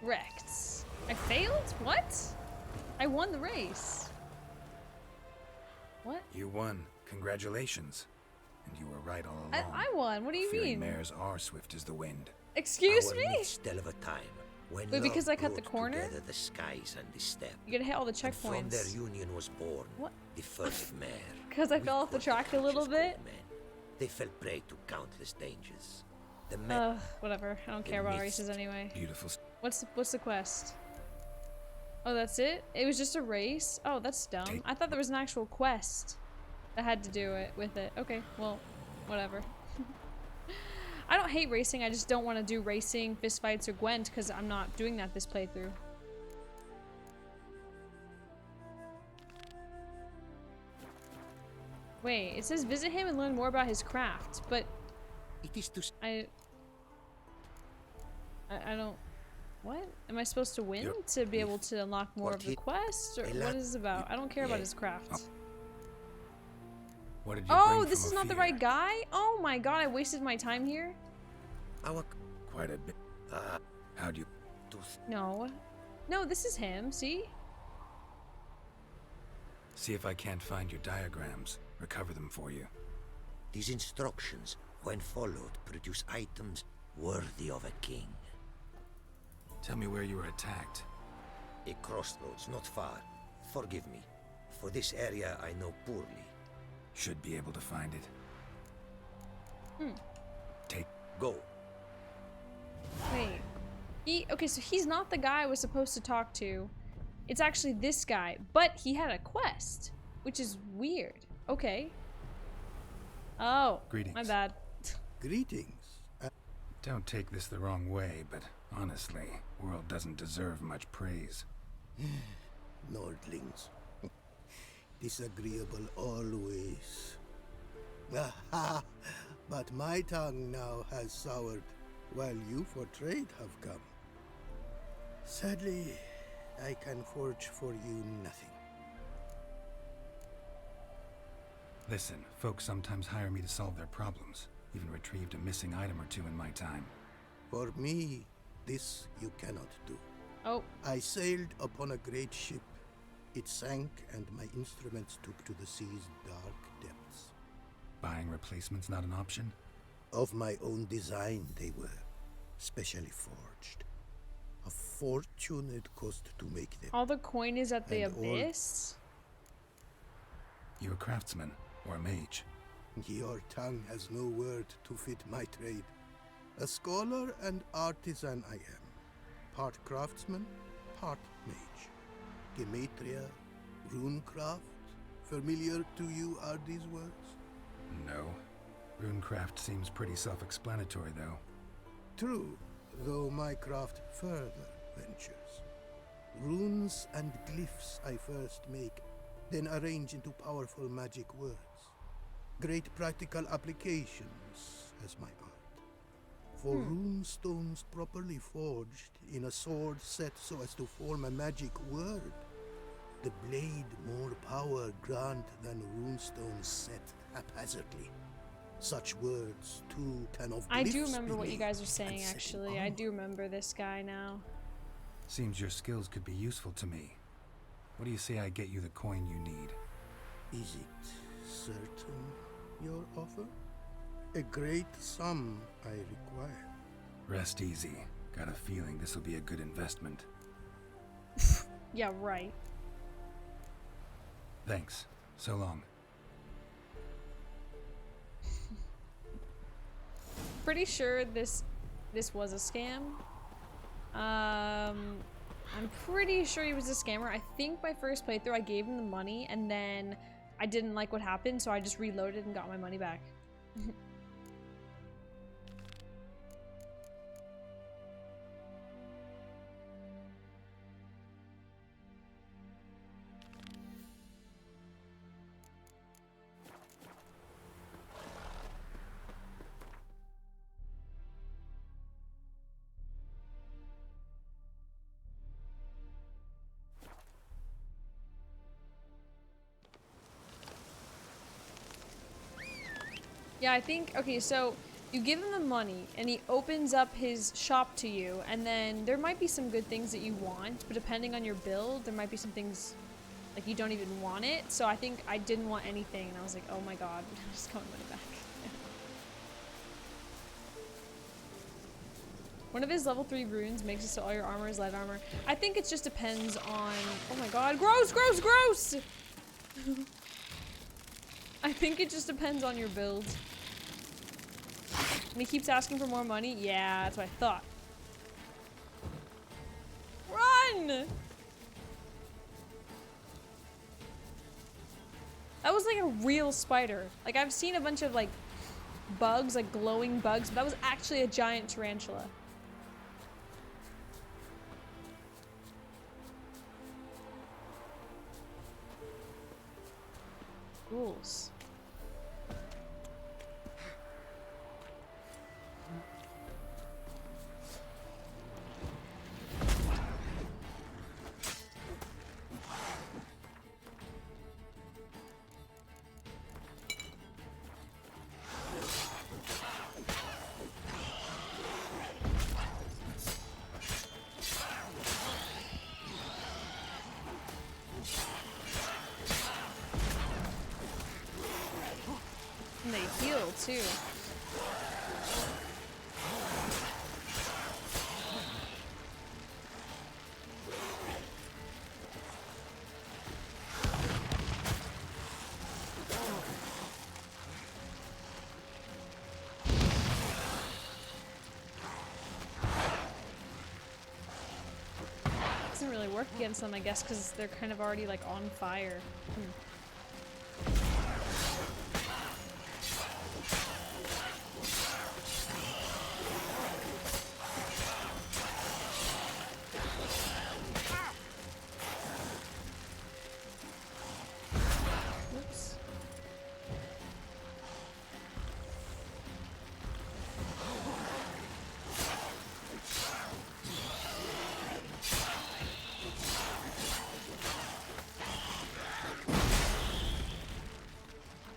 Wrecked. I failed? What? I won the race. What? You won. Congratulations. And you were right all along. I won. What do you Fearing mean? mares are swift as the wind. Excuse Our me? midst of a time when Wait, because love I cut the brought corner? together the skies and the steppe. You gotta hit all the And from their checkpoints. union was born What? the first mare. Because I fell off the track a little bit? They fell prey to countless dangers. The men Ugh, whatever. I don't care about mist. races anyway. Beautiful. What's the quest? Oh, that's it? It was just a race? Oh, that's dumb. I thought there was an actual quest that had to do it with it. Okay, well, whatever. I don't hate racing, I just don't want to do racing, fistfights, or Gwent because I'm not doing that this playthrough. Wait, it says visit him and learn more about his craft, but it is to I don't. What? Am I supposed to win to be able to unlock more of the quest? Or what is this about? I don't care about his craft. What did you Oh, bring this from is not the Ophir? right guy? Oh my god, I wasted my time here? Quite a bit. How'd you... No. No, this is him, see? See if I can't find your diagrams. Recover them for you. These instructions, when followed, produce items worthy of a king. Tell me where you were attacked. A crossroads, not far. Forgive me. For this area, I know poorly. Should be able to find it. Take... Go. Wait. Okay, so he's not the guy I was supposed to talk to. It's actually this guy, but he had a quest, which is weird. Okay. Oh, Greetings. my bad. Greetings. Don't take this the wrong way, but honestly, world doesn't deserve much praise. Nordlings. Disagreeable always. Aha! But my tongue now has soured, while you for trade have come. Sadly, I can forge for you nothing. Listen, folks sometimes hire me to solve their problems. Even retrieved a missing item or two in my time. For me, this you cannot do. Oh. I sailed upon a great ship. It sank, and my instruments took to the sea's dark depths. Buying replacements not an option? Of my own design they were, specially forged. A fortune it cost to make them. All the coin is at the And all- abyss? You a craftsman or a mage? Your tongue has no word to fit my trade. A scholar and artisan I am. Part craftsman, part mage. Gematria, runecraft. Familiar to you are these words? No. Runecraft seems pretty self-explanatory, though. True, though my craft further ventures. Runes and glyphs I first make, then arrange into powerful magic words. Great practical applications as my art. For rune stones properly forged in a sword set so as to form a magic word, the blade more power grant than runestones set haphazardly. Such words, too, can of I do glyphs remember be what you made guys are and saying, set in actually. I do remember this guy now. Seems your skills could be useful to me. What do you say I get you the coin you need? Is it certain, your offer? A great sum I require. Rest easy. Got a feeling this will be a good investment. Yeah, right. Thanks. So long. Pretty sure this was a scam. I'm pretty sure he was a scammer. I think my first playthrough I gave him the money and then I didn't like what happened, so I just reloaded and got my money back. Yeah, I think, okay, so You give him the money, and he opens up his shop to you, and then there might be some good things that you want, but depending on your build, there might be some things, like, you don't even want it. So I think I didn't want anything, and I was like, oh my god, I'm just going money back. One of his level 3 runes makes it so all your armor is light armor. I think it just depends on... Oh my god, gross, gross, gross! I think it just depends on your build. And he keeps asking for more money? Yeah, that's what I thought. Run! That was like a real spider. Like, I've seen a bunch of, like, bugs, like glowing bugs, but that was actually a giant tarantula. Ghouls. And they heal too. Doesn't really work against them, I guess, because they're kind of already like on fire. Oops.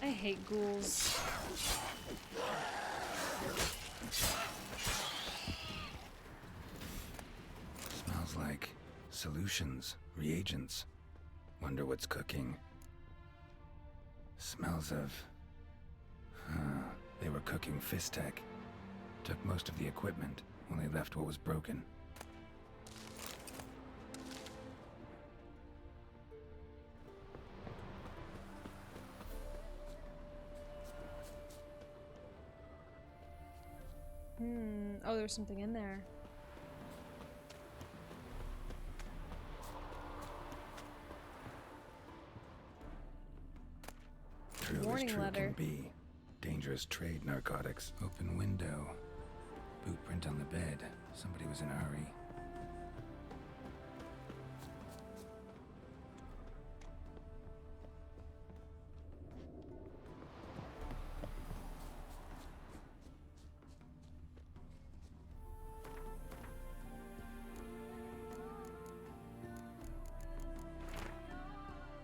I hate ghouls. Smells like solutions, reagents. Wonder what's cooking. Smells of... they were cooking Fistech. Took most of the equipment, only left what was broken. Oh, there's something in there. True as Warning true letter. can be. Dangerous trade narcotics. Open window. Boot print on the bed. Somebody was in a hurry.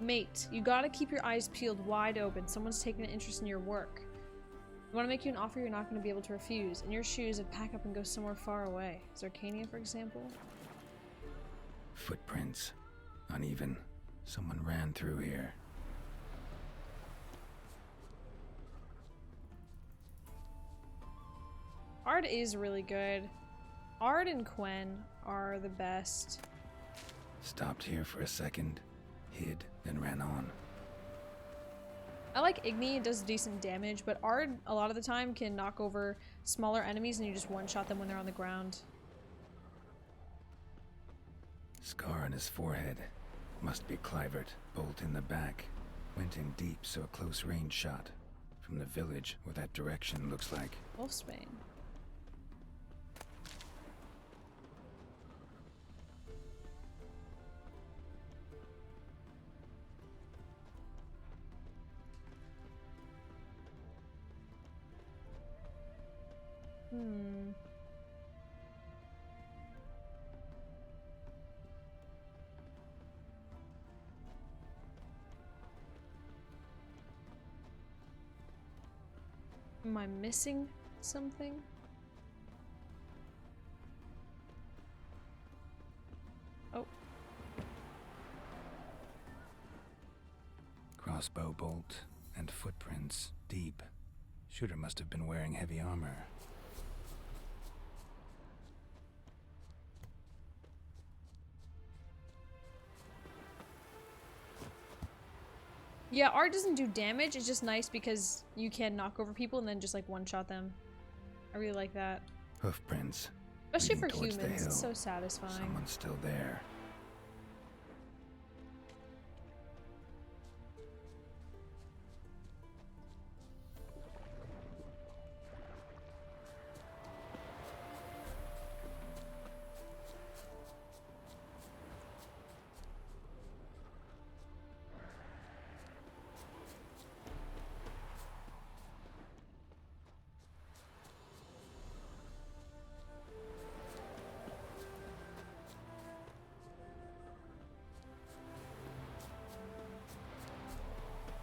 Mate, you gotta keep your eyes peeled wide open. Someone's taking an interest in your work. I want to make you an offer you're not going to be able to refuse. In your shoes, I'd pack up and go somewhere far away. Zarkania, for example? Footprints. Uneven. Someone ran through here. Ard is really good. Ard and Quen are the best. Stopped here for a second. Hid, then ran on. I like Igni, it does decent damage, but Ard a lot of the time can knock over smaller enemies and you just one-shot them when they're on the ground. Scar on his forehead. Must be Clivert. Bolt in the back. Went in deep, so a close range shot. From the village, where that direction looks like. Wolfsbane. Am I missing something. Oh. Crossbow bolt and footprints deep. Shooter must have been wearing heavy armor. Yeah, art doesn't do damage. It's just nice because you can knock over people and then just like one-shot them. I really like that. Hoofprints. Especially for leading towards the humans, it's hill. so satisfying. Someone's still there.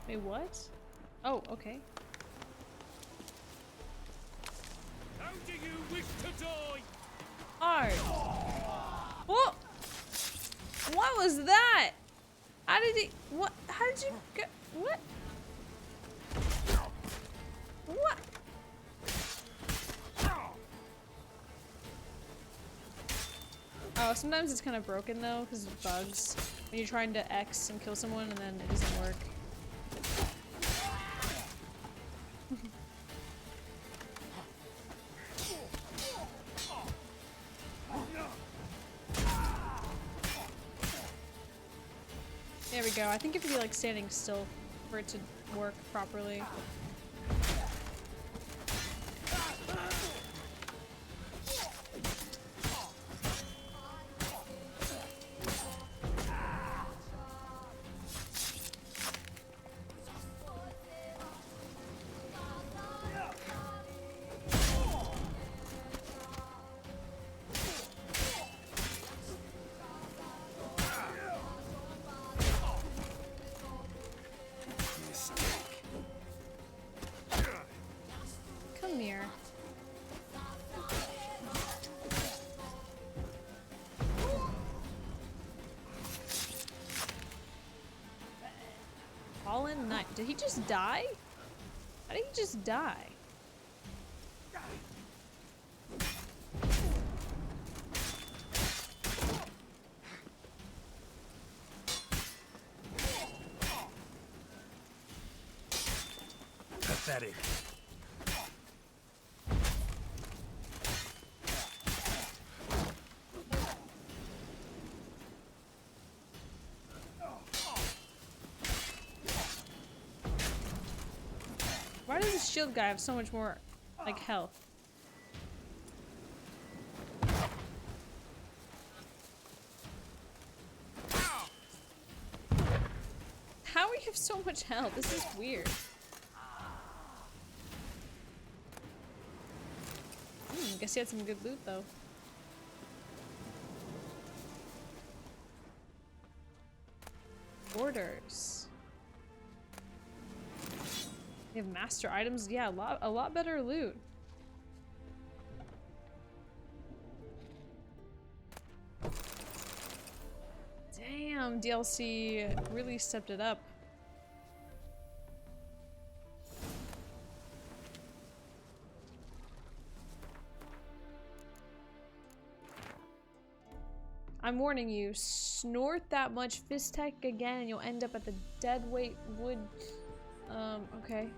Wait, what? Oh, okay. How do you wish to die? Art. What? What was that? How did he? What? How did you get? What? What? Oh, sometimes it's kind of broken though, because of bugs. When you're trying to X and kill someone and then it doesn't work. There we go. I think you have to be like standing still for it to work properly. Come here. Fallen Knight. Did he just die? How did he just die? Pathetic. Why does this shield guy have so much more, like, health? How we have so much health? This is weird. Guess he had some good loot though. Orders. They have master items. Yeah, a lot better loot. Damn, DLC really stepped it up. I'm warning you, snort that much fist tech again and you'll end up at the deadweight wood. Okay.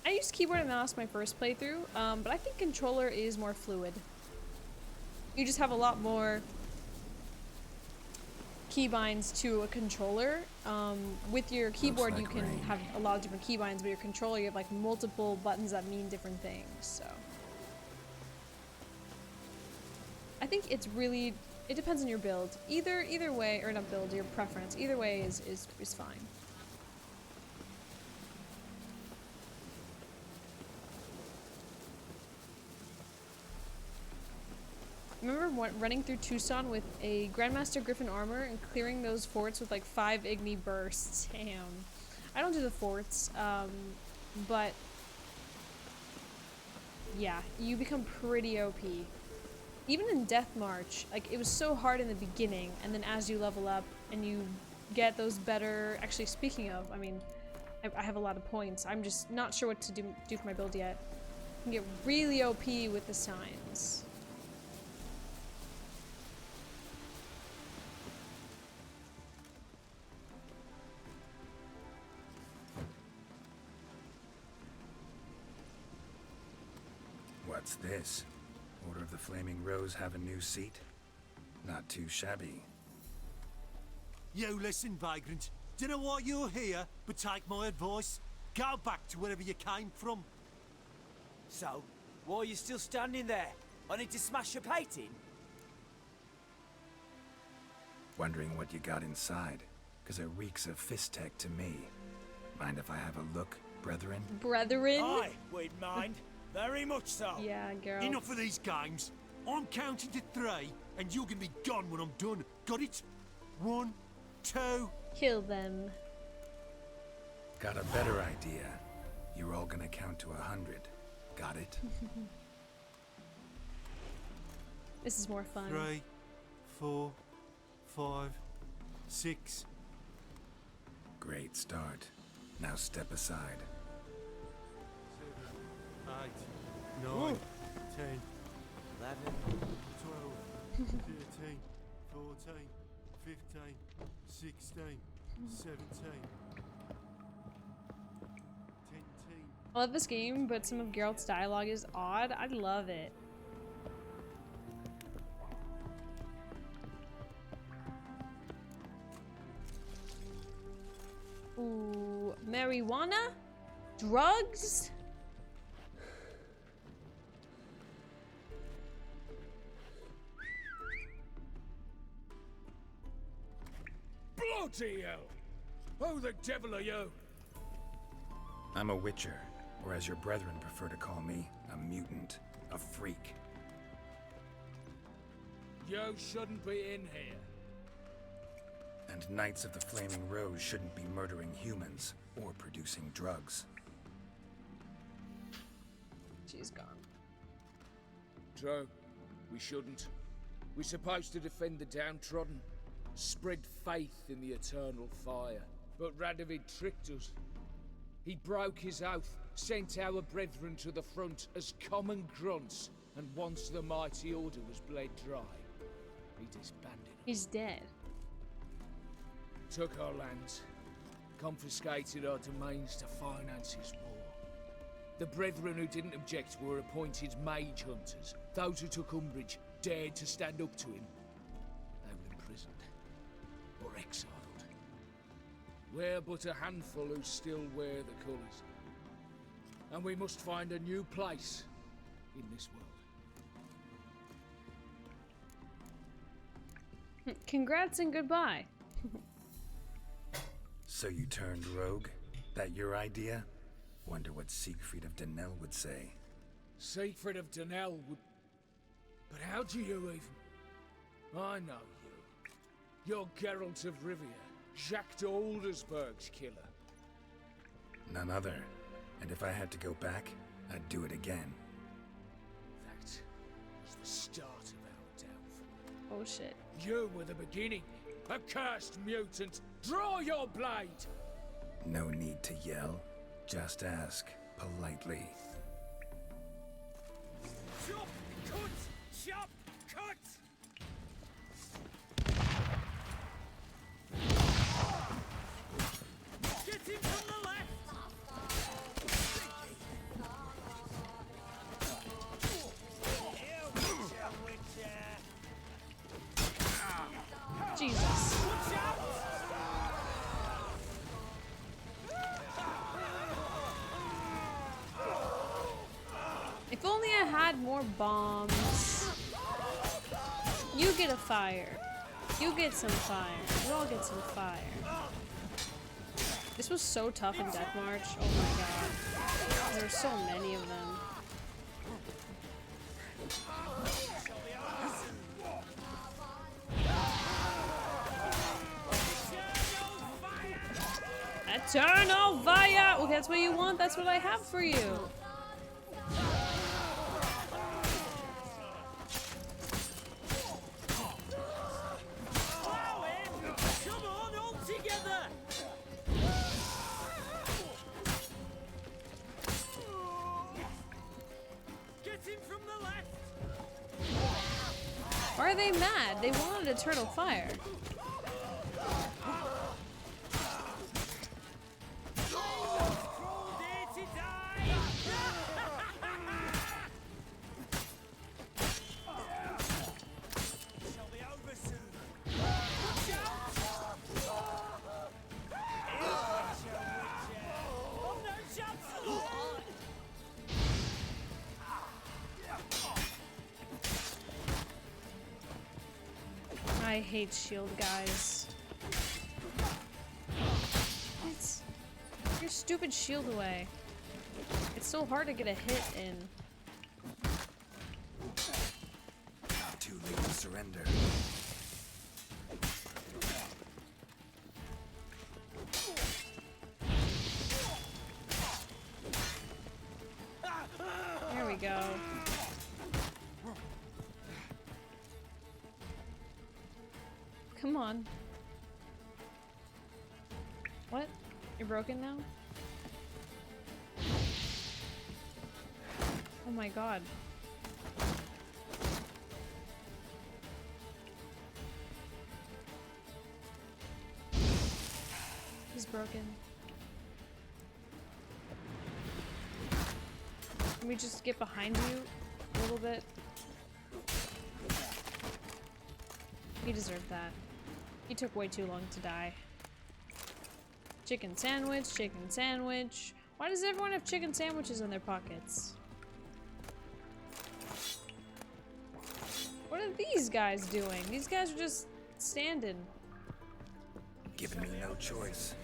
I used keyboard and mouse my first playthrough, but I think controller is more fluid. You just have a lot more keybinds to a controller. With your keyboard, you can have a lot of different keybinds, but your controller, you have like multiple buttons that mean different things. So I think it's really, it depends on your build. Either way, or not build, your preference. Either way is fine. I remember running through Tucson with a Grandmaster Griffin armor and clearing those forts with like 5 Igni bursts. Damn. I don't do the forts, but yeah, you become pretty OP. Even in Death March, like, it was so hard in the beginning, and then as you level up and you get those better... Actually, speaking of, I mean, I have a lot of points. I'm just not sure what to do for my build yet. I can get really OP with the signs. What's this? Order of the Flaming Rose have a new seat? Not too shabby. You listen, vagrant. Dunno why you're here, but take my advice. Go back to wherever you came from. So, why are you still standing there? I need to smash your painting? Wondering what you got inside, because it reeks of fist tech to me. Mind if I have a look, brethren? Brethren? Aye, we'd mind. Very much so. Yeah, girl. Enough of these games. I'm counting to 3, and you're gonna be gone when I'm done. Got it? 1, 2... Kill them. Got a better idea. You're all gonna count to 100. Got it? This is more fun. 3, 4, 5, 6. Great start. Now step aside. 8, 9, 10, 11, 12, 13, 14, 15, 16, 17, 10. I love this game, but some of Geralt's dialogue is odd. I love it. Ooh, marijuana? Drugs? Bloody hell! Who the devil are you? I'm a Witcher, or as your brethren prefer to call me, a mutant, a freak. You shouldn't be in here. And Knights of the Flaming Rose shouldn't be murdering humans or producing drugs. She's gone. True. We shouldn't. We're supposed to defend the downtrodden, spread faith in the eternal fire. But Radovid tricked us. He broke his oath, sent our brethren to the front as common grunts, and once the mighty order was bled dry, he disbanded. He's dead. Took our lands, confiscated our domains to finance his war. The brethren who didn't object were appointed mage hunters. Those who took umbrage dared to stand up to him. They were imprisoned or exiled. We're but a handful who still wear the colours. And we must find a new place in this world. Congrats and goodbye. So you turned rogue? That your idea? Wonder what Siegfried of Denel would say. Siegfried of Denel would... But how do you even... I know you. You're Geralt of Rivia, Jacques de Aldersberg's killer. None other. And if I had to go back, I'd do it again. That was the start of our downfall. Oh shit. You were the beginning. A cursed mutant. Draw your blade! No need to yell. Just ask, politely. Chop! Cut! Chop! Cut! Get him from the left! Jesus. If only I had more bombs. You get a fire. You get some fire. We all get some fire. This was so tough in Death March. Oh my god. There were so many of them. Eternal fire! Okay, that's what you want. That's what I have for you. Come on, all together! Get him from the left! Why are they mad? They wanted eternal fire. I hate shield guys. It's your stupid shield away. It's so hard to get a hit in. Too late to surrender. There we go. Come on. What? You're broken now? Oh my god. He's broken. Can we just get behind you a little bit? He deserved that. He took way too long to die. Chicken sandwich, chicken sandwich. Why does everyone have chicken sandwiches in their pockets? What are these guys doing? These guys are just standing. Giving me no choice.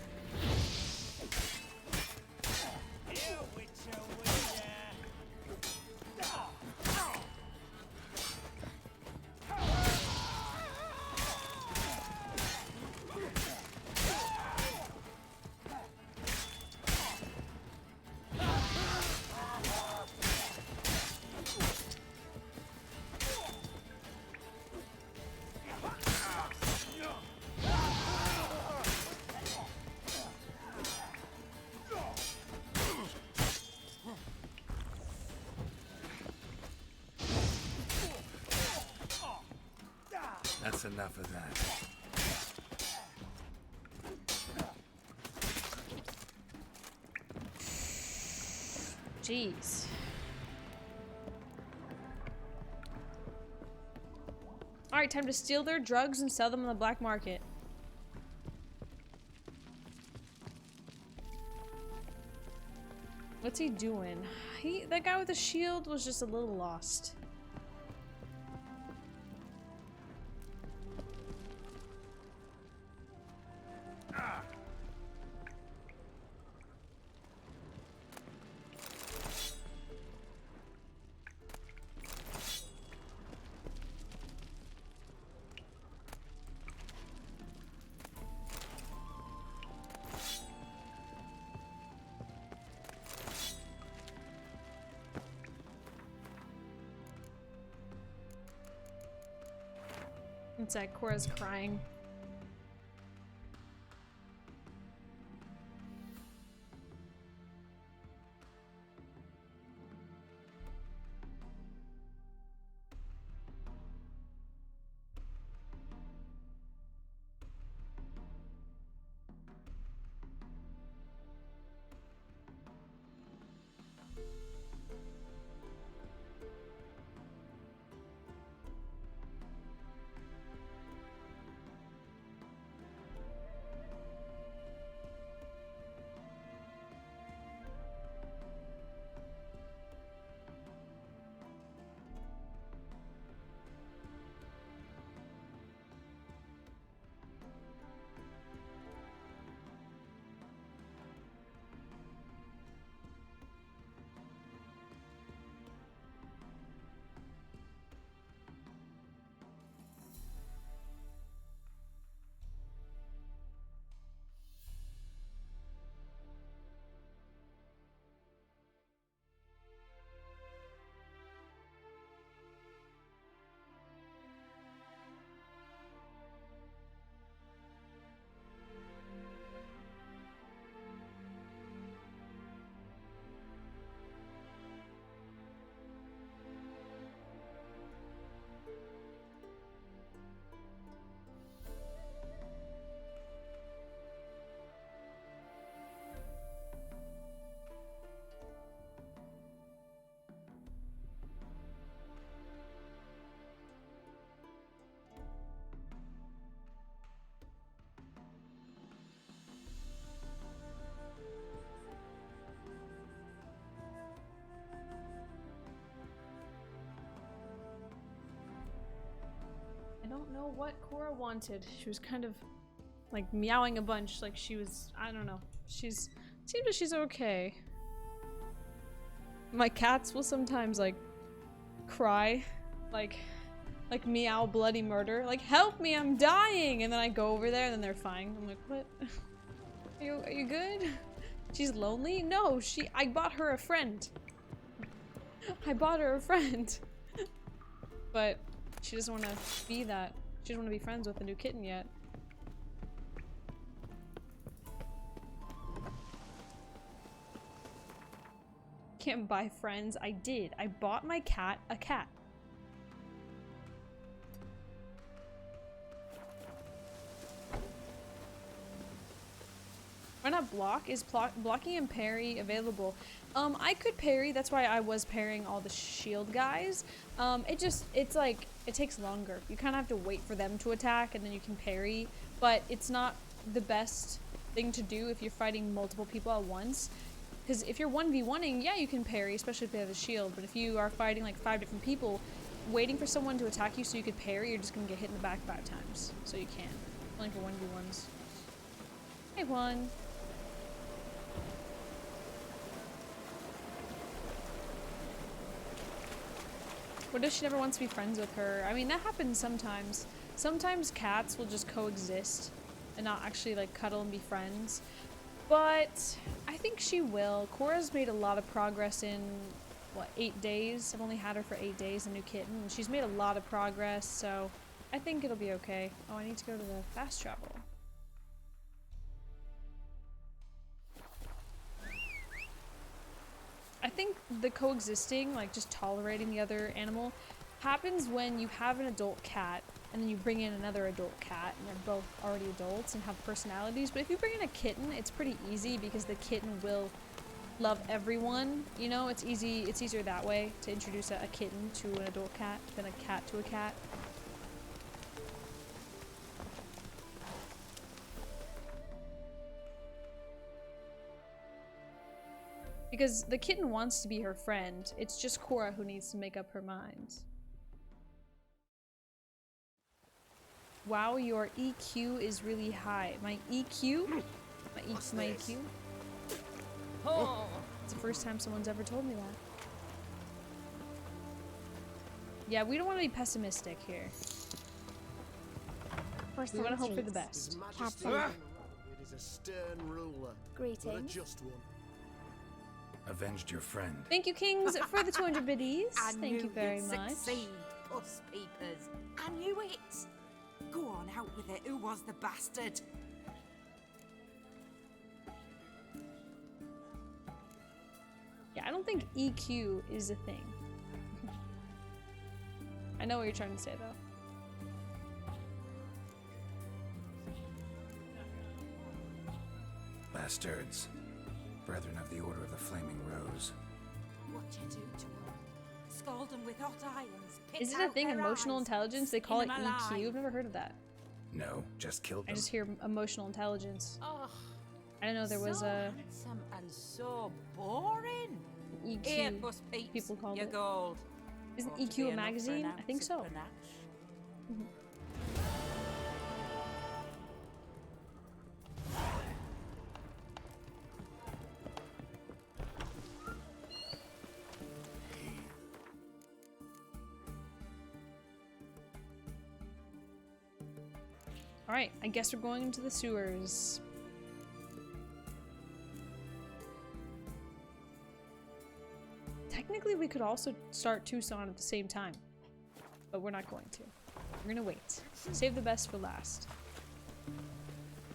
That's enough of that. Jeez. Alright, time to steal their drugs and sell them on the black market. What's he doing? That guy with the shield was just a little lost. It's like Cora's crying. don't know what Cora wanted. She was kind of like meowing a bunch, like she was, I don't know. Seems like she's okay. My cats will sometimes like cry, like meow bloody murder, like help me, I'm dying, and then I go over there and then they're fine. I'm like, what? Are you good? She's lonely? No, I bought her a friend. I bought her a friend. But she doesn't want to be that. She doesn't want to be friends with a new kitten yet. Can't buy friends. I did. I bought my cat a cat. Why not block? Is blocking and parry available? I could parry. That's why I was parrying all the shield guys. It's like, it takes longer. You kind of have to wait for them to attack and then you can parry. But it's not the best thing to do if you're fighting multiple people at once. Because if you're 1v1ing, yeah, you can parry, especially if they have a shield. But if you are fighting like 5 different people, waiting for someone to attack you so you could parry, you're just going to get hit in the back 5 times. So you can't. Only for 1v1s. Hey, Juan. What if she never wants to be friends with her? I mean, that happens sometimes. Sometimes cats will just coexist and not actually like cuddle and be friends. But I think she will. Cora's made a lot of progress in, what, 8 days? I've only had her for 8 days, a new kitten. And she's made a lot of progress, so I think it'll be okay. Oh, I need to go to the fast travel. I think the coexisting, like just tolerating the other animal, happens when you have an adult cat and then you bring in another adult cat and they're both already adults and have personalities. But if you bring in a kitten, it's pretty easy because the kitten will love everyone. You know, it's easier that way to introduce a kitten to an adult cat than a cat to a cat. Because the kitten wants to be her friend. It's just Cora who needs to make up her mind. Wow, your EQ is really high. My EQ? My EQ? Oh! It's the first time someone's ever told me that. Yeah, we don't want to be pessimistic here. We want to hope for the best. It is a stern ruler. Greetings. But a just one. Avenged your friend. Thank you, Kings, for the 200 biddies. Thank you very much. Succeed, us peepers. I knew it. Go on, out with it. Who was the bastard? Yeah, I don't think EQ is a thing. I know what you're trying to say, though. Bastards. Brethren of the Order of the Flaming Rose. What you do to them? Scald them with hot irons. Is it a thing, emotional intelligence? They call it EQ? I've never heard of that. No, just killed them. I just hear emotional intelligence. Oh, I didn't know there was so a handsome and so boring. EQ. Here, Puss Peeps, People call your it. gold. Isn't Ought to be EQ a enough for magazine? an I think ounce so. of panache. Alright, I guess we're going into the sewers. Technically, we could also start Tucson at the same time, but we're not going to. We're gonna wait. Save the best for last.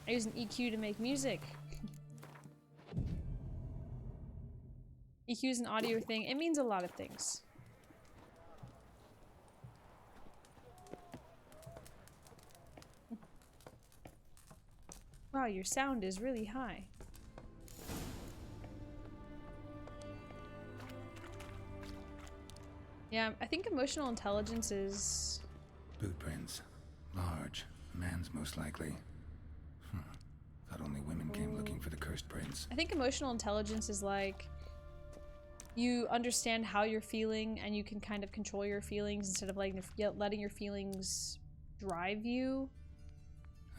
I use an EQ to make music. EQ is an audio thing. It means a lot of things. Wow, your sound is really high. Yeah, I think emotional intelligence is... Boot prints. Large. Man's most likely. Thought only women came looking for the cursed prince. I think emotional intelligence is like... You understand how you're feeling and you can kind of control your feelings instead of letting your feelings drive you.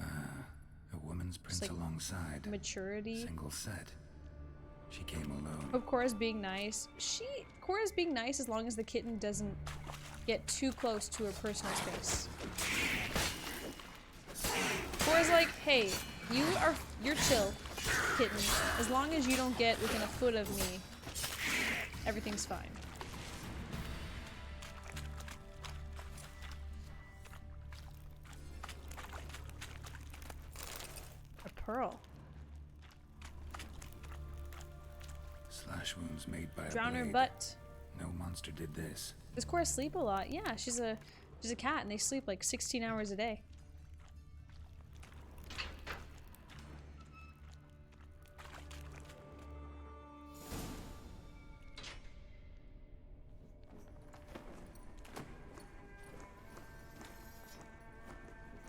A woman's prince like alongside. Maturity. Single set. She came alone. Of Cora's being nice. Cora's being nice as long as the kitten doesn't get too close to her personal space. Cora's like, hey, you're chill, kitten. As long as you don't get within a foot of me, everything's fine. A pearl. Slash wounds made by Drown a her blade. butt. No monster did this. Does Cora sleep a lot? Yeah, she's a cat and they sleep like 16 hours a day.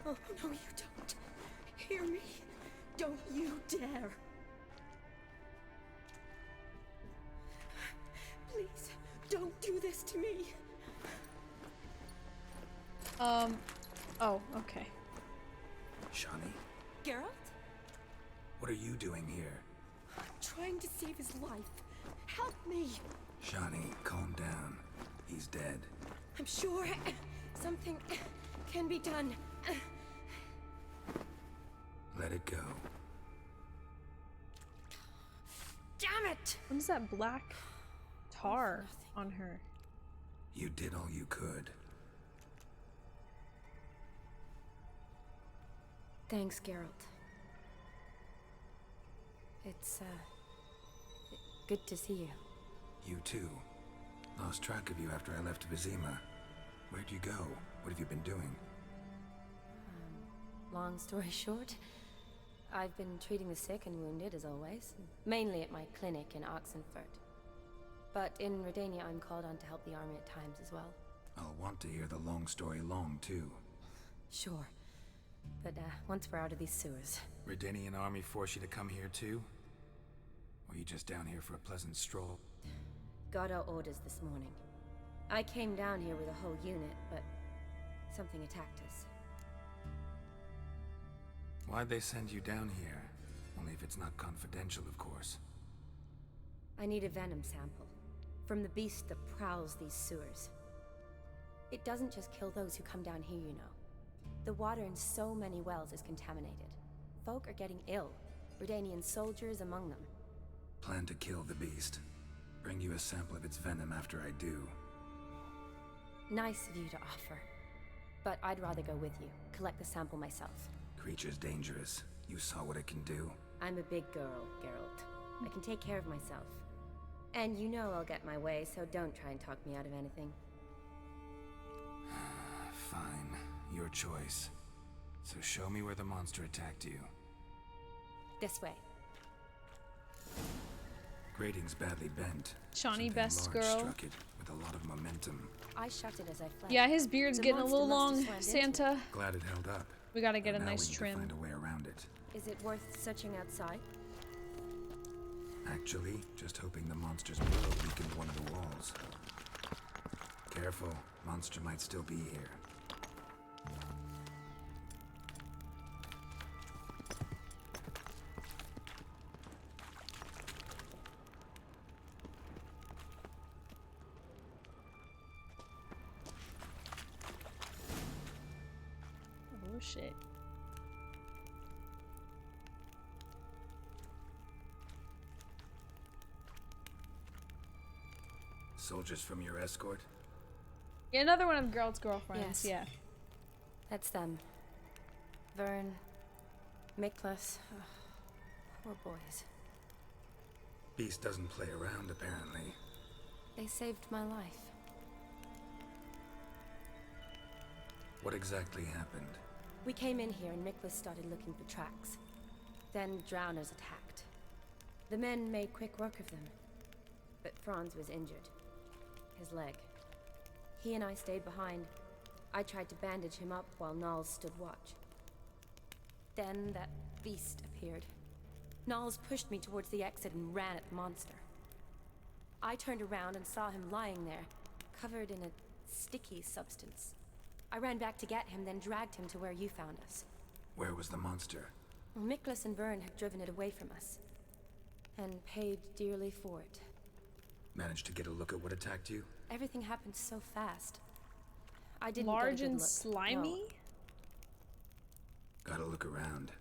Oh, no, you don't. Hear me. Don't you dare. Please, don't do this to me. Oh, okay. Shani, Geralt? what are you doing here? I'm trying to save his life. Help me. Shani, calm down. He's dead. I'm sure something can be done. Let it go. Damn it! What is that black tar on her? You did all you could. Thanks, Geralt. It's, good to see you. You too. Lost track of you after I left Vizima. Where'd you go? What have you been doing? Long story short, I've been treating the sick and wounded, as always. Mainly at my clinic in Oxenfurt. But in Redania, I'm called on to help the army at times as well. I'll want to hear the long story long, too. Sure. But, once we're out of these sewers. Redanian army force you to come here, too? Or you just down here for a pleasant stroll? Got our orders this morning. I came down here with a whole unit, but something attacked us. Why'd they send you down here? Only if it's not confidential, of course. I need a venom sample. From the beast that prowls these sewers. It doesn't just kill those who come down here, you know. The water in so many wells is contaminated. Folk are getting ill. Redanian soldiers among them. Plan to kill the beast. Bring you a sample of its venom after I do. Nice of you to offer. But I'd rather go with you. Collect the sample myself. Creature's dangerous. You saw what it can do. I'm a big girl, Geralt. I can take care of myself. And you know I'll get my way, so don't try and talk me out of anything. Fine. Your choice. So show me where the monster attacked you. This way. Grating's badly bent. Shawnee, Something best large girl. struck it with a lot of momentum. I shot it as I fled. Yeah, his beard's The getting a monster little must have long, slammed into Santa. Glad it held up. We gotta get a Now nice we need to trim. find a way around it. Is it worth searching outside? Actually, just hoping the monster's blow weakened one of the walls. Careful, monster might still be here. Oh shit. Soldiers from your escort? Yeah, another one of Geralt's girlfriends. Yes. Yeah. That's them. Vern, Miklas. Oh, poor boys. Beast doesn't play around, apparently. They saved my life. What exactly happened? We came in here and Miklas started looking for tracks. Then drowners attacked. The men made quick work of them. But Franz was injured. His leg. He and I stayed behind. I tried to bandage him up while Nals stood watch. Then that beast appeared. Nals pushed me towards the exit and ran at the monster. I turned around and saw him lying there, covered in a sticky substance. I ran back to get him, then dragged him to where you found us. Where was the monster? Well, Miklas and Vern had driven it away from us. And paid dearly for it. Managed to get a look at what attacked you? Everything happened so fast. I didn't Large get a good and look. slimy? No. Gotta look around.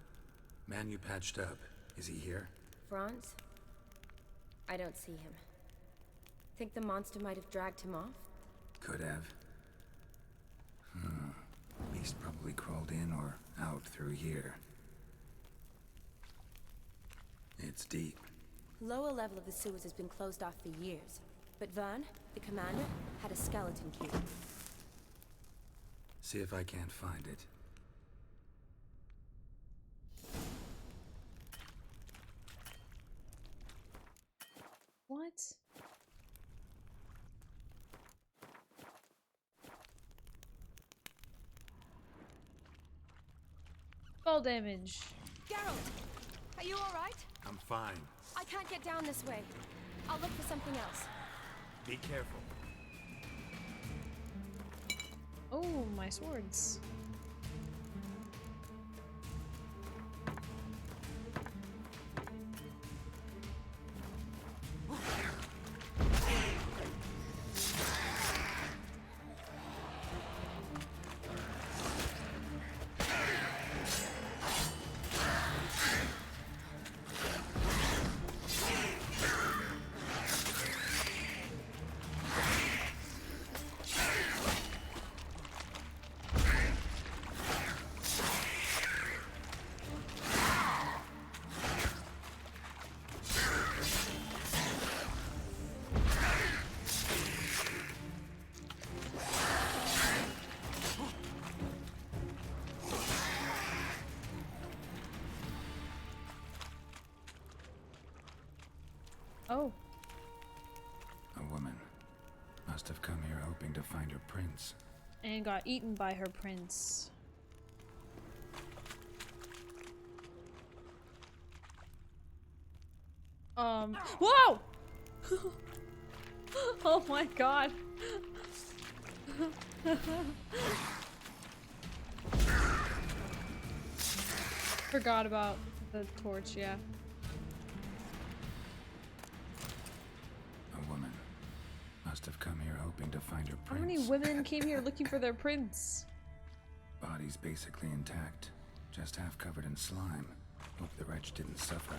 Man you patched up, is he here? Franz? I don't see him. Think the monster might have dragged him off? Could have. Beast probably crawled in or out through here. It's deep. Lower level of the sewers has been closed off for years. But Vern, the commander, had a skeleton key. See if I can't find it. What? Fall damage. Geralt! Are you alright? I'm fine. I can't get down this way. I'll look for something else. Be careful. Oh, my swords. Oh. A woman. Must have come here hoping to find her prince. And got eaten by her prince. Whoa! Oh my god. Forgot about the torch, yeah. A woman. Must have come here hoping to find her How prince. many women came here looking for their prince? Body's basically intact. Just half covered in slime. Hope the wretch didn't suffer.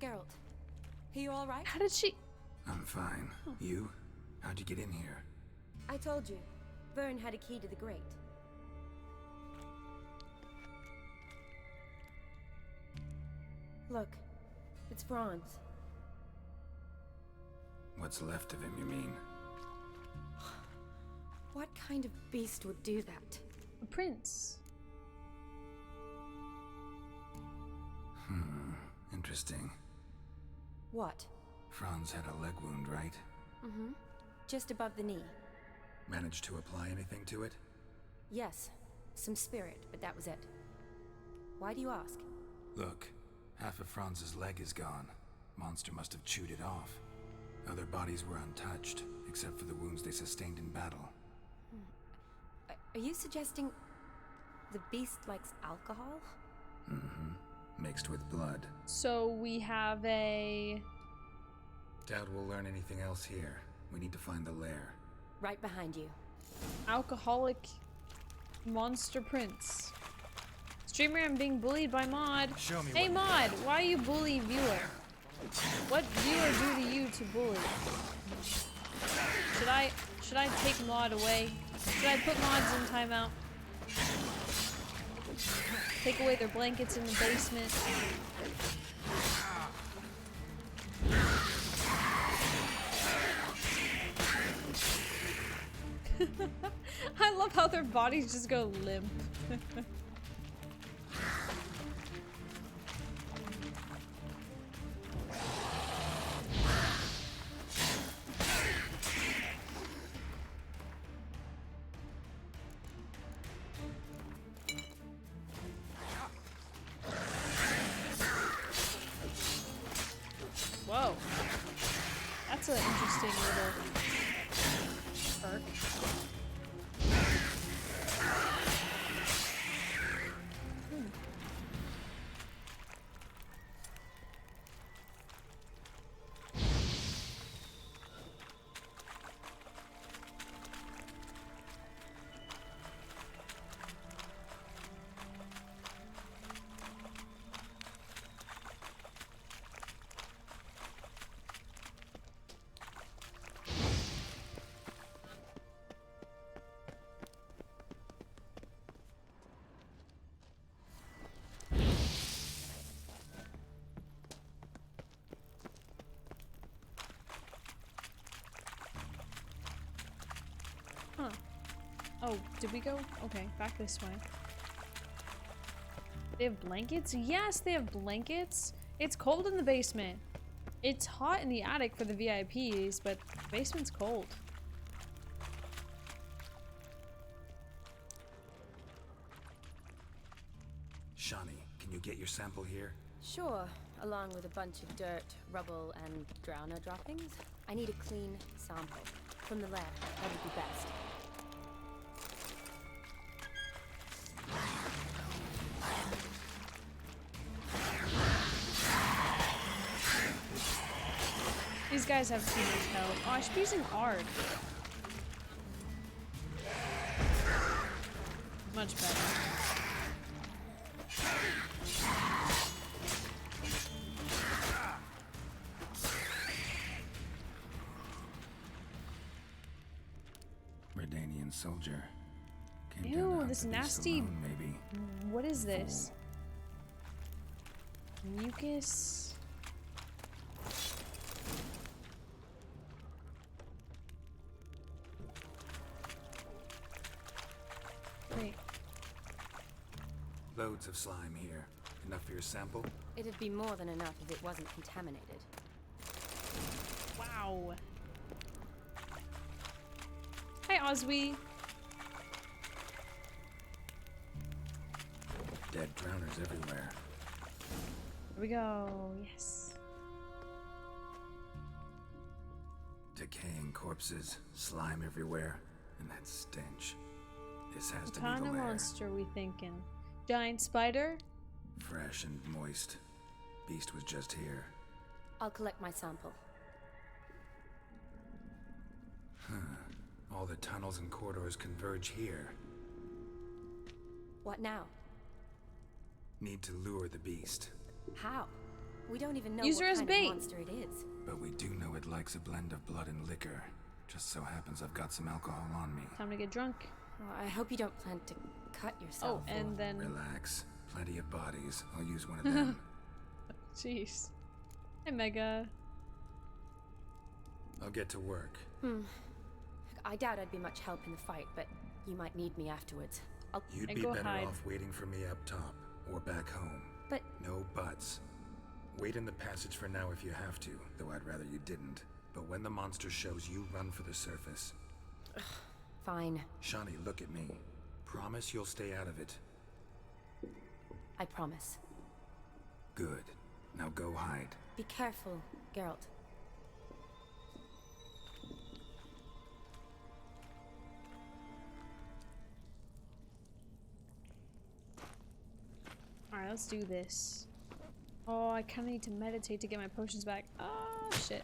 Geralt, are you all right? How did she... I'm fine. You? How'd you get in here? I told you. Vern had a key to the grate. Look, it's Franz. What's left of him, you mean? What kind of beast would do that? A prince. Interesting. What? Franz had a leg wound, right? Mm-hmm. Just above the knee. Managed to apply anything to it? Yes. Some spirit, but that was it. Why do you ask? Look, half of Franz's leg is gone. Monster must have chewed it off. Other bodies were untouched, except for the wounds they sustained in battle. Are you suggesting the beast likes alcohol? Mm-hmm. Mixed with blood. So we have a... Doubt we'll learn anything else here. We need to find the lair. Right behind you. Alcoholic monster prince. Streamer, I'm being bullied by Mod. Show me. Hey Mod, why you bully viewer? What viewer do to you to bully? Should I take Mod away? Should I put mods in timeout? Take away their blankets in the basement. I love how their bodies just go limp. Whoa. That's an interesting little perk. Huh. Oh, did we go? Okay, back this way. They have blankets? Yes, they have blankets. It's cold in the basement. It's hot in the attic for the VIPs, but the basement's cold. Shani, can you get your sample here? Sure, along with a bunch of dirt, rubble, and drowner droppings. I need a clean sample. From the lab, that would be best. These guys have too much health. Oh, I should be using Ard. Much better. Redanian soldier. Came down to Ew, hunt this the beast nasty. alone, maybe. What is this? Mucus. Wait. Loads of slime here. Enough for your sample? It'd be more than enough if it wasn't contaminated. Wow. Hi, Oswee. Dead drowners everywhere. Here we go. Yes. Decaying corpses, slime everywhere, and that stench. This has What to be kind the of lair. monster we thinking? Giant spider? Fresh and moist. Beast was just here. I'll collect my sample. All the tunnels and corridors converge here. What now? Need to lure the beast. How? We don't even know Use her what as kind bait. of monster it is. But we do know it likes a blend of blood and liquor. Just so happens I've got some alcohol on me. Time to get drunk. Well, I hope you don't plan to cut yourself. Oh, and then... Relax. Plenty of bodies. I'll use one of them. Jeez. Hi, Mega. I'll get to work. I doubt I'd be much help in the fight, but you might need me afterwards. You'd I be go better hide. off waiting for me up top or back home. But No buts. Wait in the passage for now if you have to, though I'd rather you didn't. But when the monster shows, you run for the surface. fine. Shani, look at me. Promise you'll stay out of it. I promise. Good. Now go hide. Be careful, Geralt. Alright, let's do this. Oh, I kind of need to meditate to get my potions back. Oh, shit.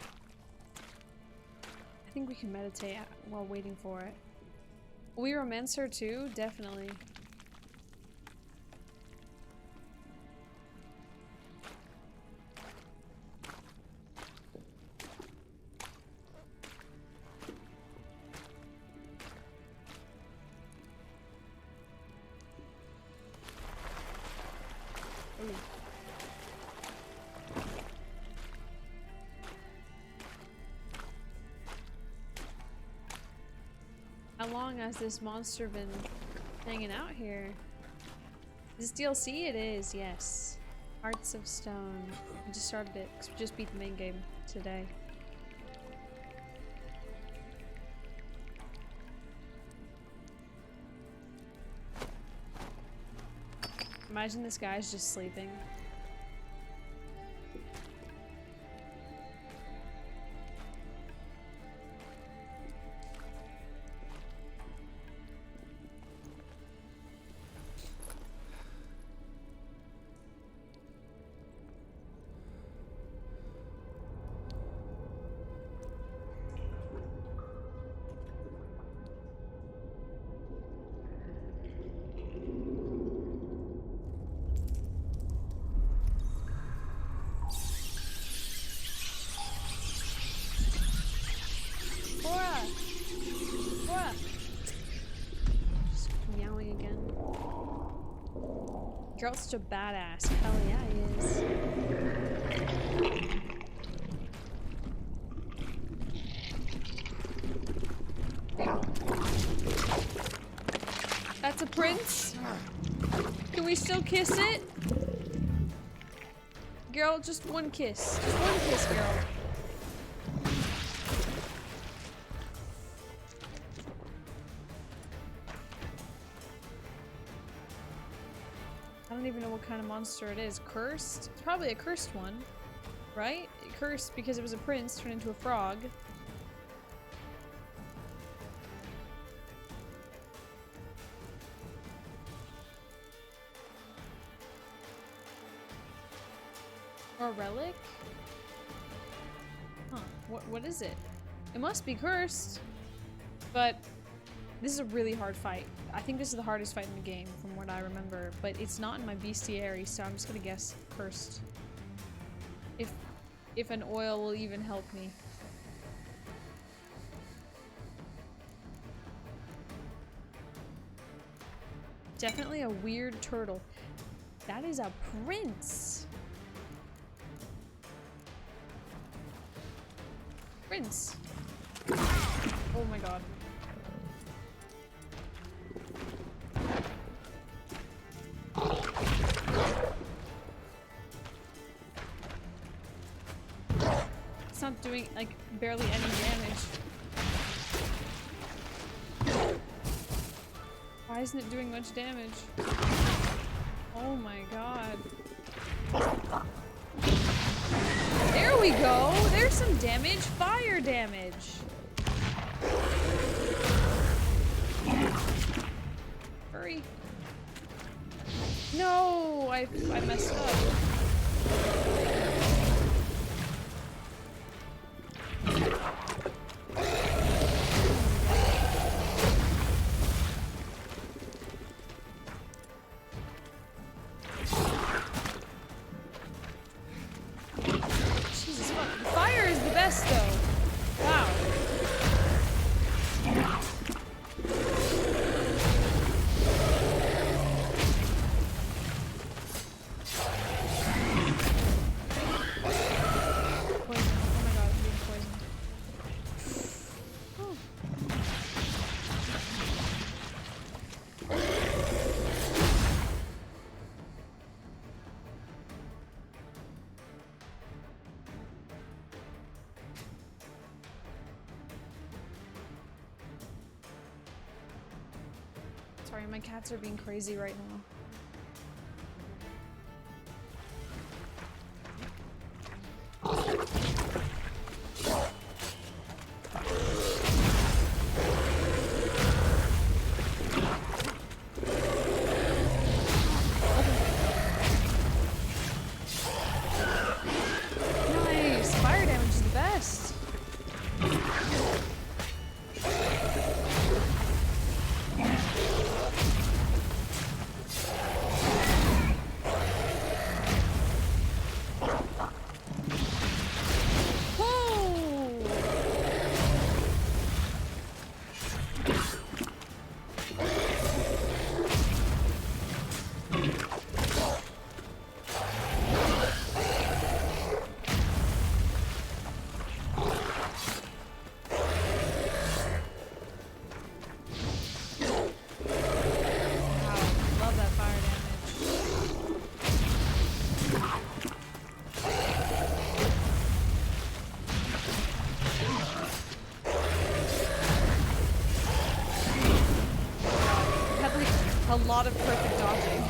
I think we can meditate while waiting for it. Will we romance her too? Definitely. How long has this monster been hanging out here? Is this DLC? It is, yes. Hearts of Stone. I just started it because we just beat the main game today. Imagine this guy's just sleeping. Geralt's such a badass. Hell yeah, he is. That's a prince? Can we still kiss it? Geralt, just one kiss. Just one kiss, Geralt. I don't even know what kind of monster it is. Cursed? It's probably a cursed one, right? Cursed because it was a prince turned into a frog. Or a relic? Huh. What is it? It must be cursed. But this is a really hard fight. I think this is the hardest fight in the game, from what I remember, but it's not in my bestiary, so I'm just gonna guess cursed. If an oil will even help me. Definitely a weird turtle. That is a prince. Prince. Oh my god. It's not doing, like, barely any damage. Why isn't it doing much damage? Oh my god. There we go! There's some damage! Fire damage! Hurry. No! I messed up. Jesus fuck. Fire is the best though. Wow. Sorry, my cats are being crazy right now. Nice! Fire damage is the best! A lot of perfect dodging.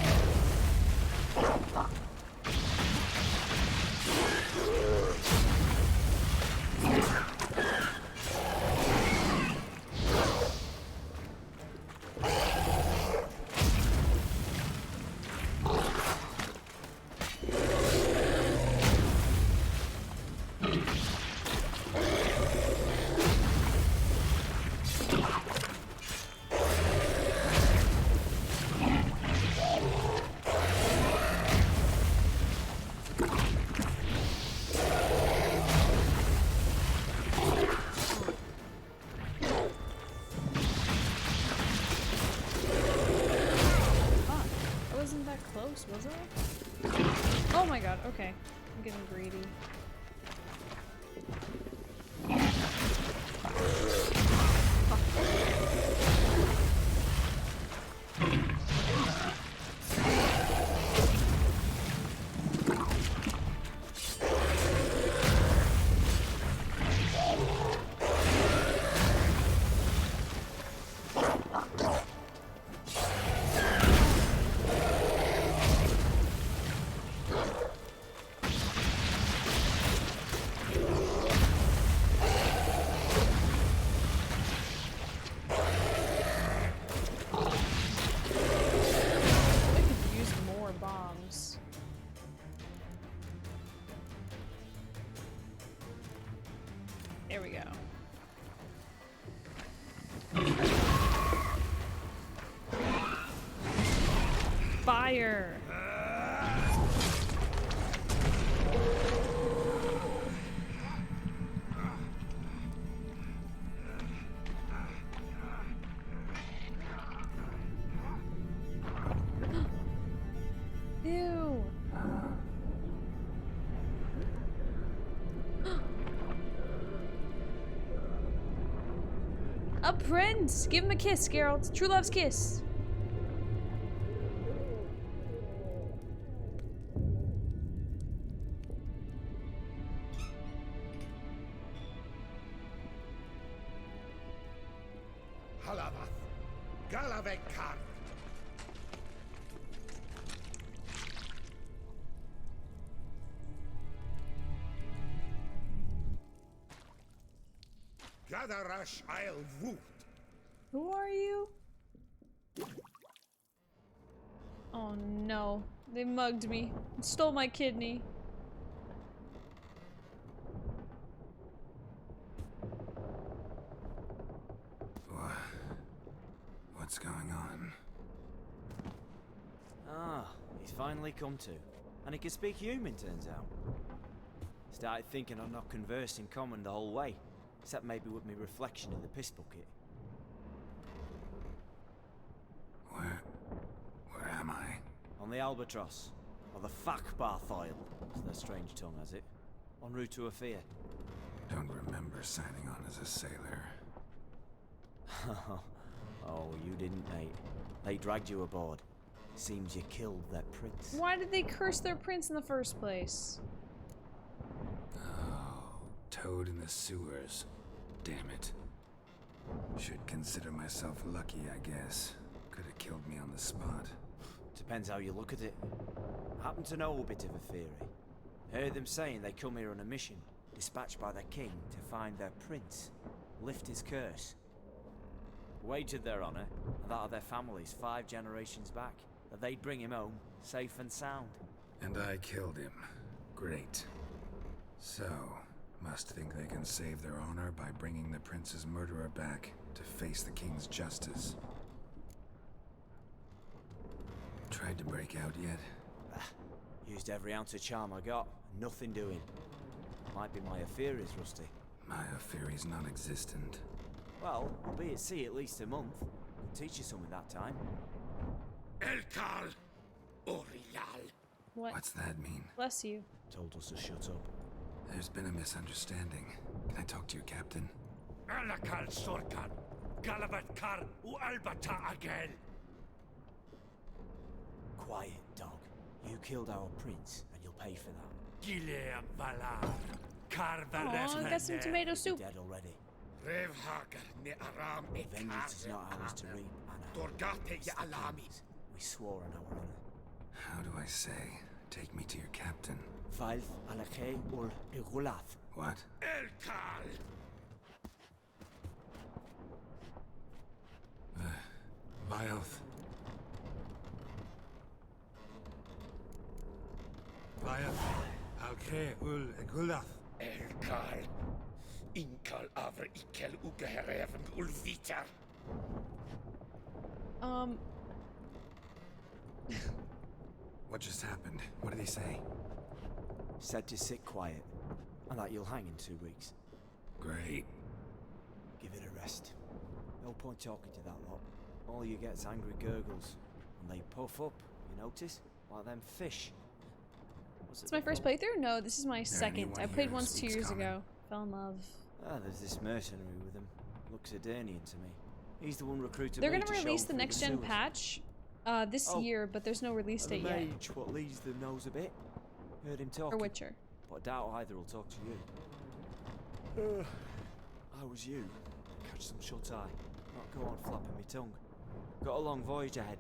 Was it? Oh my god, okay. I'm getting greedy. There we go. Fire! Ew! A prince! Give him a kiss, Geralt. True love's kiss. Halavath, Galavekar. Gadarash Isle Woot. Who are you? Oh no. They mugged me. Stole my kidney. What's going on? Ah, he's finally come to. And he can speak human, turns out. Started thinking I've not conversed in common the whole way. Except maybe with my reflection in the piss bucket. Where am I? On the Albatross. Or the Fakbarth Isle, as their strange tongue has it. En route to Afia. Don't remember signing on as a sailor. Oh, you didn't, mate. They dragged you aboard. Seems you killed that prince. Why did they curse their prince in the first place? Toad in the sewers. Damn it. Should consider myself lucky, I guess. Could have killed me on the spot. Depends how you look at it. I happen to know a bit of a theory. Heard them saying they come here on a mission, dispatched by their king to find their prince, lift his curse. Wagered their honor, and that of their families 5 generations back, that they'd bring him home, safe and sound. And I killed him. Great. So, must think they can save their honor by bringing the prince's murderer back to face the king's justice. Tried to break out yet? Used every ounce of charm I got, nothing doing. Might be my Aetheri's rusty. My Aetheri's non-existent. Well, I'll be at sea at least a month. Teach you something that time. Elkal Orial. What's that mean? Bless you. Told us to shut up. There's been a misunderstanding. Can I talk to you, Captain? Alakal Sorkan. Galavat Kar U Albata Agel. Quiet, dog. You killed our prince, and you'll pay for that. Gileam Valar. Aw, got some tomato soup. Dead already. Revhagar ne Aram Vengeance is not ours to reap, Anna. Dorgate ya Alami. swore on our honor. How do I say? Take me to your captain. Valv Alakhe ul Igulath. What? Elkal! Vioth. Vioth. Alke ul Egulath. Elkal. Inkal avr ikel ugeherevn ulvitar. What just happened? What did he say? Said to sit quiet, and that you'll hang in 2 weeks. Great. Give it a rest. No point talking to that lot. All you get's angry gurgles, and they puff up, you notice? Like them fish. It's my first playthrough? No, this is my second. anyone I played here once 2 speaks years common? ago. Fell in love. Ah, there's this mercenary with him. Looks Adernian to me. He's the one recruited They're me gonna to show release the through next gen sewers. patch this Oh, year, but there's no release And date the yet. mage what leads them knows a bit. Heard him talk. For Witcher. But I doubt either will talk to you. I was you. Catch some shut eye. Not go on flapping me tongue. Got a long voyage ahead.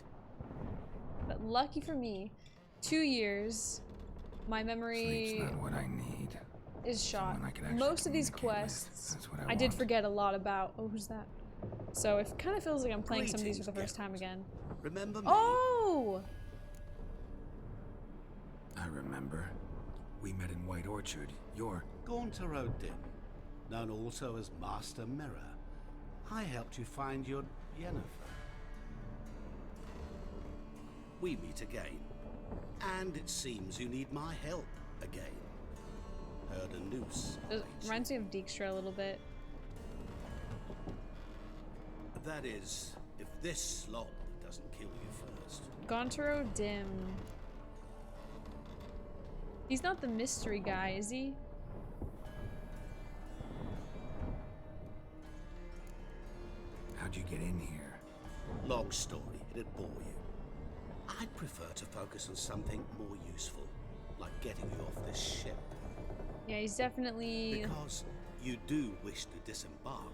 But lucky for me, 2 years, my memory Sleep's not what I need. is shot. Someone I can actually Most of these communicate with. quests, That's what I did want. forget a lot about. Oh, who's that? So it kind of feels like I'm playing some of these for the Greetings, first time again. Remember me? Oh! I remember. We met in White Orchard. You're... Gaunter Odin, known also as Master Mirror. I helped you find your Yennefer. We meet again. And it seems you need my help again. Heard a noose. It reminds me of Dijkstra a little bit. That is, if this slob doesn't kill you first. Gontaro Dim. He's not the mystery guy, is he? How'd you get in here? Long story, it'd bore you. I'd prefer to focus on something more useful, like getting you off this ship. Yeah, he's definitely... Because you do wish to disembark,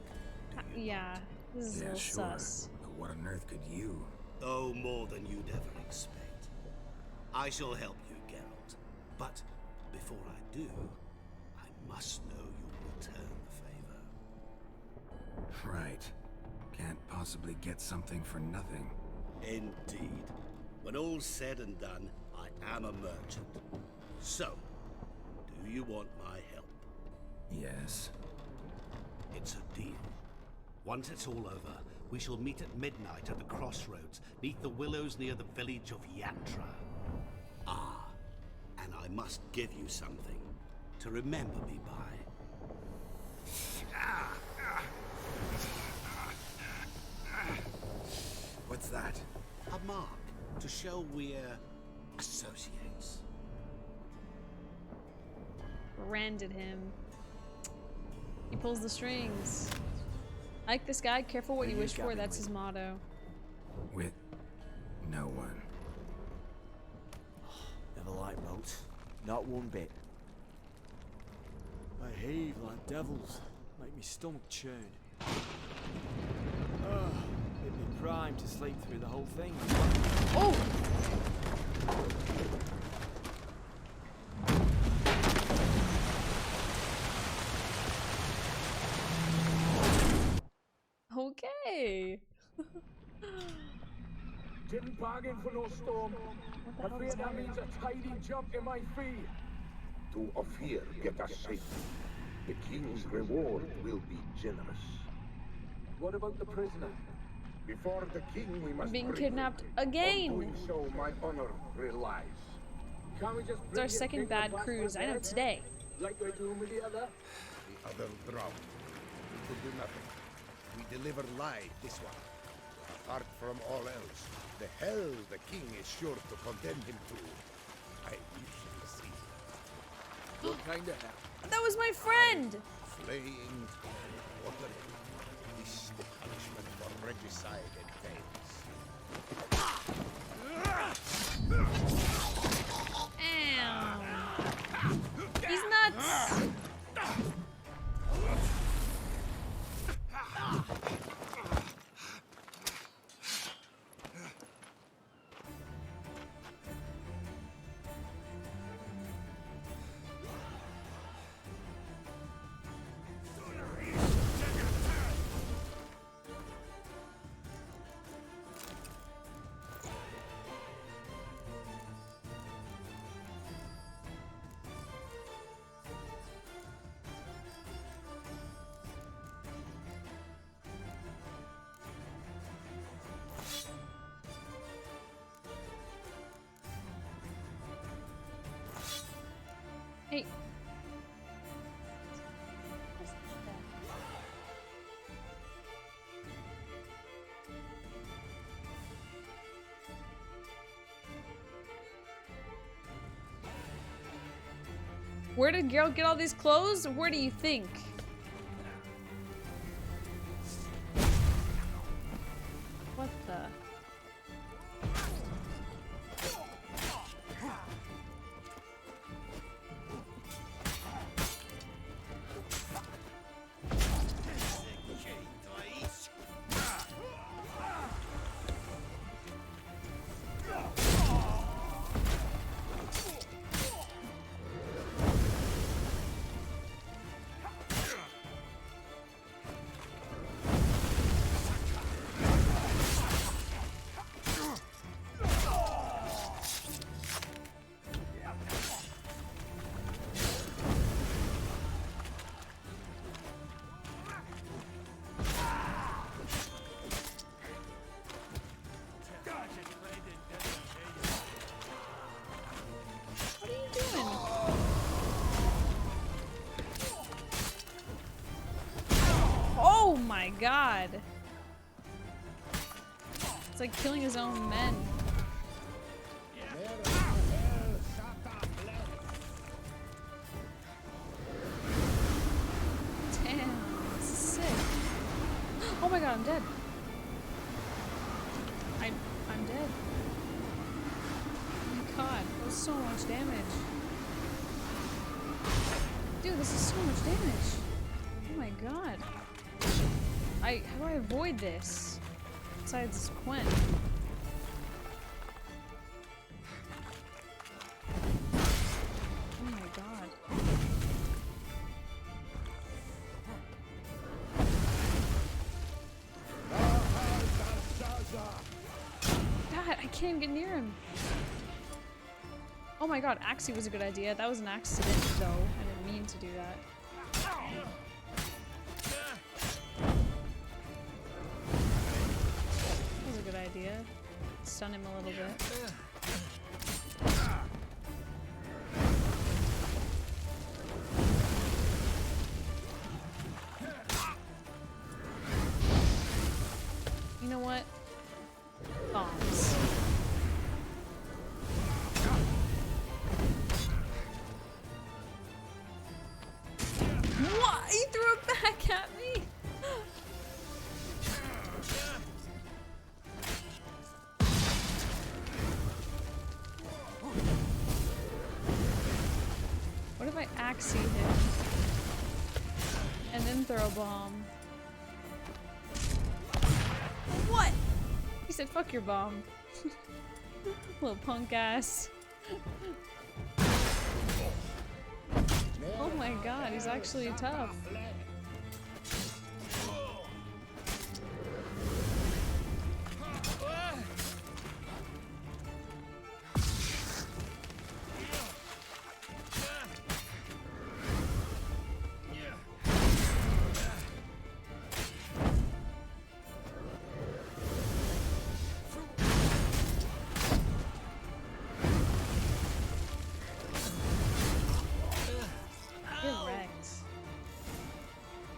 do you? Yeah, this is a Yeah, little sure. sus. But what on earth could you? Oh, more than you'd ever expect. I shall help you, Geralt. But before I do, I must know you'll return the favor. Right. Can't possibly get something for nothing. Indeed. When all's said and done, I am a merchant. So, do you want my help? Yes. It's a deal. Once it's all over, we shall meet at midnight at the crossroads, neath the willows near the village of Yantra. Ah, and I must give you something to remember me by. What's that? A mark to show we're associates. Branded him. He pulls the strings. I like this guy. Careful what Who you you wish for. gabbing That's with? his motto. With no one. Never liked boats. Not one bit. They heave like devils. Make me stomach churn. Oh, hit me prime to sleep through the whole thing. Oh! Okay. Didn't bargain for no storm. I fear that means a tidy jump in my fee. To Ophir, get us safely. The king's reward will be generous. What about the prisoner? Before the king, we must Being bring kidnapped him. again. On doing so, my honor relies. Can't we just It's our second bad cruise. I know today. Like we're doing with the other? The other drowned. We could do nothing. We deliver live this one. Apart from all else, the hell the king is sure to condemn him to, I usually see. What kind of hell? That was my friend! Flaying, watering. This the punishment for regicide and Ow. He's nuts! Hey. Where did Geralt get all these clothes? Where do you think? What the? Oh my god. It's like killing his own men. Damn, sick. Oh my god, I'm dead. I'm dead. Oh my god, that was so much damage. Dude, this is so much damage. Oh my god. How do I avoid this? Besides Quen. Oh my god. God, I can't even get near him. Oh my god, Axii was a good idea. That was an accident, though. I didn't mean to do that. Good idea. Stun him a little bit. You know what? Bombs. What? He threw it back at me? What if I Axii him? And then throw a bomb? What? He said, fuck your bomb. Little punk ass. Oh my god, he's actually tough.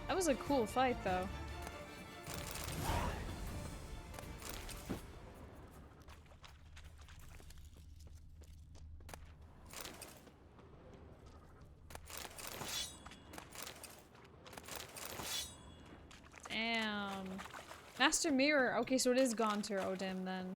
That was a cool fight, though. Damn. Master Mirror. Okay, so it is Gaunter Odin then.